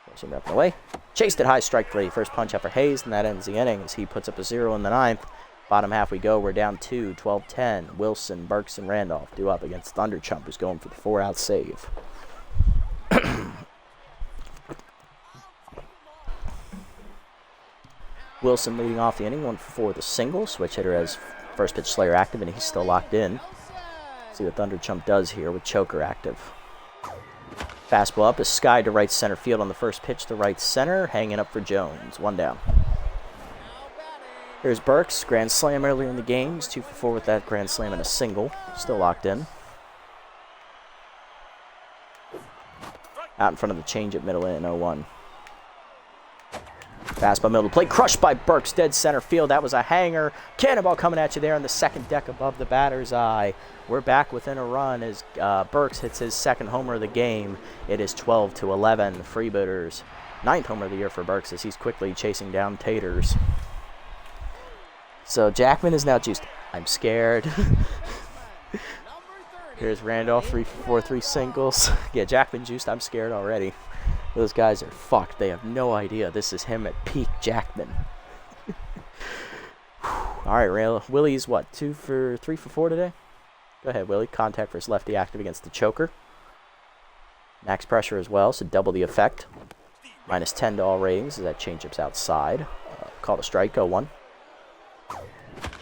Forcing up and away. Chased it high, strike 3. First punch out for Hayes, and that ends the inning as he puts up a 0 in the 9th. Bottom half we go. We're down 2, 12-10. Wilson, Burks, and Randolph due up against Thunderchump, who's going for the 4-out save. Wilson leading off the inning, 1 for 4 with a single. Switch hitter has first pitch Slayer active, and he's still locked in. See what Thunderchump does here with Choker active. Fastball up is skied to right center field on the first pitch to right center, hanging up for Jones. 1 down. Here's Burks, grand slam earlier in the game. He's 2 for 4 with that grand slam and a single. Still locked in. Out in front of the changeup, middle in, 0-1. Fastball middle of the plate, crushed by Burks, dead center field. That was a hanger. Cannonball coming at you there on the second deck above the batter's eye. We're back within a run as Burks hits his second homer of the game. It is 12-11. Freebooters. 9th homer of the year for Burks as he's quickly chasing down Taters. So Jackman is now juiced. I'm scared. Here's Randolph, 3-for-4, 3 singles. Yeah, Jackman juiced. I'm scared already. Those guys are fucked. They have no idea this is him at peak Jackman. All right, Willie's what? 3-for-4 today? Go ahead, Willie. Contact versus lefty active against the choker. Max pressure as well, so double the effect. -10 to all ratings as that changeup's outside. Called a strike, 0-1.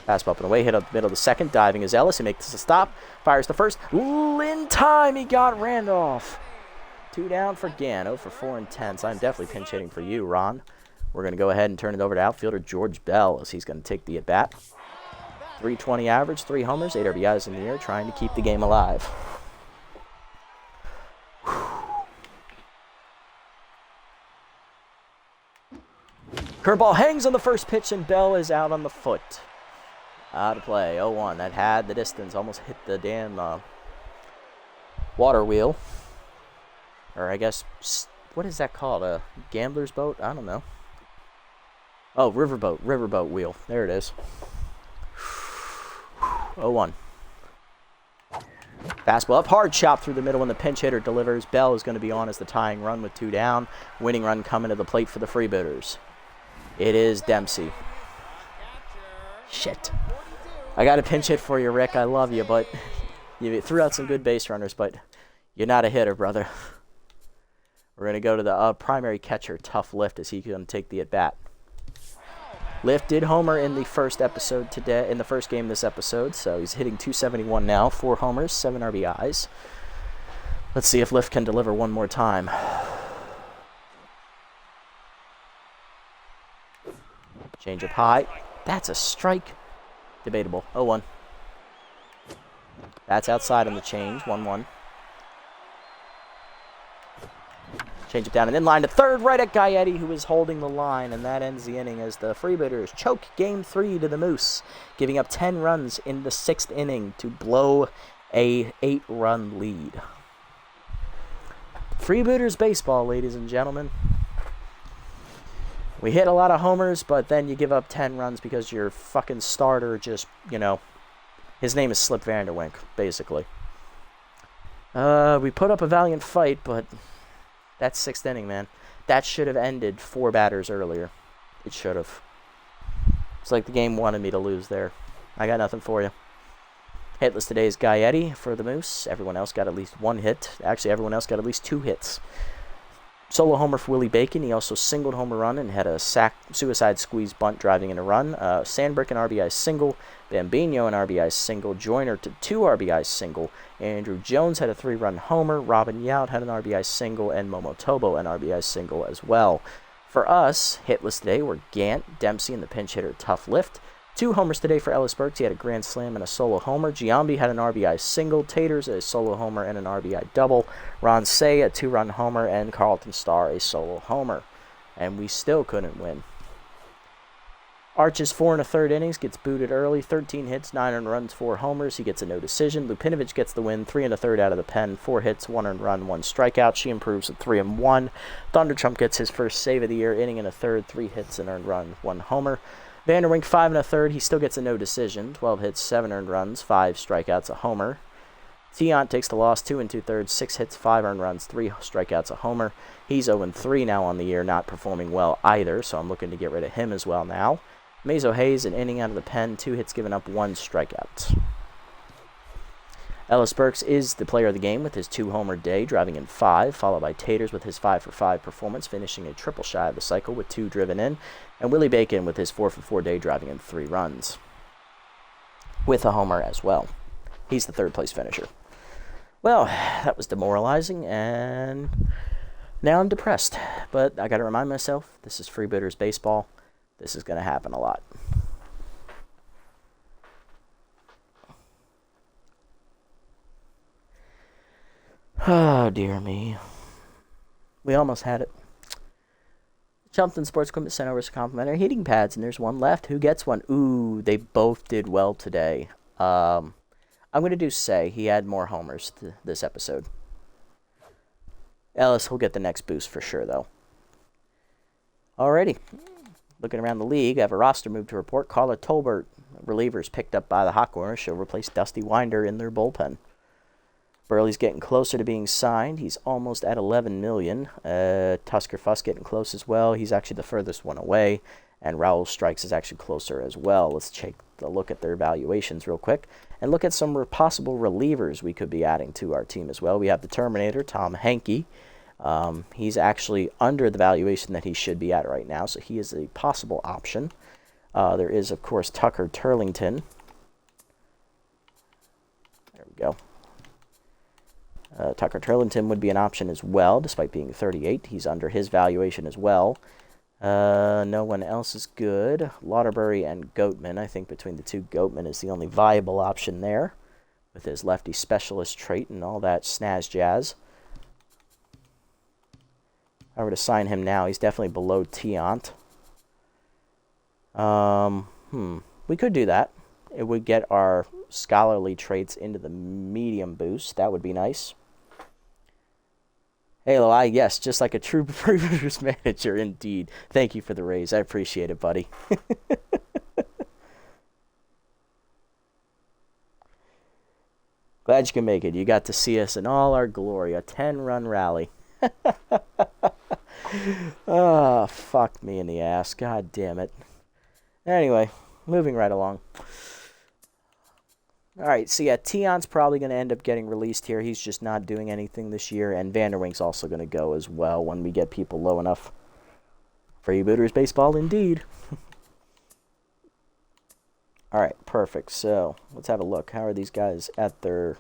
Fastball up and away, hit up the middle of the second. Diving is Ellis. He makes a stop. Fires the first. Ooh, in time, he got Randolph. 2 down for Gann. 0-for-4 and 10. So I'm definitely pinch hitting for you, Ron. We're going to go ahead and turn it over to outfielder George Bell as he's going to take the at-bat. 320 average, 3 homers, 8 RBIs in the year, trying to keep the game alive. Curveball hangs on the first pitch, and Bell is out on the foot. Out of play, 0-1. That had the distance, almost hit the damn water wheel. Or I guess, what is that called? A gambler's boat? I don't know. Oh, riverboat wheel. There it is. 0-1. Fastball up, hard chop through the middle when the pinch hitter delivers. Bell is going to be on as the tying run with 2 down. Winning run coming to the plate for the Freebooters. It is Dempsey. Shit. I got a pinch hit for you, Rick. I love you, but you threw out some good base runners, but you're not a hitter, brother. We're going to go to the primary catcher, Tough Lift, as he's going to take the at-bat. Lift did homer in the first episode today, in the first game this episode, so he's hitting .271 now. 4 homers, 7 RBIs. Let's see if Lift can deliver one more time. Change up high. That's a strike. Debatable. 0-1. That's outside on the change. 1-1. Change it down and in line to third, right at Gaetti, who is holding the line, and that ends the inning as the Freebooters choke Game 3 to the Moose, giving up 10 runs in the 6th inning to blow a 8-run lead. Freebooters baseball, ladies and gentlemen. We hit a lot of homers, but then you give up 10 runs because your fucking starter just, his name is Slip Vanderwink, basically. We put up a valiant fight, but that's 6th inning, man. That should have ended 4 batters earlier. It should have. It's like the game wanted me to lose there. I got nothing for you. Hitless today is Gaetti for the Moose. Everyone else got at least 1 hit. Actually, everyone else got at least 2 hits. Solo homer for Willie Bacon. He also singled home a run and had a suicide squeeze bunt driving in a run. Sandberg an RBI single. Bambino an RBI single. Joyner to 2 RBI single. Andrew Jones had a 3-run homer. Robin Yount had an RBI single. And Momotobo an RBI single as well. For us, hitless today were Gant, Dempsey, and the pinch hitter Tough Lift. 2 homers today for Ellis Burks. He had a grand slam and a solo homer. Giambi had an RBI single. Taters a solo homer and an RBI double. Ron Say a 2-run homer. And Carlton Starr a solo homer. And we still couldn't win. Arches 4 1/3 innings, gets booted early. 13 hits, 9 earned runs, 4 homers. He gets a no decision. Lupinovich gets the win. 3 1/3 out of the pen. 4 hits, 1 earned run, 1 strikeout. She improves at 3-1. Thundertrump gets his first save of the year. Inning and a third. 3 hits, an earned run, 1 homer. Vanderwink 5 1/3. He still gets a no decision. 12 hits, 7 earned runs, 5 strikeouts, a homer. Tiant takes the loss, 2 2/3, 6 hits, 5 earned runs, 3 strikeouts, a homer. He's 0-3 now on the year, not performing well either, so I'm looking to get rid of him as well now. Mazo Hayes, an inning out of the pen, 2 hits given up, 1 strikeout. Ellis Burks is the player of the game with his 2-homer day, driving in 5, followed by Taters with his 5-for-5 performance, finishing a triple shy of the cycle with 2 driven in, and Willie Bacon with his 4-for-4 day, driving in 3 runs, with a homer as well. He's the 3rd-place finisher. Well, that was demoralizing, and now I'm depressed. But I got to remind myself, this is Freebooters baseball. This is going to happen a lot. Oh, dear me. We almost had it. Chumpton Sports Equipment sent over some complimentary heating pads, and there's one left. Who gets one? Ooh, they both did well today. I'm going to do Say. He had more homers this episode. Ellis will get the next boost for sure, though. Alrighty. Looking around the league, I have a roster move to report. Carla Tolbert, relievers picked up by the Hot Corners. She'll replace Dusty Winder in their bullpen. Burley's getting closer to being signed. He's almost at $11 million. Tusker Fuss getting close as well. He's actually the furthest one away. And Raul Strikes is actually closer as well. Let's take a look at their evaluations real quick. And look at some possible relievers we could be adding to our team as well. We have the Terminator, Tom Henke. He's actually under the valuation that he should be at right now. So he is a possible option. There is, of course, Tucker Turlington. There we go. Tucker Turlington would be an option as well, despite being 38. He's under his valuation as well. No one else is good. Lauterbury and Goatman. I think between the two, Goatman is the only viable option there, with his lefty specialist trait and all that snaz jazz. If I were to sign him now, he's definitely below Tiant. We could do that. It would get our scholarly traits into the medium boost. That would be nice. Halo, yes, just like a true Freebooters manager, indeed. Thank you for the raise. I appreciate it, buddy. Glad you can make it. You got to see us in all our glory. A 10-run rally. Oh, fuck me in the ass. God damn it. Anyway, moving right along. All right, so yeah, Tion's probably going to end up getting released here. He's just not doing anything this year, and Vanderwink's also going to go as well when we get people low enough. Freebooters baseball, indeed. All right, perfect. So let's have a look. How are these guys at their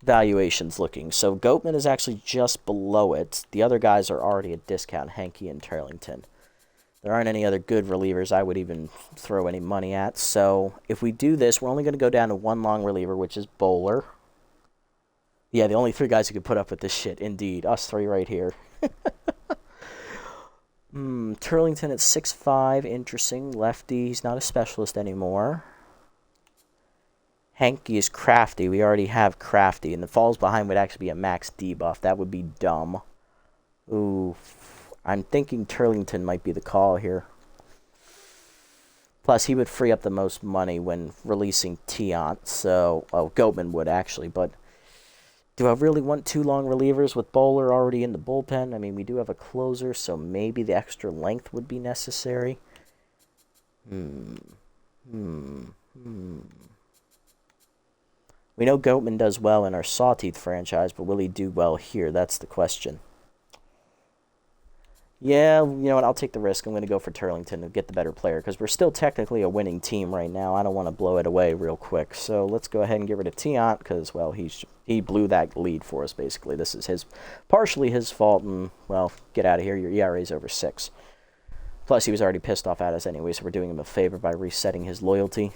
valuations looking? So Goatman is actually just below it. The other guys are already at discount, Henke and Turlington. There aren't any other good relievers I would even throw any money at. So if we do this, we're only going to go down to one long reliever, which is Bowler. Yeah, the only three guys who could put up with this shit. Indeed. Us three right here. Turlington at 6'5". Interesting. Lefty. He's not a specialist anymore. Henke is crafty. We already have crafty. And the falls behind would actually be a max debuff. That would be dumb. Ooh. I'm thinking Turlington might be the call here. Plus, he would free up the most money when releasing Tiant. So, Goatman would actually. But do I really want two long relievers with Bowler already in the bullpen? I mean, we do have a closer, so maybe the extra length would be necessary. We know Goatman does well in our Sawteeth franchise, but will he do well here? That's the question. Yeah, you know what? I'll take the risk. I'm going to go for Turlington to get the better player because we're still technically a winning team right now. I don't want to blow it away real quick. So let's go ahead and get rid of Tiant because, well, he blew that lead for us, basically. This is partially his fault, and, well, get out of here. Your ERA is over 6. Plus, he was already pissed off at us anyway, so we're doing him a favor by resetting his loyalty.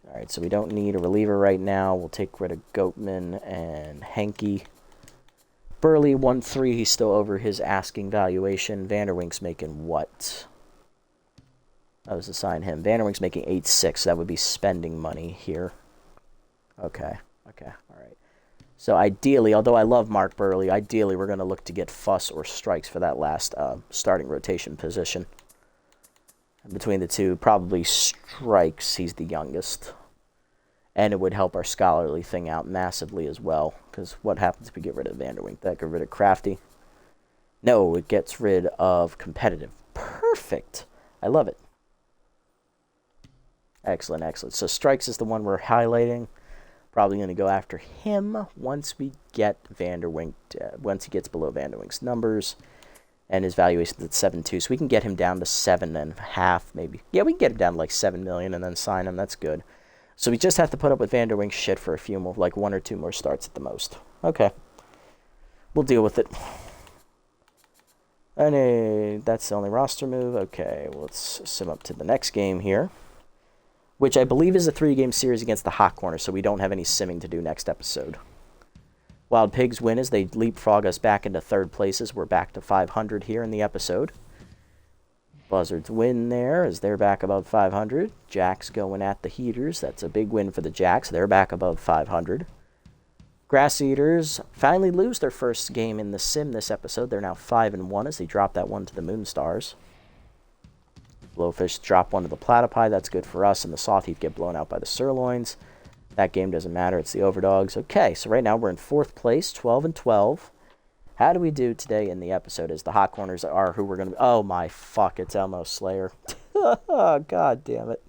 All right, so we don't need a reliever right now. We'll take rid of Goatman and Henke. Burley, 1-3, he's still over his asking valuation. Vanderwink's making what? I was assigning him. Vanderwink's making 8.6. That would be spending money here. Okay, all right. So ideally, although I love Mark Burley, ideally we're going to look to get Fuss or Strikes for that last starting rotation position. And between the two, probably Strikes, he's the youngest. And it would help our scholarly thing out massively as well. Because what happens if we get rid of Vanderwink? That get rid of Crafty? No, it gets rid of competitive. Perfect. I love it. Excellent, excellent. So Strikes is the one we're highlighting. Probably going to go after him once we get Vanderwink, once he gets below Vanderwink's numbers. And his valuation's at 7.2. So we can get him down to 7.5 maybe. Yeah, we can get him down to like 7 million and then sign him. That's good. So we just have to put up with Vanderwink's shit for a few more, like 1 or 2 more starts at the most. Okay. We'll deal with it. And that's the only roster move. Okay, well, let's sim up to the next game here. Which I believe is a 3-game series against the Hot Corner, so we don't have any simming to do next episode. Wild Pigs win as they leapfrog us back into third places. We're back to 500 here in the episode. Buzzards win there as they're back above 500. Jacks going at the Heaters. That's a big win for the Jacks. They're back above 500. Grass Eaters finally lose their first game in the sim this episode. They're now 5-1 as they drop that one to the Moonstars. Blowfish drop one to the Platypi. That's good for us. And the Sawteeth get blown out by the Sirloins. That game doesn't matter. It's the Overdogs. Okay, so right now we're in 4th place, 12-12. How do we do today in the episode as the Hot Corners are who we're going to... Oh, my fuck. It's Elmo Slayer. Oh, God damn it.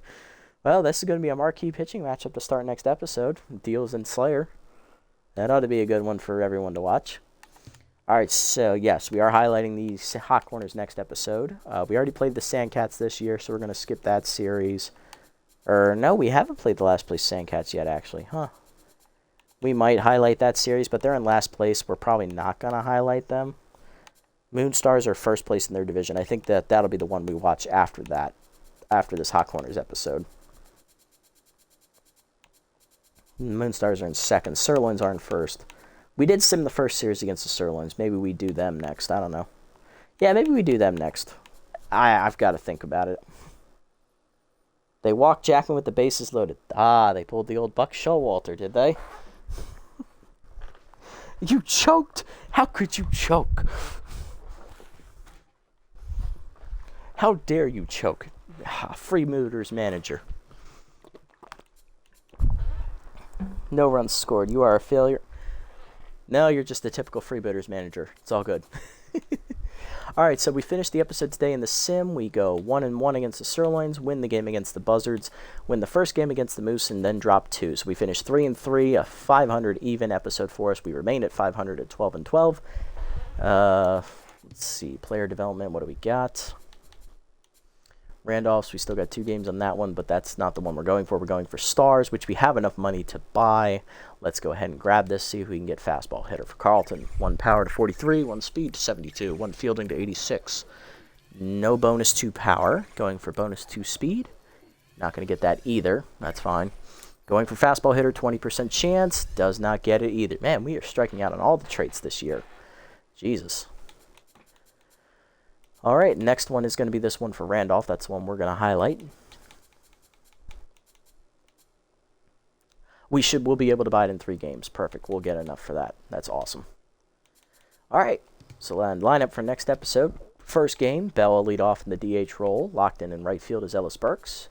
Well, this is going to be a marquee pitching matchup to start next episode. Deals and Slayer. That ought to be a good one for everyone to watch. All right, so, yes, we are highlighting these Hot Corners next episode. We already played the Sandcats this year, so we're going to skip that series. No, we haven't played the last place Sandcats yet, actually. Huh. We might highlight that series, but they're in last place. We're probably not going to highlight them. Moonstars are first place in their division. I think that'll be the one we watch after that, after this Hot Corners episode. Moonstars are in second. Sirloins are in first. We did sim the first series against the Sirloins. Maybe we do them next. I don't know. Yeah, maybe we do them next. I've got to think about it. They walked Jackman with the bases loaded. They pulled the old Buck Showalter, did they? You choked. How could you choke? How dare you choke? Freebooters manager. No runs scored. You are a failure. No, you're just the typical Freebooters manager. It's all good. All right, so we finished the episode today in the sim. We go 1-1 against the Sirloins, win the game against the Buzzards, win the first game against the Moose, and then drop 2. So we finished 3-3, a 500 even episode for us. We remain at 500 at 12-12. Let's see, player development. What do we got? Randolph's, we still got 2 games on that one, but that's not the one we're going for. We're going for Stars, which we have enough money to buy. Let's go ahead and grab this, see if we can get fastball hitter for Carlton. 1 power to 43, 1 speed to 72, 1 fielding to 86. No bonus 2 power. Going for bonus 2 speed. Not going to get that either. That's fine. Going for fastball hitter, 20% chance. Does not get it either. Man, we are striking out on all the traits this year. Jesus. All right, next one is going to be this one for Randolph. That's the one we're going to highlight. We'll be able to buy it in 3 games. Perfect. We'll get enough for that. That's awesome. All right, so line up for next episode. First game, Bell will lead off in the DH role. Locked in right field is Ellis Burks.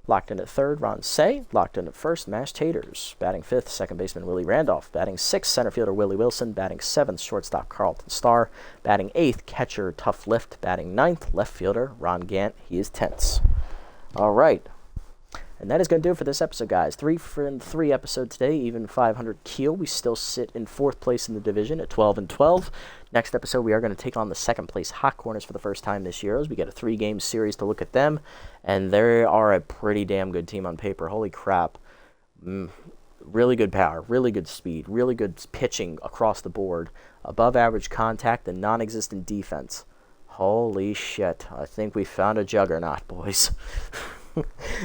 Locked in at third, Ron Say. Locked in at first, Mashed Taters. Batting fifth, second baseman Willie Randolph. Batting sixth, center fielder Willie Wilson. Batting seventh, shortstop Carlton Starr. Batting eighth, catcher Tough Lift. Batting ninth, left fielder Ron Gant. He is tense. All right. And that is going to do it for this episode, guys. 3 episode today, even 500 keel. We still sit in 4th place in the division at 12-12. Next episode, we are going to take on the 2nd place Hot Corners for the first time this year, as we get a 3-game series to look at them. And they are a pretty damn good team on paper. Holy crap. Really good power, really good speed, really good pitching across the board. Above average contact and non-existent defense. Holy shit. I think we found a juggernaut, boys.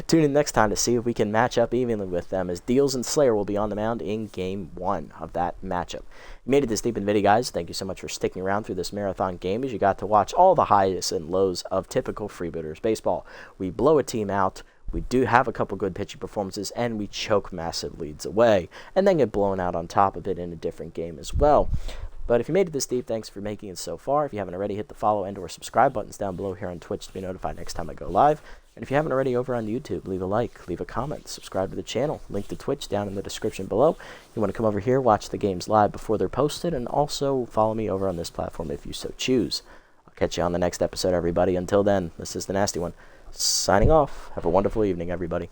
Tune in next time to see if we can match up evenly with them, as Deals and Slayer will be on the mound in Game 1 of that matchup. You made it this deep in the video, guys. Thank you so much for sticking around through this marathon game, as you got to watch all the highs and lows of typical Freebooters baseball. We blow a team out, we do have a couple good pitching performances, and we choke massive leads away, and then get blown out on top of it in a different game as well. But if you made it this deep, thanks for making it so far. If you haven't already, hit the follow and or subscribe buttons down below here on Twitch to be notified next time I go live. And if you haven't already over on YouTube, leave a like, leave a comment, subscribe to the channel. Link to Twitch down in the description below. You want to come over here, watch the games live before they're posted, and also follow me over on this platform if you so choose. I'll catch you on the next episode, everybody. Until then, this is the Nasty One, signing off. Have a wonderful evening, everybody.